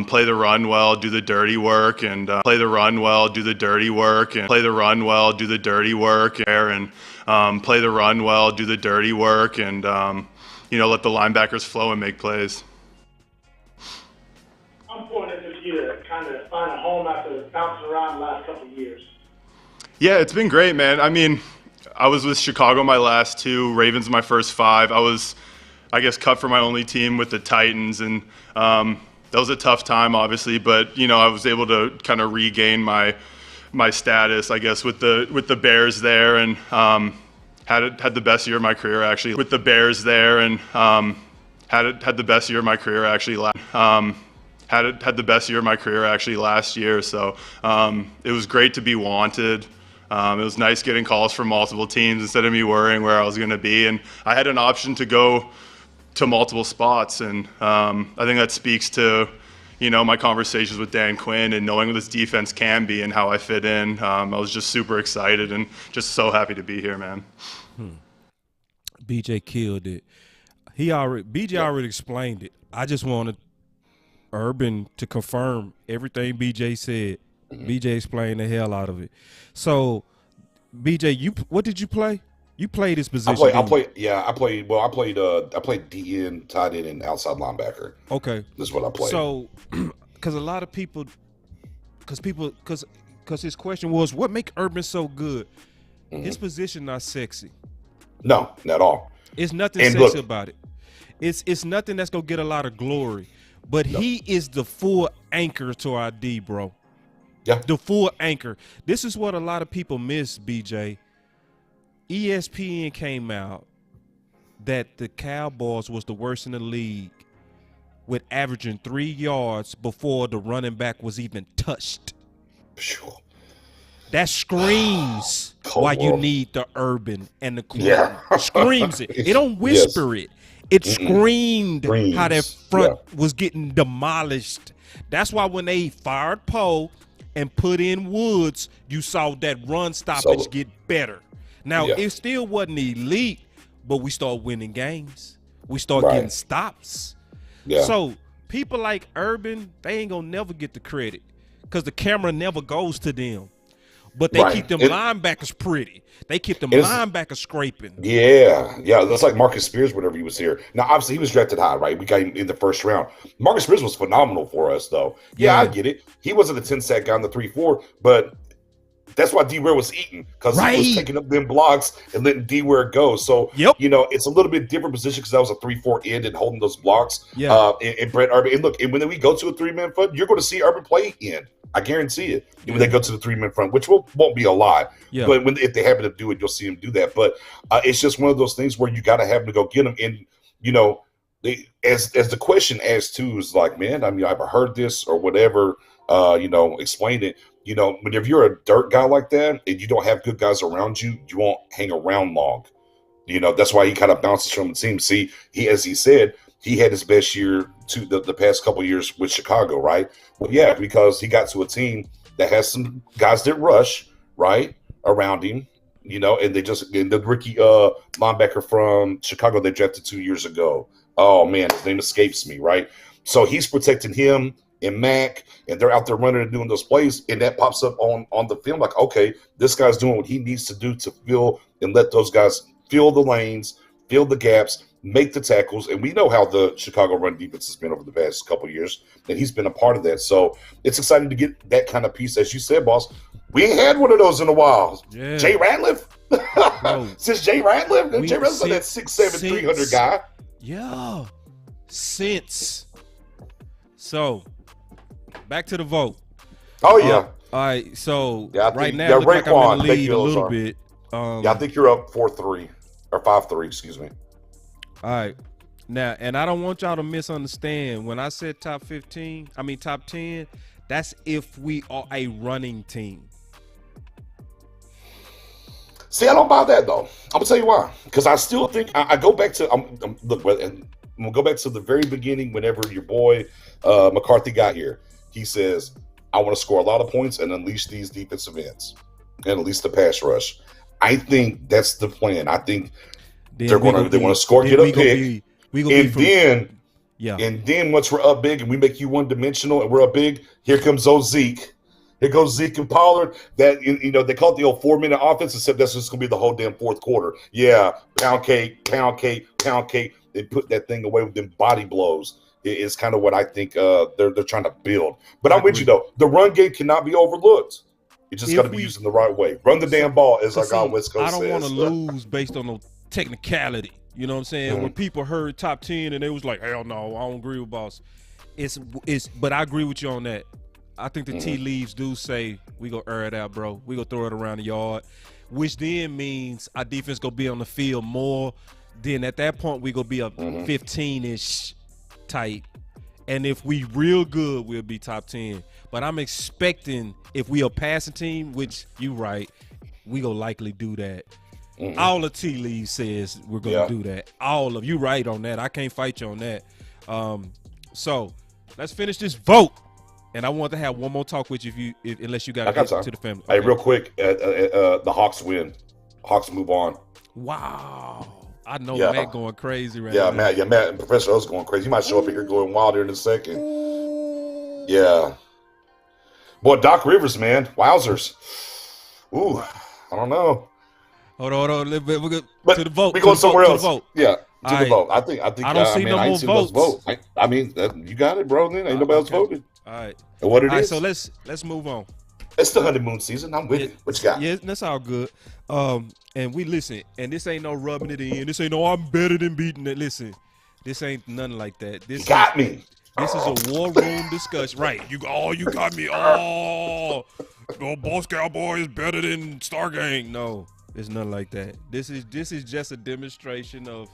play the run well, do the dirty work, and play the run well, do the dirty work, and play the run well, do the dirty work, and play the run well, do the dirty work, and let the linebackers flow and make plays.
I'm pointing to you to kind of find a home after bouncing around the last couple of years.
Yeah, it's been great, man. I mean, I was with Chicago my last two, Ravens my first five. I was, cut for my only team with the Titans, and that was a tough time, obviously. But I was able to kind of regain my status, with the Bears there, and had the best year of my career actually. With the Bears there, and had the best year of my career actually. Had the best year of my career actually last year. So it was great to be wanted. It was nice getting calls from multiple teams instead of me worrying where I was going to be. And I had an option to go to multiple spots. And I think that speaks to, my conversations with Dan Quinn and knowing what this defense can be and how I fit in. I was just super excited and just so happy to be here, man.
BJ killed it. BJ already explained it. I just wanted Urban to confirm everything BJ said. BJ explained the hell out of it. So, BJ, what did you play? You played this position.
I played DN, tight end, and outside linebacker.
Okay,
this is what I played.
So, because a lot of people, because his question was, what make Urban so good? His position not sexy.
No, not at all.
It's nothing sexy about it. It's nothing that's gonna get a lot of glory. But he is the full anchor to our D, bro.
Yeah.
The full anchor. This is what a lot of people miss, BJ. ESPN came out that the Cowboys was the worst in the league with averaging 3 yards before the running back was even touched.
Sure.
That screams
Cold
why you
world.
need the Urban and the Quinn.
Yeah.
Screams it. It don't whisper it. It screamed how that
Screams.
front was getting demolished. That's why when they fired Poe and put in Woods, you saw that run stoppage get better. Now, it still wasn't elite, but we start winning games. We start getting stops.
Yeah.
So people like Urban, they ain't gonna never get the credit because the camera never goes to them. But they keep them linebackers pretty. They keep them linebackers scraping.
Yeah. That's like Marcus Spears whenever he was here. Now, obviously, he was drafted high, right? We got him in the first round. Marcus Spears was phenomenal for us, though. Yeah, I get it. He wasn't a 10-sack guy on the 3-4, but that's why D-Ware was eating, because he was taking up them blocks and letting D-Ware go. So, you know, it's a little bit different position because that was a 3-4 end and holding those blocks. And Brett Urban. And look, and when we go to a 3-man front, you're going to see Urban play end. I guarantee it. When they go to the 3-man front, which won't be a lot. But if they happen to do it, you'll see him do that. But it's just one of those things where you got to have him to go get him. And, you know, as the question asked too is like, man, I mean, I've heard this or whatever, you know, explain it. You know, but if you're a dirt guy like that and you don't have good guys around you, you won't hang around long. You know, that's why he kind of bounces from the team. See, as he said, he had his best year the past couple of years with Chicago, right? Well, yeah, because he got to a team that has some guys that rush, right, around him, you know, and the rookie linebacker from Chicago they drafted 2 years ago. Oh, man, his name escapes me, right? So he's protecting him and Mac, and they're out there running and doing those plays, and that pops up on the film like, okay, this guy's doing what he needs to do to fill and let those guys fill the lanes, fill the gaps, make the tackles. And we know how the Chicago run defense has been over the past couple of years, and he's been a part of that. So it's exciting to get that kind of piece. As you said, boss, we ain't had one of those in a while.
Yeah.
Jay Ratliff? Since Jay Ratliff? Jay Ratliff's like that 6'7", 300 guy.
Yeah. So, back to the vote.
Oh, yeah.
All right, so
right
now, it looks like I'm in the lead a little bit.
I think you're up 4-3 or 5-3, excuse me.
All right. Now, and I don't want y'all to misunderstand. When I said top 10, that's if we are a running team.
See, I don't buy that, though. I'm going to tell you why. Because I still think, I go back to, look, and we'll go back to the very beginning whenever your boy McCarthy got here. He says, I want to score a lot of points and unleash these defensive ends and unleash the pass rush. I think that's the plan. I think they want to score, get a pick, and then once we're up big and we make you one-dimensional and we're up big, here comes Zeke. Here goes Zeke and Pollard. That, you know, they call it the old 4-minute offense, except that's just going to be the whole damn fourth quarter. Yeah, pound cake, pound cake, pound cake. They put that thing away with them body blows. It's kind of what I think they're trying to build. But I'm with you, though. The run game cannot be overlooked. It just got to be used in the right way. Run the damn ball, as our guy West Coast says.
I don't want to lose based on the technicality. You know what I'm saying? Mm-hmm. When people heard top 10 and they was like, hell no, I don't agree with boss. But I agree with you on that. I think the tea leaves do say we go air it out, bro. We go throw it around the yard, which then means our defense go be on the field more. Then at that point we go be a 15-ish type, and if we real good, we'll be top 10. But I'm expecting if we a passing team, which you right, we gonna likely do that. All the tea leaves says we're gonna do that. All of you right on that. I can't fight you on that. So let's finish this vote. And I want to have one more talk with you, unless you got to get to the family. Okay.
Hey, real quick, the Hawks win. Hawks move on.
Wow. I know Matt going crazy right
now.
Matt
and Professor O's going crazy. He might show up here going wilder in a second. Yeah. Boy, Doc Rivers, man. Wowzers. Ooh, I don't know.
Hold on. A little bit. We're good. To the vote.
We go somewhere else.
Yeah.
To the vote. I think.
I don't see no more votes.
I mean, you got it, bro. Then ain't nobody else voted.
All right.
And what it is?
So let's move on.
It's the honeymoon season. I'm with it. What you got?
Yeah, that's all good. And we listen. And this ain't no rubbing it in. This ain't no I'm better than beating it. Listen, this ain't nothing like that. This
got me.
This is a war room discussion, right? You got me. Oh, Boss Cowboy is better than Star Gang. No, it's nothing like that. This is just a demonstration of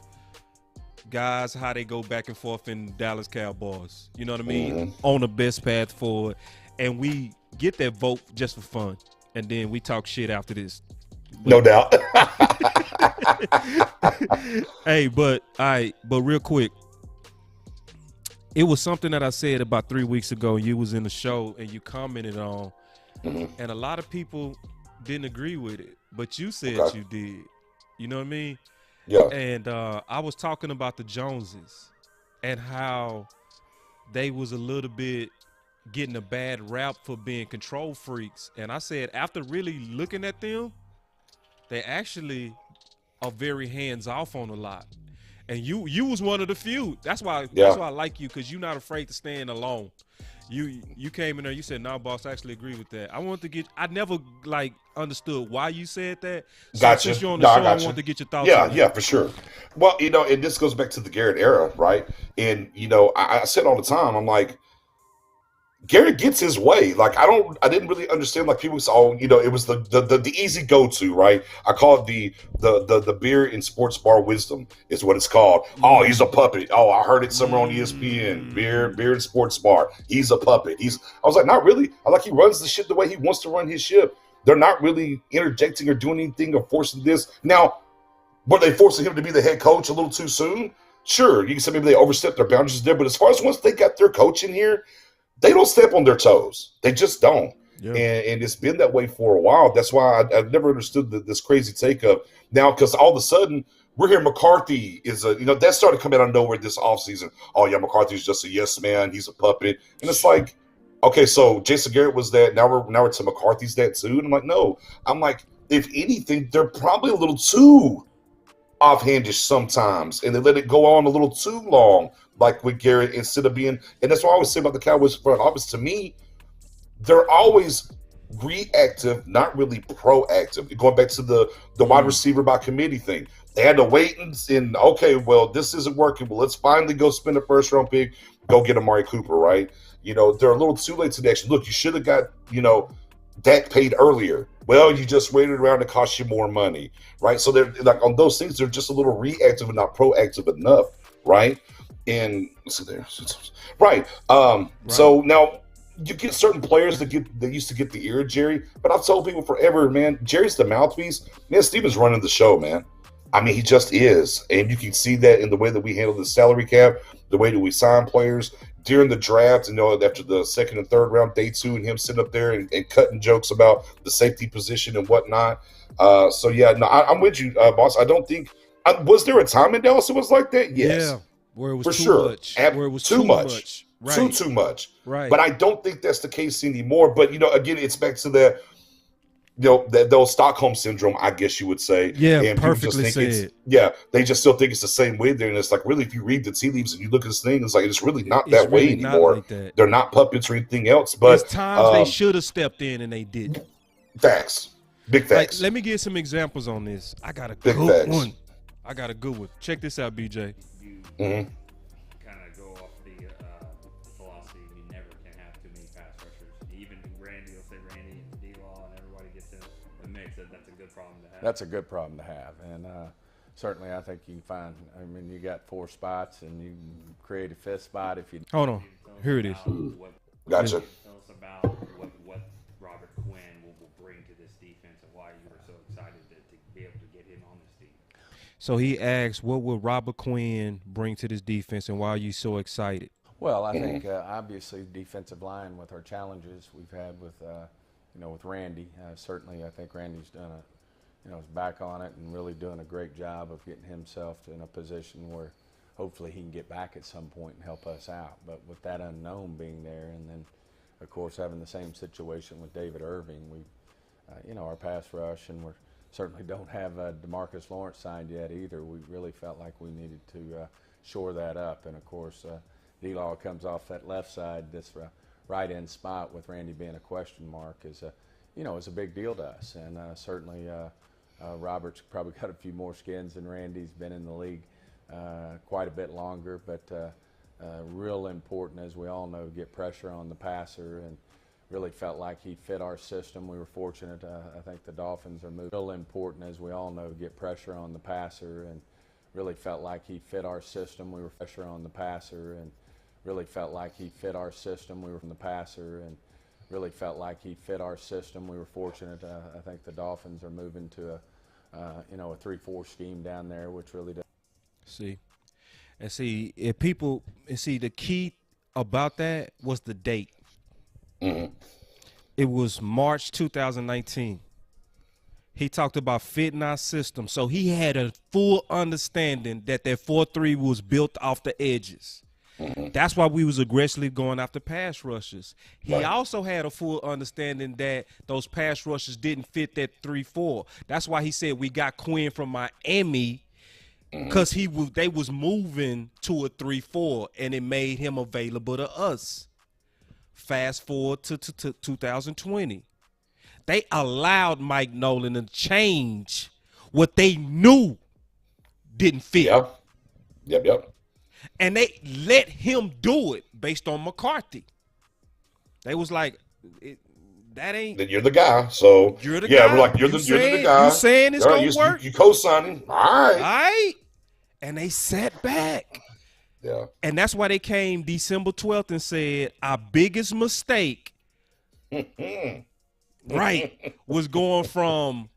guys how they go back and forth in Dallas Cowboys. You know what I mean? On the best path forward, and we get that vote just for fun, and then we talk shit after this.
No doubt.
Hey, but real quick, it was something that I said about 3 weeks ago. You was in the show and you commented on, and a lot of people didn't agree with it, but you said you did. You know what I mean?
Yeah.
And I was talking about the Joneses and how they was a little bit getting a bad rap for being control freaks. And I said, after really looking at them, they actually are very hands off on a lot. And you was one of the few. That's why I like you, because you're not afraid to stand alone. You came in there, you said, "No, boss, I actually agree with that." I never like understood why you said that. So
Gotcha.
since you're on the show, I want to get your thoughts on that.
Yeah, for sure. Well, and this goes back to the Garrett era, right? And I said all the time, I'm like, Garrett gets his way. Like, I didn't really understand, like, people saw, it was the easy go-to, right? I call it the beer and sports bar wisdom is what it's called. Oh, he's a puppet. Oh, I heard it somewhere on ESPN. Beer and sports bar. He's a puppet. I was like, not really. He runs the shit the way he wants to run his ship. They're not really interjecting or doing anything or forcing this. Now, were they forcing him to be the head coach a little too soon? Sure. You can say maybe they overstepped their boundaries there, but as far as once they got their coach in here, they don't step on their toes. They just don't. Yeah. And it's been that way for a while. That's why I've never understood this crazy take of now, because all of a sudden we're hearing McCarthy is that started coming out of nowhere this offseason. Oh, yeah, McCarthy's just a yes man. He's a puppet. And it's like, okay, so Jason Garrett was that. Now we're to McCarthy's that too. And I'm like, no. I'm like, if anything, they're probably a little too offhandish sometimes, and they let it go on a little too long, like with Garrett, instead of being, and that's what I always say about the Cowboys front office. To me, they're always reactive, not really proactive. Going back to the wide receiver by committee thing, they had to wait and okay, well, this isn't working. Well, let's finally go spend a first round pick, go get Amari Cooper, right? They're a little too late to the action. Look, you should have got Dak paid earlier. Well, you just waited around to cost you more money, right? So they're like on those things, they're just a little reactive and not proactive enough, right? And so there, right. So now you get certain players that used to get the ear of Jerry, but I've told people forever, man, Jerry's the mouthpiece. Man, Steven's running the show, man. I mean, he just is, and you can see that in the way that we handle the salary cap, the way that we sign players during the draft, after the second and third round, day 2, and him sitting up there and cutting jokes about the safety position and whatnot. So yeah, no, I'm with you, boss. I don't think was there a time in Dallas it was like that? Yes.
Yeah, where it was
for
too
sure.
much. Where it was
too much.
Right.
Too much.
Right.
But I don't think that's the case anymore. But again, it's back to that. That old Stockholm syndrome, I guess you would say.
Yeah,
and
perfectly said.
They just still think it's the same way there. And it's like, really, if you read the tea leaves and you look at this thing, it's like, it's really not that way anymore.
Like that.
They're not puppets or anything else. But
there's times they should have stepped in and they didn't.
Facts. Big facts.
Let me give some examples on this. I got a
Big
good
facts.
one. I got a good one. Check this out, BJ.
Kind of go off the philosophy you never can have too many pass rushers. Even Randy will say Randy and D-Law and everybody gets in the mix. That's a good problem to have.
That's a good problem to have. And certainly I think you can find, you got 4 spots and you can create a 5th spot if you.
Hold on. Here it is.
Gotcha.
Tell us about what Robert Quinn will bring to this defense and why you were so excited to be able to get him on this team.
So he asked, what will Robert Quinn bring to this defense and why are you so excited?
Well, I think obviously defensive line with our challenges we've had with with Randy. Certainly I think Randy's done is back on it and really doing a great job of getting himself in a position where hopefully he can get back at some point and help us out. But with that unknown being there, and then of course having the same situation with David Irving, we, our pass rush, and we certainly don't have DeMarcus Lawrence signed yet either. We really felt like we needed to shore that up. And of course, D-Law comes off that left side, this right end spot with Randy being a question mark is a big deal to us. And certainly Robert's probably got a few more skins than Randy's been in the league quite a bit longer, but real important, as we all know, to get pressure on the passer, and really felt like he fit our system. We were fortunate. I think the Dolphins are moving. Real important, as we all know, to get pressure on the passer, and really felt like he fit our system. We were pressure on the passer, and really felt like he fit our system. We were from the passer, and really felt like he fit our system. We were fortunate. I think the Dolphins are moving to a 3-4 scheme down there, which really does.
See, if people see the key about that was the date.
Mm-hmm.
It was March 2019. He talked about fitting our system. So he had a full understanding that 4-3 was built off the edges.
Mm-hmm.
That's why we was aggressively going after pass rushes. He
Right.
also had a full understanding that those pass rushes didn't fit that 3-4. That's why he said we got Quinn from Miami because they was moving to a 3-4, and it made him available to us. Fast forward to 2020. They allowed Mike Nolan to change what they knew didn't fit.
Yep.
And they let him do it based on McCarthy. They was like, that ain't.
Then you're the guy. So
You're the
yeah,
guy.
we're like, you're the
saying,
guy.
You saying it's
All
going
right,
to work?
You co-signing. All right.
All right. And they sat back.
Yeah.
And that's why they came December 12th and said, our biggest mistake, right, was going from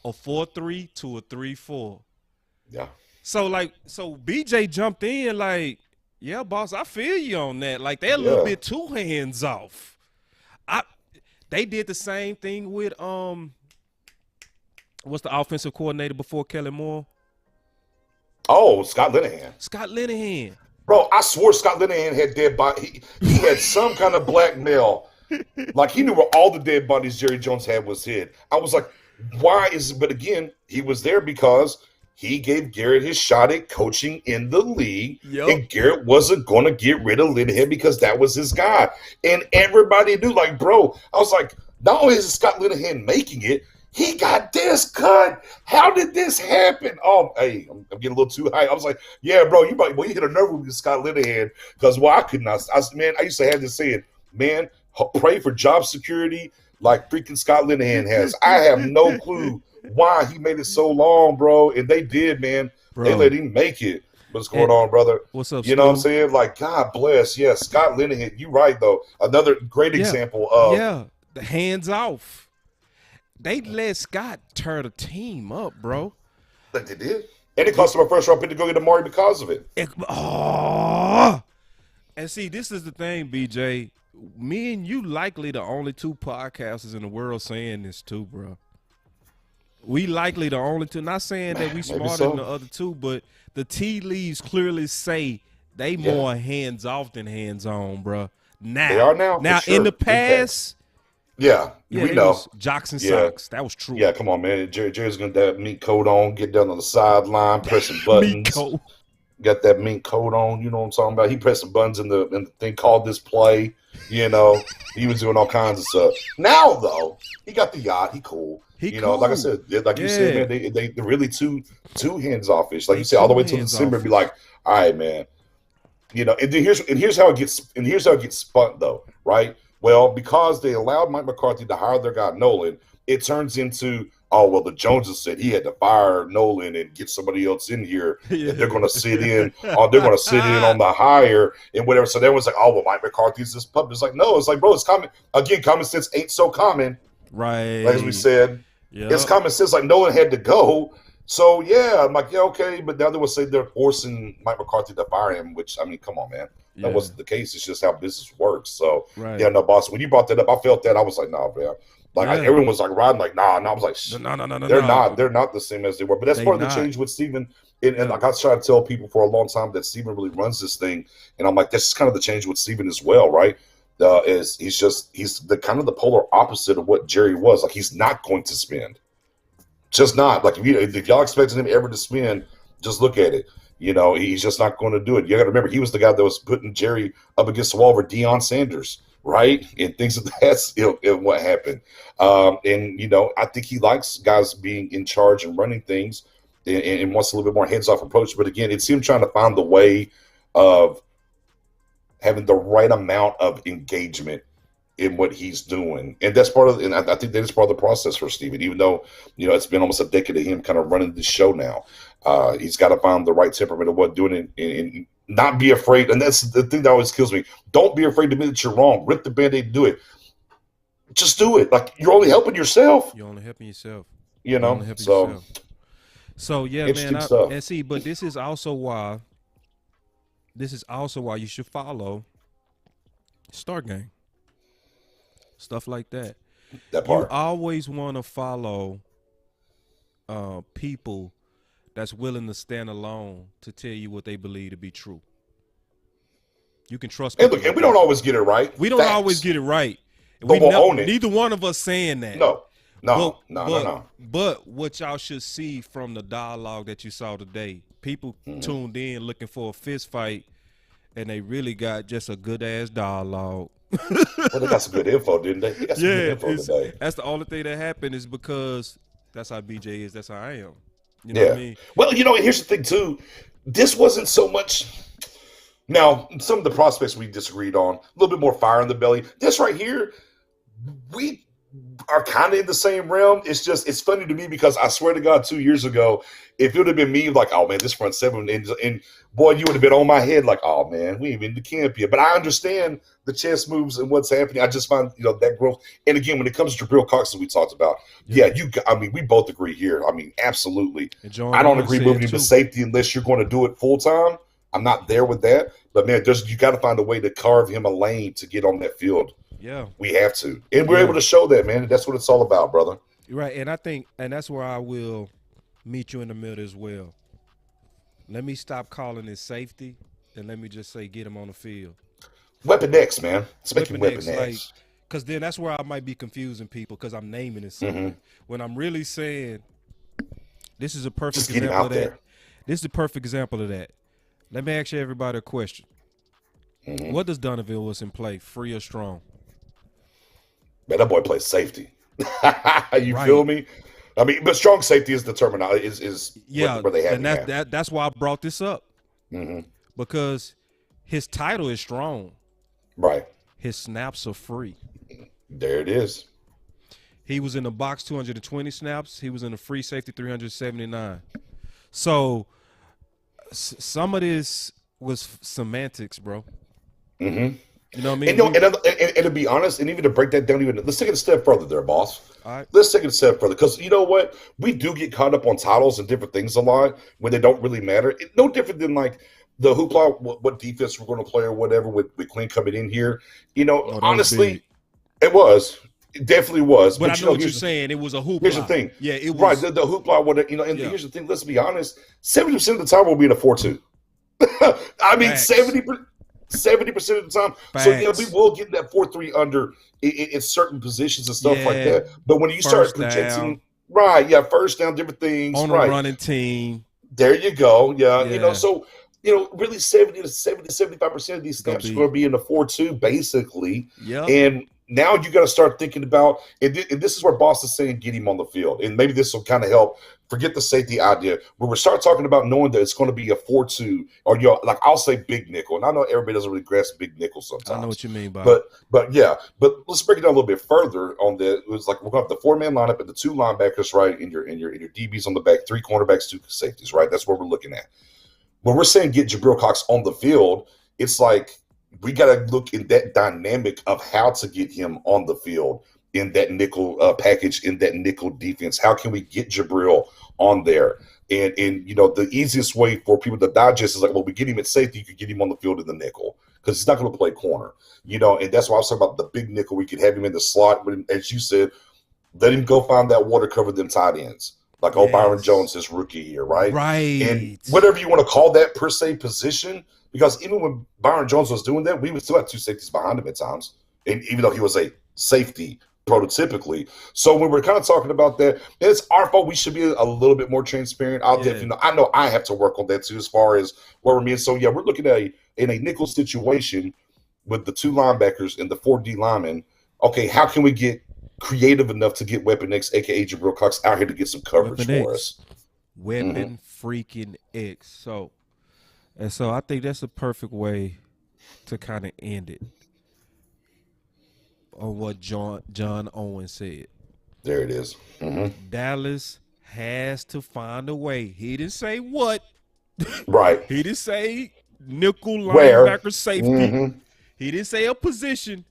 a 4-3 to a 3-4.
Yeah.
So BJ jumped in like, yeah, boss, I feel you on that. Like, they're a little bit too hands off. They did the same thing with what's the offensive coordinator before Kellen Moore?
Oh, Scott Linehan. Bro, I swore Scott Linehan had dead body. He had some kind of blackmail. Like, he knew where all the dead bodies Jerry Jones had was hid. I was like, why is it? But again, he was there because he gave Garrett his shot at coaching in the league.
Yep.
And Garrett wasn't going to get rid of Linehan because that was his guy. And everybody knew, like, bro, I was like, not only is Scott Linehan making it, he got this cut. How did this happen? Oh, hey, I'm getting a little too high. I was like, yeah, bro, you hit a nerve with Scott Linehan because, well, I could not. I used to have this saying, man, pray for job security like freaking Scott Linehan has. I have no clue why he made it so long, bro. And they did, man. Bro. They let him make it. What's going on, brother?
What's up,
You know what I'm saying? Like, God bless. Yeah, Scott Linehan. You right, though. Another great example of.
The hands off. They let Scott tear the team up, bro.
Like they did. And it cost him a first round pick to go get Amari because of it.
And see, this is the thing, BJ. Me and you likely the only two podcasters in the world saying this too, bro. We likely the only two. Not saying that we smarter than the other two, but the tea leaves clearly say they more hands off than hands on, bro. Now
they are now.
Now
sure.
in the past.
Yeah, we know.
Jocks and socks. That was true.
Yeah, come on, man. Jerry's going to have that mink coat on, get down on the sideline, pressing buttons.
Mink coat.
Got that mink coat on, you know what I'm talking about? He pressing buttons in the thing called this play, you know. He was doing all kinds of stuff. Now, though, he got the yacht. He cool.
Cool.
Like I said, you said, man, they're really too hands offish. Like you said, all the way till December, be like, all right, man. You know, and here's how it gets spun though, right? Well, because they allowed Mike McCarthy to hire their guy Nolan, it turns into, oh, well, the Joneses said he had to fire Nolan and get somebody else in here. And they're going to sit in on the hire and whatever. So everyone's like, oh, well, Mike McCarthy's this puppet. It's like, no, it's like, bro, it's common. Again, common sense ain't so common.
Right.
Like as we said, it's common sense. Like Nolan had to go. So, yeah, I'm like, yeah, okay. But now they will say they're forcing Mike McCarthy to fire him, which, I mean, come on, man. That wasn't the case. It's just how business works. So, yeah, no, boss. When you brought that up, I felt that. I was like, nah, man. Like everyone was like riding, like, nah. And I was like,
no.
They're not the same as they were. But that's part of the change with Steven. And like I try to tell people for a long time that Steven really runs this thing. And I'm like, that's just kind of the change with Steven as well, right? Is he's the kind of the polar opposite of what Jerry was. Like he's not going to spend. Just not. Like if y'all expected him ever to spend, just look at it. You know, he's just not going to do it. You got to remember, he was the guy that was putting Jerry up against the wall for Deion Sanders, right? And things of that's what happened. And, you know, I think he likes guys being in charge and running things and wants a little bit more hands-off approach. But, again, it's him trying to find the way of having the right amount of engagement in what he's doing, and that's part of. And I think that is part of the process for Steven. Even though it's been almost a decade of him kind of running this show now, he's got to find the right temperament of what doing it, and not be afraid. And that's the thing that always kills me. Don't be afraid to admit that you're wrong. Rip the Band-Aid, do it. Just do it. Like, you're only helping yourself.
You're only helping yourself.
So.
So yeah, man. And see, but this is also why you should follow Start Game. Stuff like that.
That part.
You always want to follow people that's willing to stand alone to tell you what they believe to be true. You can trust people.
And we don't always get it right.
We don't always get it right.
But we'll own it.
Neither one of us saying that.
No.
But what y'all should see from the dialogue that you saw today, people tuned in looking for a fist fight, and they really got just a good ass dialogue.
Well, they got some good info, didn't they? They got some good info today.
That's the only thing that happened is because that's how BJ is. That's how I am. You know what I mean?
Well, here's the thing too. This wasn't so much. Now, some of the prospects we disagreed on, a little bit more fire in the belly. This right here, we are kind of in the same realm. It's funny to me because I swear to God, 2 years ago, if it would have been me, like, oh man, this front seven, and boy, you would have been on my head, like, oh man, we ain't been to camp yet. But I understand the chess moves and what's happening. I just find that growth. And again, when it comes to Jabril Cox, as we talked about, we both agree here. I mean, absolutely. I don't agree moving him to safety unless you're going to do it full time. I'm not there with that, but man, you got to find a way to carve him a lane to get on that field.
Yeah,
we have to, and we're able to show that, man. That's what it's all about, brother.
Right, and I think, and that's where I will meet you in the middle as well. Let me stop calling it safety, and let me just say get him on the field.
Weapon X, man. Let's make it Weapon X.
Because then that's where I might be confusing people because I'm naming it something. When I'm really saying this is a perfect example of that. This is a perfect example of that. Let me ask you everybody a question. What does Donovan Wilson play, free or strong?
Man, that boy plays safety. You feel me? I mean, but strong safety is determined. Where they have
and that's why I brought this up. Because his title is strong.
Right.
His snaps are free.
There it is.
He was in the box 220 snaps. He was in the free safety 379. So some of this was semantics, bro. You know what I mean?
And to be honest, and even to break that down, let's take it a step further there, boss.
All right.
Let's take it a step further, because you know what? We do get caught up on titles and different things a lot when they don't really matter. No different than like the hoopla, what defense we're going to play or whatever with Quinn coming in here. Honestly, it definitely was.
But I know what you're saying. It was a hoopla.
Here's the thing.
Yeah, it was.
Right, the hoopla, and here's the thing. Let's be honest. 70% of the time we'll be in a 4-2. I mean, 70% of the time.
Facts.
So, we will get that 4-3 under in certain positions and stuff like that. But when you start projecting, first down, different things.
On a running team.
There you go. So, really 70 to 75% of these snaps are going to be in the 4-2, basically.
Yeah.
And now you got to start thinking about, and this is where Boss is saying, get him on the field. And maybe this will kind of help. Forget the safety idea. When we start talking about knowing that it's going to be a 4-2, or like I'll say big nickel. And I know everybody doesn't really grasp big nickel sometimes.
I know what you mean by
but let's break it down a little bit further on that. It was like we're going to have the 4-man lineup and the 2 linebackers, right? And your DBs on the back, 3 cornerbacks, 2 safeties, right? That's what we're looking at. When we're saying get Jabril Cox on the field, it's like we got to look in that dynamic of how to get him on the field in that nickel package, in that nickel defense. How can we get Jabril on there? And the easiest way for people to digest is like, well, we get him at safety, you could get him on the field in the nickel because he's not going to play corner. And that's why I was talking about the big nickel. We could have him in the slot, but as you said, let him go find that water, cover them tight ends. Like Byron Jones, his rookie year, right?
Right.
And whatever you want to call that per se position, because even when Byron Jones was doing that, we would still have 2 safeties behind him at times. And even though he was a safety prototypically. So when we're kind of talking about that, it's our fault. We should be a little bit more transparent. I know I have to work on that too, as far as where we're in. So we're looking at in a nickel situation with the 2 linebackers and the 4 D linemen. Okay, how can we get creative enough to get Weapon X, aka Jabril Cox, out here to get some coverage for us?
Weapon freaking X. So I think that's a perfect way to kind of end it. on what John Owen said.
There it is.
Dallas has to find a way. He didn't say what.
Right.
He didn't say nickel
Where?
linebacker safety. He didn't say a position.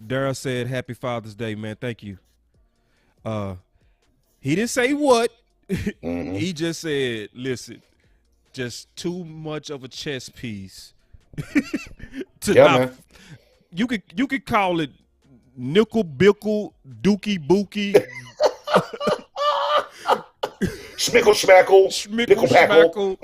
Daryl said, "Happy Father's Day, man. Thank you." He didn't say what. He just said, "Listen, just too much of a chess piece."
Man.
You could call it nickel bickle dookie bookie.
Schmickle schmackle. Pickle packle.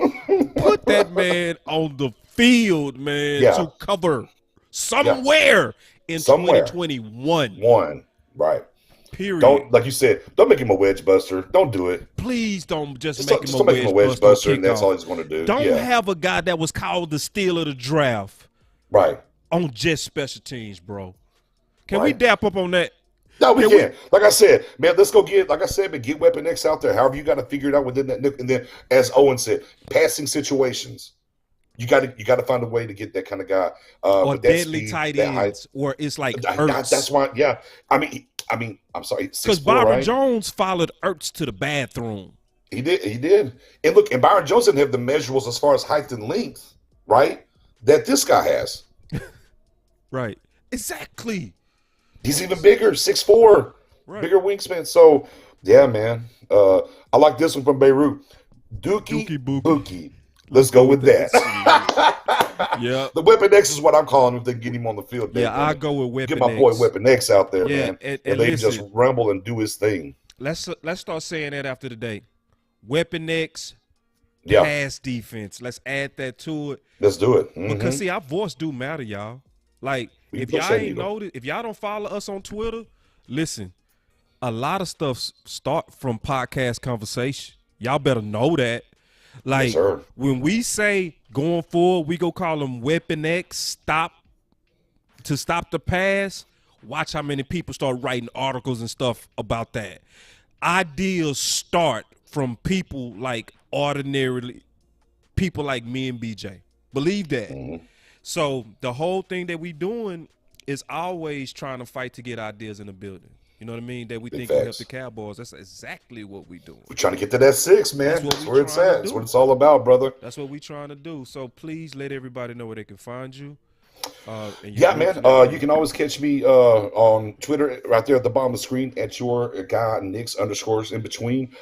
Put that man on the field, man, to cover somewhere in 2021.
Right.
Period.
Don't, like you said, don't make him a wedge buster. Don't do it.
Please don't just
make him a wedge buster, and that's all he's going to do.
Don't have a guy that was called the steal of the draft.
Right.
On just special teams, bro. Can we dap up on that?
No, we can. Like I said, man, let's go get Weapon X out there. However, you got to figure it out within that. And then, as Owen said, passing situations. You got to find a way to get that kind of guy.
Or deadly tight ends, or it's like Ertz.
That's why. Yeah, I mean, I'm sorry.
Because Byron Jones followed Ertz to the bathroom.
He did. And look, and Byron Jones didn't have the measurables as far as height and length, right? That this guy has.
Right. Exactly.
He's even bigger, 6'4", bigger wingspan. So, yeah, man. I like this one from Beirut. Dookie Bookie. Let's go with that.
Yeah.
The Weapon X is what I'm calling him if they get him on the field.
Yeah, I'll go with Weapon X.
Get my boy Weapon X out there, man.
And
let him just rumble and do his thing.
Let's start saying that after the day. Weapon X, pass defense. Let's add that to it.
Let's do it.
Because, see, our voice do matter, y'all. Like, if y'all ain't noticed, if y'all don't follow us on Twitter, listen, a lot of stuff start from podcast conversation. Y'all better know that. Like, when we say going forward, we go call them Weapon X, stop the pass, watch how many people start writing articles and stuff about that. Ideas start from people like people like me and BJ. Believe that. So the whole thing that we doing is always trying to fight to get ideas in the building. You know what I mean? That we think will help the Cowboys. That's exactly what we doing.
We're trying to get to that 6, man. That's where it's at. That's what it's all about, brother.
That's what we trying to do. So please let everybody know where they can find you.
Yeah, man. You can always catch me on Twitter right there at the bottom of the screen at your guy Nick's _ in between.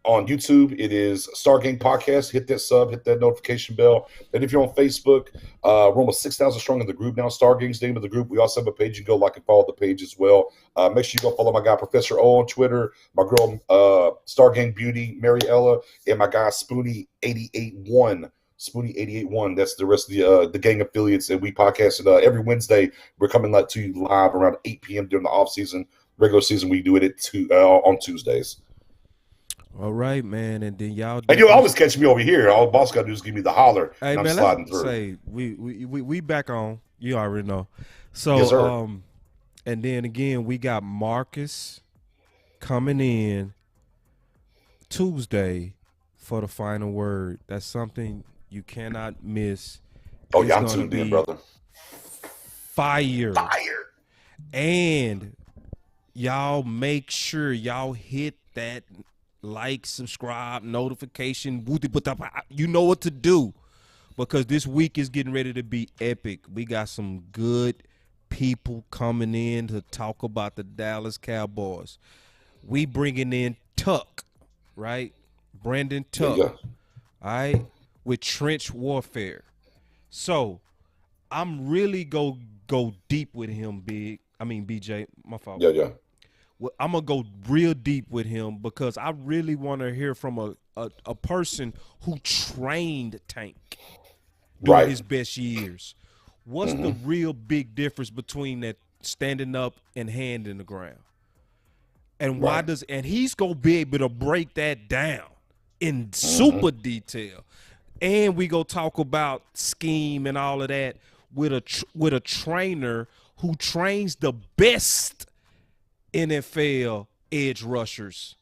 On YouTube, it is Star Gang Podcast. Hit that sub, hit that notification bell. And if you're on Facebook, we're almost 6,000 strong in the group now. Star Gang's the name of the group. We also have a page. You can go like and follow the page as well. Make sure you go follow my guy Professor O on Twitter, my girl Star Gang Beauty, Mary Ella, and my guy Spoonie881. Spoonie881. That's the rest of the gang affiliates, and we podcast it every Wednesday. We're coming to you live around 8 p.m. during the off season. Regular season, we do it on Tuesdays.
All right, man, and then y'all.
And you always catch me over here. All Boss got to do is give me the holler.
Hey,
and
man,
I'm sliding through.
Say we back on. You already know. So
yes, sir.
And then again, we got Marcus coming in Tuesday for the final word. That's something you cannot miss.
Oh, yeah, I'm tuned in, brother.
Fire. And y'all make sure y'all hit that like, subscribe, notification. You know what to do, because this week is getting ready to be epic. We got some good people coming in to talk about the Dallas Cowboys. We bringing in Tuck, right? Brandon Tuck, all right, with Trench Warfare. So I'm really go deep with him, BJ. My fault.
Yeah.
Well, I'm gonna go real deep with him because I really want to hear from a person who trained Tank during his best years. What's the real big difference between that standing up and hand in the ground? And why and he's gonna be able to break that down in super detail. And we go talk about scheme and all of that with a trainer who trains the best NFL edge rushers.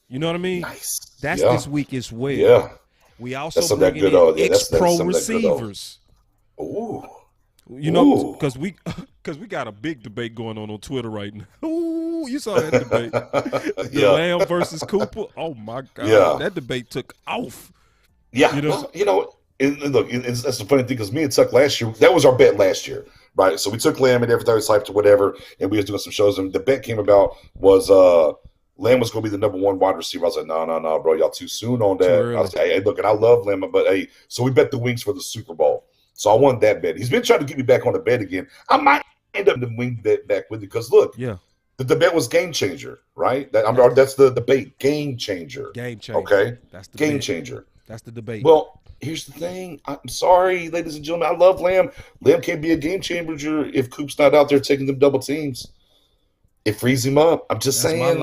You know what I mean?
Nice.
That's this week as well.
Yeah.
We also bring in ex-pro receivers.
Ooh.
You know, because we got a big debate going on Twitter right now. Ooh, you saw that debate, the Lamb versus Cooper. Oh my God, that debate took off.
Yeah,
you know,
well, you know, and look, that's the funny thing because me and Tuck last year, that was our bet last year, right? So we took Lamb and everything was hyped or whatever, and we was doing some shows, and the bet came about was Lamb was going to be the number one wide receiver. I was like, no, bro, y'all too soon on that. I was like, hey, look, and I love Lamb, but hey, so we bet the Wings for the Super Bowl. So I won that bet. He's been trying to get me back on the bet again. I might end up the wing bet back with it because look, the bet was game changer, right? That's the debate, game changer.
Game changer.
Okay,
that's the
game
bet.
changer.
That's the debate.
Well, here's the thing. I'm sorry, ladies and gentlemen. I love Lamb. Lamb can't be a game changer if Coop's not out there taking them double teams. It frees him up. I'm just saying.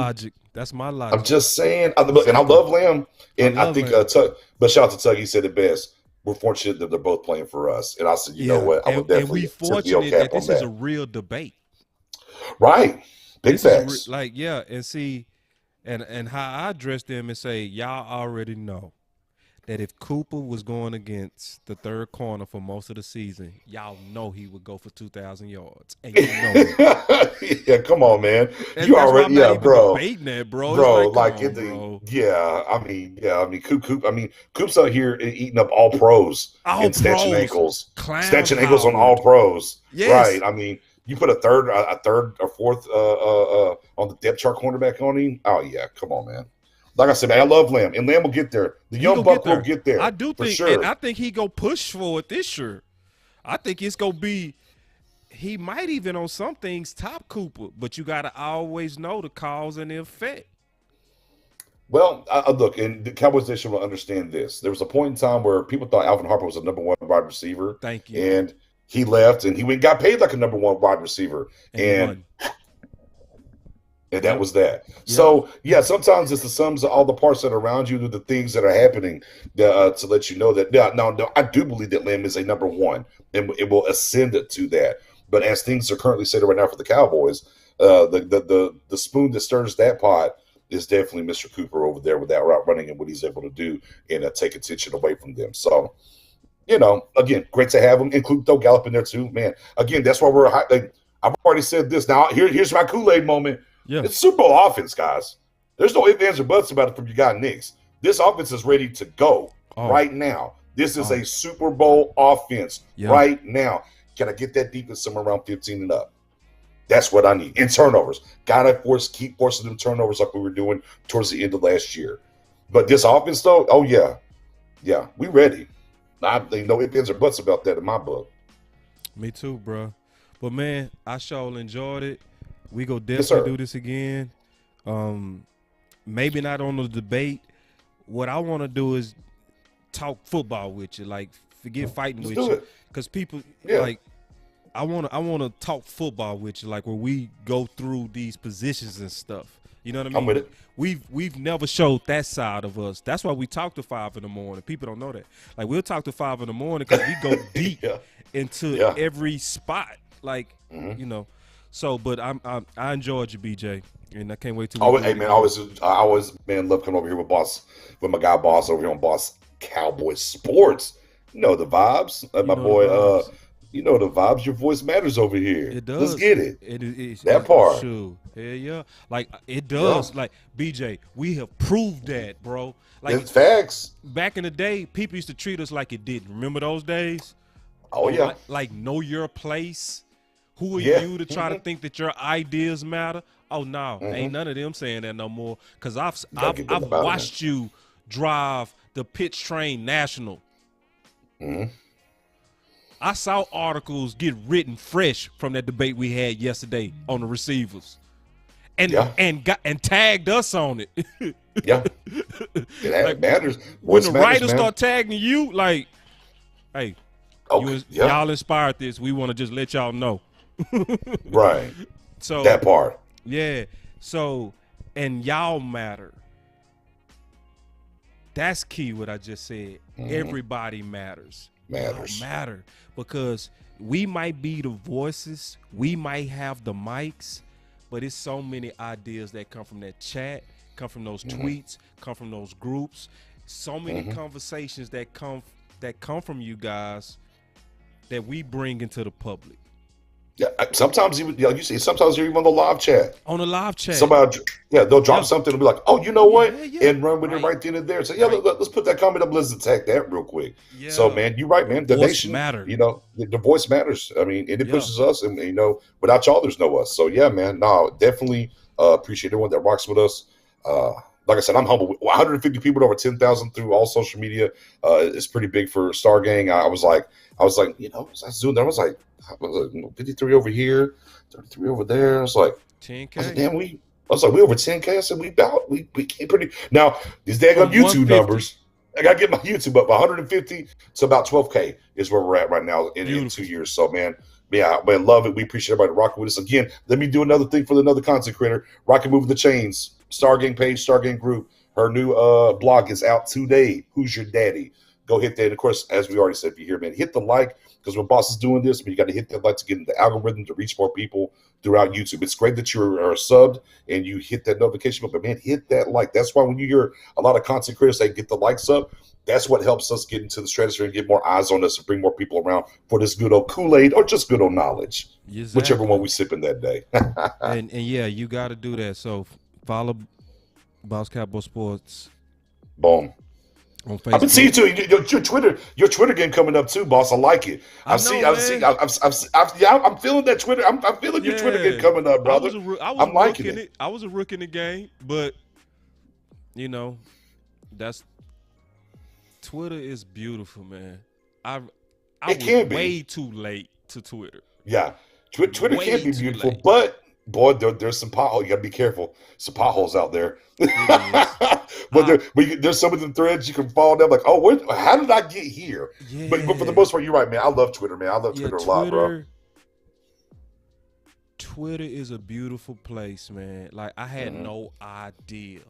That's my logic.
I'm just saying. And I love Lamb. And I think Tuck, but shout out to Tuck. He said it best. We're fortunate that they're both playing for us. And I said, you know what? I'm definitely
and we fortunate that this is a real debate.
Right. Big facts.
And see, and how I address them and say, y'all already know that if Cooper was going against the third corner for most of the season, y'all know he would go for 2,000 yards. And you know it.
Yeah, come on, man.
That's
you already, bro.
Debating that, bro.
Bro,
bro.
Coop. Coop's out here eating up all pros and snatching ankles, on all pros.
Yes.
Right. I mean, you put a third or fourth on the depth chart cornerback on him. Oh yeah, come on, man. Like I said, man, I love Lamb, and Lamb will get there. The young buck will get there.
I do think,
sure.
And I think he go push for it this year. I think it's gonna be. He might even on some things top Cooper, but you got to always know the cause and the effect.
Well, look, and the Cowboys Nation will understand this. There was a point in time where people thought Alvin Harper was a number one wide receiver.
Thank you.
And he left, and he went and got paid like a number one wide receiver, and that was that. Yep. So, yeah, sometimes it's the sums of all the parts that are around you, the things that are happening to let you know that, no, I do believe that Lamb is a number one, and it will ascend to that. But as things are currently set right now for the Cowboys, the spoon that stirs that pot is definitely Mr. Cooper over there with that route running and what he's able to do and take attention away from them. So, again, great to have him. Include Joe Gallup in there too, man. Again, that's why I've already said this. Now, here's my Kool-Aid moment.
Yeah.
It's Super Bowl offense, guys. There's no ifs, ands, or buts about it from your guy Knicks. This offense is ready to go right now. This is a Super Bowl offense right now. Can I get that defense somewhere around 15 and up? That's what I need. And turnovers. Gotta keep forcing them turnovers like we were doing towards the end of last year. But this offense, though, oh yeah. Yeah, we ready. I think no ifs, ands, or buts about that in my book.
Me too, bro. But man, I sure enjoyed it. We go definitely do this again. Maybe not on the debate. What I want to do is talk football with you. Like, forget fighting with you. Because people, like, I want to talk football with you, like where we go through these positions and stuff. You know what I mean?
I'm with it.
We've never showed that side of us. That's why we talk to 5 in the morning. People don't know that. Like, we'll talk to 5 in the morning because we go deep into every spot. Like, So, but I enjoyed you, BJ, and I can't wait to.
Hey man, I always love coming over here with my guy Boss over here on Boss Cowboy Sports. You know the vibes, my boy. You know the vibes. Your voice matters over here.
It does.
Let's get it.
It's
that part.
True. Yeah. Like it does. Yeah. Like BJ, we have proved that, bro. Like
it's facts.
Back in the day, people used to treat us like it didn't. Remember those days?
Oh yeah.
Like know your place. Who are you to try to think that your ideas matter? Oh no, ain't none of them saying that no more. Cause I've watched you drive the pitch train national. I saw articles get written fresh from that debate we had yesterday on the receivers, and tagged us on it.
It matters.
When the writers start tagging you, like, hey, y'all inspired this. We want to just let y'all know.
Right.
So
that part.
Yeah. So, and y'all matter. That's key. What I just said. Everybody matters. Y'all matter because we might be the voices. We might have the mics, but it's so many ideas that come from that chat, come from those tweets, come from those groups. So many conversations that come from you guys. that we bring into the public.
Yeah, sometimes even like you say, sometimes you're even on the live chat.
On the live chat,
somebody, they'll drop something and be like, "Oh, you know what?" and run with it right then and there. So let's put that comment up. Let's attack that real quick.
Yeah.
So man, you're right, man. The
voice
nation,
matter.
The voice matters. I mean, and it pushes us, and without y'all, there's no us. So yeah, man, no, definitely appreciate everyone that rocks with us. Like I said, I'm humble. 150 people, over 10,000 through all social media. It's pretty big for Star Gang. I was like, I zoomed there. I was like 53 over here, 33 over there. I was like,
10K.
I said, damn, we over 10K. I said, we came pretty. Now these daggone YouTube numbers, I gotta get my YouTube up. 150 to about 12K is where we're at right now in 2 years. So man, love it. We appreciate everybody rocking with us. Again, let me do another thing for another content creator. Rocking Moving the Chains, Star Gang page, Star Gang group. Her new blog is out today. Who's Your Daddy? Go hit that. And of course, as we already said, if you're here, man, hit the like, because when Boss is doing this, you got to hit that like to get in the algorithm to reach more people throughout YouTube. It's great that you're subbed and you hit that notification, but man, hit that like. That's why when you hear a lot of content creators say get the likes up, that's what helps us get into the stratosphere and get more eyes on us and bring more people around for this good old Kool-Aid or just good old knowledge, whichever one we sipping that day.
and yeah, you got to do that. So follow Boss Cowboy Sports.
Boom.
On Facebook.
I've been seeing too your Twitter game coming up too, boss. I like it. I'm feeling that Twitter. I'm feeling your Twitter game coming up, brother. I'm liking it.
I was a rook in the game, but that's Twitter is beautiful, man. I was way too late to Twitter.
Yeah, Twitter can be beautiful, but boy, there's some potholes. You gotta be careful. Some potholes out there. But there's some of the threads you can fall down like, oh, how did I get here?
Yeah.
But for the most part, you're right, man. I love Twitter, man. I love Twitter a lot, bro.
Twitter is a beautiful place, man. Like I had no idea.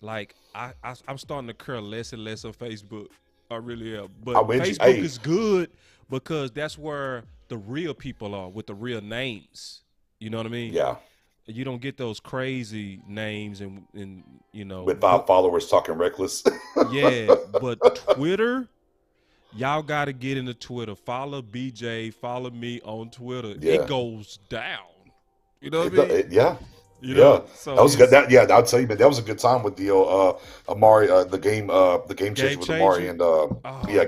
Like I'm starting to care less and less on Facebook. I really am. But Facebook is good because that's where the real people are with the real names. You know what I mean?
Yeah.
You don't get those crazy names and
with 5 followers talking reckless.
Yeah, but Twitter, y'all got to get into Twitter. Follow BJ. Follow me on Twitter. Yeah. It goes down. You know what I mean?
Yeah.
So
that was good. I'll tell you, man, that was a good time with the Amari, the game changer with Amari and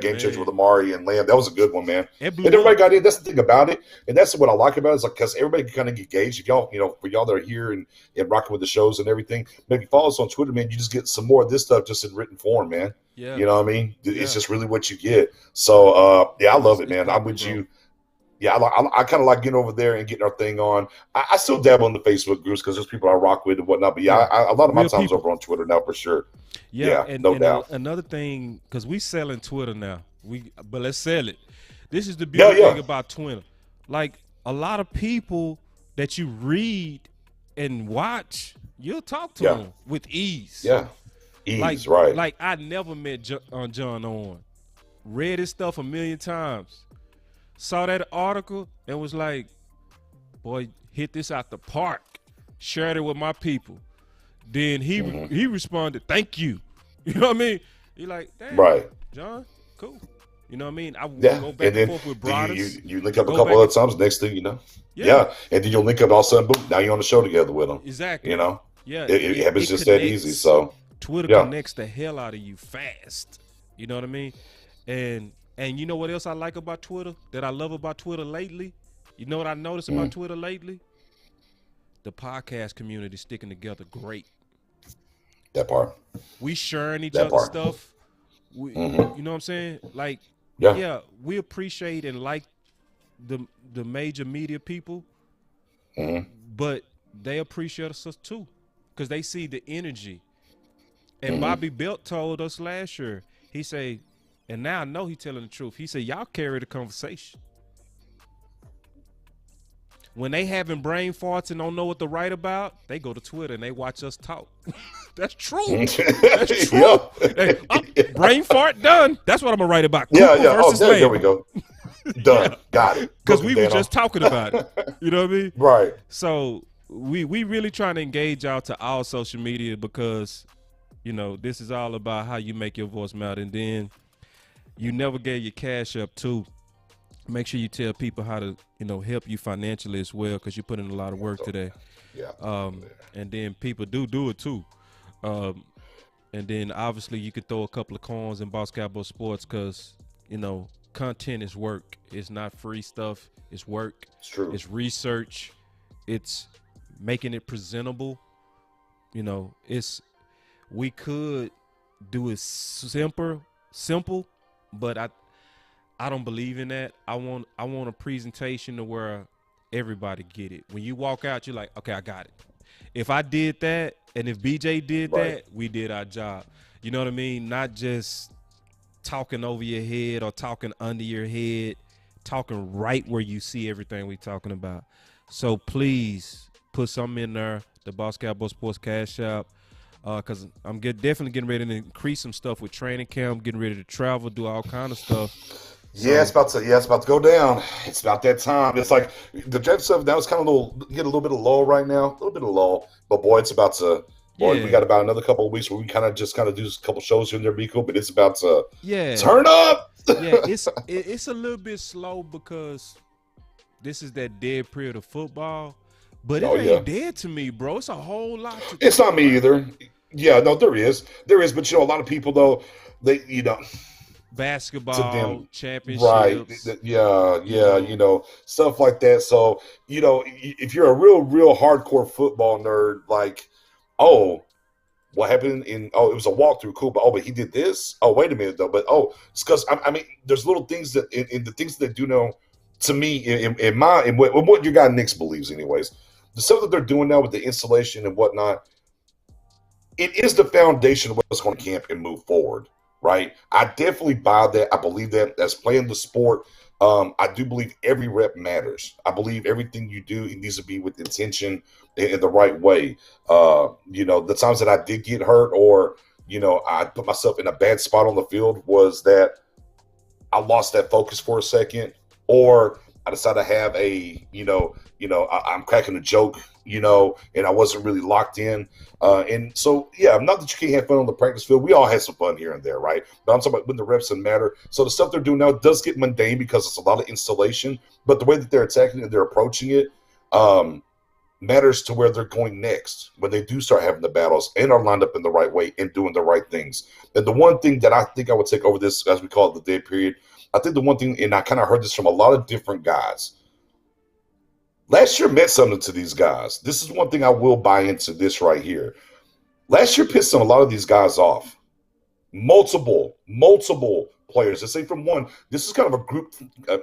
game changer with Amari and Lamb. That was a good one, man. And everybody got in. That's the thing about it, and that's what I like about it. Is like because everybody can kind of get gauged. If y'all, for y'all that are here and rocking with the shows and everything, maybe follow us on Twitter, man. You just get some more of this stuff just in written form, man.
Yeah,
you know what I mean? It's just really what you get. So I love it, man. I'm with you. Yeah, I kind of like getting over there and getting our thing on. I still dabble in the Facebook groups because there's people I rock with and whatnot. But a lot of my time's over on Twitter now for sure.
Yeah,
no doubt.
Another thing, because we selling Twitter now, but let's sell it. This is the beautiful thing about Twitter. Like a lot of people that you read and watch, you'll talk to them with ease.
Yeah, ease, right?
Like I never met John Owen. Read his stuff a million times. Saw that article and was like, boy, hit this out the park. Shared it with my people. Then he responded, thank you. You know what I mean? You're like, damn,
right,
John, cool. You know what I mean? I go back and forth with brothers.
You link up a couple other times. Next thing you know, and then you'll link up all of a sudden, boom, now you're on the show together with them.
Exactly.
You know,
yeah,
it happens just that easy. So
Twitter connects the hell out of you fast. You know what I mean? And you know what else I like about Twitter that I love about Twitter lately? You know what I noticed about Twitter lately? The podcast community sticking together great.
That part.
We sharing each other's stuff. You know what I'm saying? Like, we appreciate and like the major media people, but they appreciate us too because they see the energy. And Bobby Belt told us last year, he said, and now I know he's telling the truth. He said, y'all carry the conversation. When they having brain farts and don't know what to write about, they go to Twitter and they watch us talk. That's true. That's true. Hey, brain fart done. That's what I'm going to write about. Cooper versus Lamb.
There we go. Done. Got it.
Because we were just talking about it. You know what I mean?
Right.
So we really trying to engage out to our social media because, this is all about how you make your voice matter. And then you never gave your cash up too. make sure you tell people how to, help you financially as well, because you put in a lot of work today.
Yeah.
And then people do it too. And then obviously you could throw a couple of coins in Boss Cowboy Sports, because, content is work. It's not free stuff. It's work.
It's true.
It's research. It's making it presentable. We could do it simple, but I don't believe in that. I want a presentation to where everybody get it. When you walk out, you're like, okay, I got it. If I did that, and if BJ did that, we did our job. You know what I mean? Not just talking over your head or talking under your head, talking right where you see everything we talking about. So please put something in there, the Boss Cowboy Sports Cash App, because I'm definitely getting ready to increase some stuff with training camp, getting ready to travel, do all kind of stuff.
Yeah, it's about to go down. It's about that time. It's like the Jet stuff now is kind of get a little bit of lull right now, a little bit of lull. But boy, it's about to. Boy, we got about another couple of weeks where we kind of do a couple shows here and there, be cool. But it's about to turn up.
Yeah, it's a little bit slow because this is that dead period of football. But it ain't dead to me, bro. It's a whole lot.
It's not me either. Yeah, no, there is. But a lot of people though, they
basketball championships,
right? Yeah, stuff like that. So if you're a real hardcore football nerd, like, what happened it was a walkthrough, cool, but he did this. Oh, wait a minute though, but it's because I mean, there's little things that in the things that do know. To me, in what your guy Nick's believes, anyways, the stuff that they're doing now with the installation and whatnot, it is the foundation of what's going to camp and move forward. Right, I definitely buy that. I believe that as playing the sport, I do believe every rep matters. I believe everything you do, it needs to be with intention in the right way. The times that I did get hurt or, I put myself in a bad spot on the field was that I lost that focus for a second, or I decided to have I'm cracking a joke, and I wasn't really locked in. And so, not that you can't have fun on the practice field. We all had some fun here and there, right? But I'm talking about when the reps matter. So the stuff they're doing now does get mundane because it's a lot of installation, but the way that they're attacking it, they're approaching it, matters to where they're going next when they do start having the battles and are lined up in the right way and doing the right things. And the one thing that I think I would take over this, as we call it, the dead period, I think the one thing, and I kind of heard this from a lot of different guys, last year meant something to these guys. This is one thing I will buy into this right here. Last year pissed a lot of these guys off. Multiple players. Let's say from one, this is kind of a group,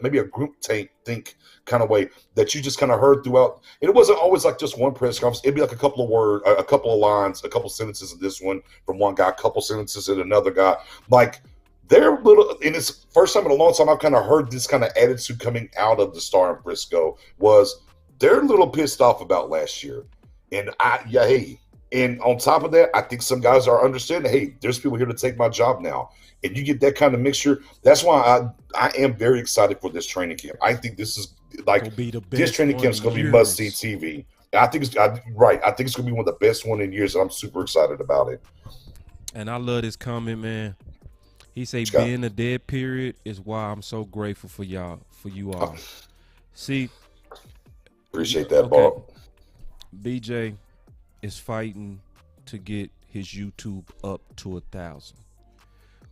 maybe a group think kind of way that you just kind of heard throughout. And it wasn't always like just one press conference. It'd be like a couple of words, a couple of lines, a couple of sentences in this one from one guy, a couple sentences in another guy. Like, they're little, and it's first time in a long time I've kind of heard this kind of attitude coming out of the Star and Briscoe was they're a little pissed off about last year. And and on top of that, I think some guys are understanding, hey, there's people here to take my job now. And you get that kind of mixture. That's why I am very excited for this training camp. I think this is like this training camp is going to be must-see TV. And I think it's right. I think it's going to be one of the best one in years. And I'm super excited about it.
And I love this comment, man. He say being a dead period is why I'm so grateful for you all. See,
appreciate that, Bob.
BJ is fighting to get his YouTube up to 1,000.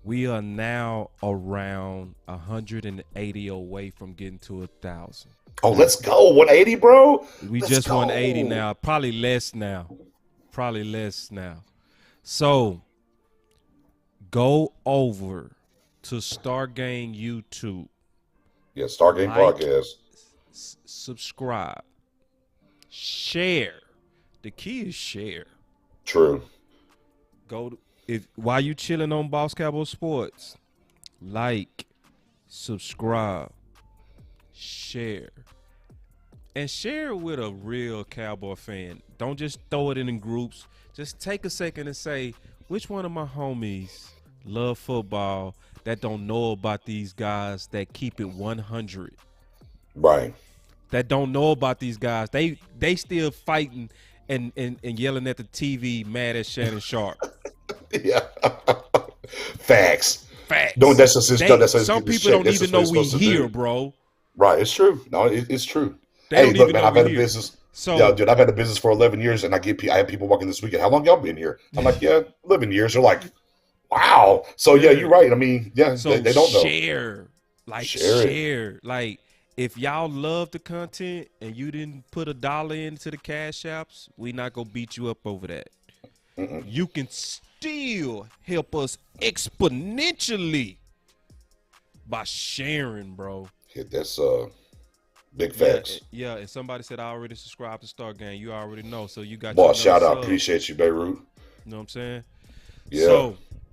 We are now around 180 away from getting to 1,000.
Oh, let's go 180, bro.
We just 180 now. Probably less now. So go over to Stargame YouTube.
Yeah, Stargame Podcast.
Subscribe. Share. The key is share.
True.
While you chilling on Boss Cowboy Sports, like, subscribe, share. And share with a real Cowboy fan. Don't just throw it in groups. Just take a second and say, which one of my homies love football that don't know about these guys that keep it 100?
Right.
That don't know about these guys. They still fighting and yelling at the TV mad at Shannon Sharp.
Yeah. Facts.
No,
that's just
some people don't even know we here, bro.
Right, it's true. No, it's true.
They
Hey,
don't
look,
even
man,
know
I've
we
had a
here.
business.
So
Yeah, dude, I've had a business for 11 years, and I have people walking this weekend. How long y'all been here? I'm like, yeah, 11 years. They're like, wow. So yeah, you're right. I mean, yeah,
So
they don't know.
share. Like, if y'all love the content and you didn't put $1 into the cash apps, we not gonna beat you up over that. You can still help us exponentially by sharing, bro.
Yeah, that's big facts.
Yeah, and somebody said I already subscribed to Star Gang. You already know, so you got
Boss,
your
shout out.
sub.
Appreciate you, Beirut.
You know what I'm saying?
Yeah.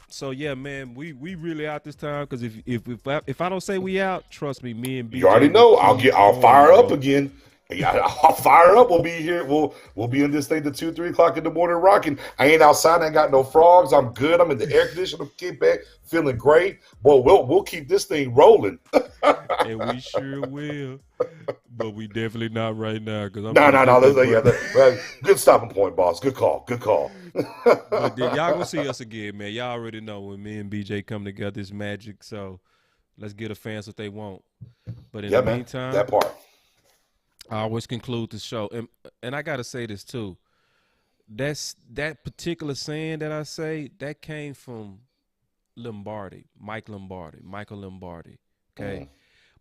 So yeah, man, we really out this time because if I don't say we out, trust me, me and BJ,
You already know. I'll fire up
bro.
again. Yeah, I'll fire up. We'll be here. We'll be in this thing to 2, 3 o'clock in the morning rocking. I ain't outside. I ain't got no frogs. I'm good. I'm in the air conditioner. Kick back, feeling great. Boy, we'll keep this thing rolling.
And we sure will. But we definitely not right now because I'm
No. Good stopping point, boss. Good call.
But then y'all gonna see us again, man. Y'all already know when me and BJ come together, it's magic. So let's get the fans what they want. But in the meantime,
that part.
I always conclude the show, and I gotta say this too. That particular saying that I say that came from Michael Lombardi. Okay,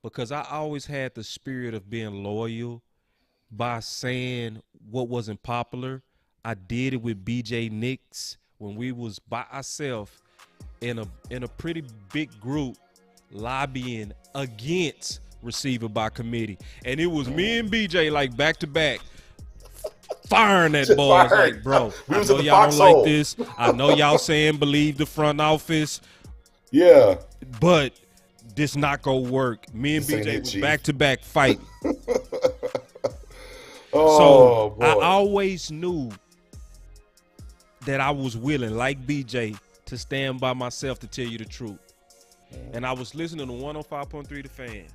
because I always had the spirit of being loyal by saying what wasn't popular. I did it with BJ Nix when we was by ourselves in a pretty big group lobbying against receiver by committee, and it was me and BJ like back to back firing that ball. I was like, bro, I know y'all don't like this. I know y'all saying believe the front office.
Yeah,
but this not gonna work. Me and BJ was back to back fighting.
Boy.
I always knew that I was willing, like BJ, to stand by myself to tell you the truth. And I was listening to 105.3 The Fan.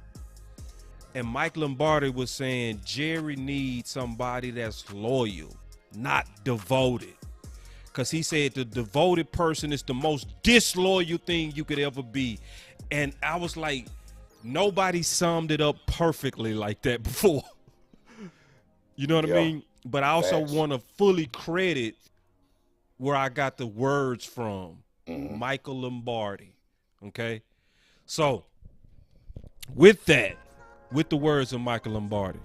And Mike Lombardi was saying Jerry needs somebody that's loyal, not devoted. Because he said the devoted person is the most disloyal thing you could ever be. And I was like, nobody summed it up perfectly like that before. You know what I mean? But I also want to fully credit where I got the words from. Michael Lombardi. Okay? So, with that, with the words of Michael Lombardi,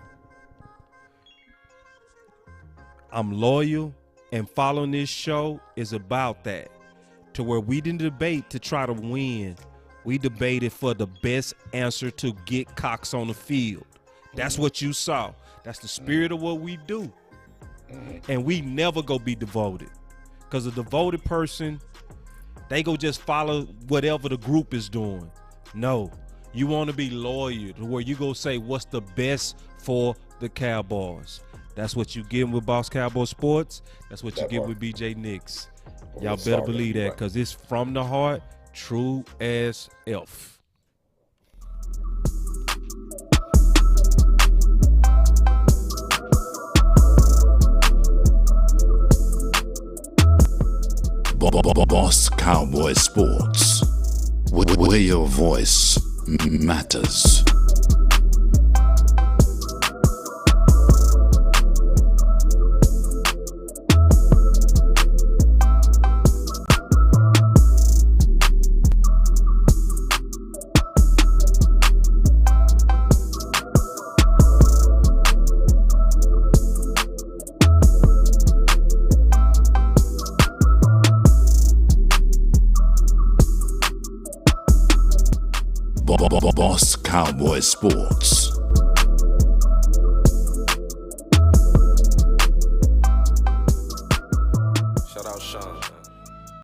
I'm loyal, and following this show is about that. To where we didn't debate to try to win. We debated for the best answer to get Cox on the field. That's what you saw. That's the spirit of what we do. And we never go be devoted. Because a devoted person, they go just follow whatever the group is doing. No. You want to be loyal to where you go say what's the best for the Cowboys. That's what you get with Boss Cowboy Sports. That's what you get with BJ Nix. Y'all better believe that because it's from the heart, true as F.
Boss Cowboy Sports, where your voice matters. Boss Cowboy Sports.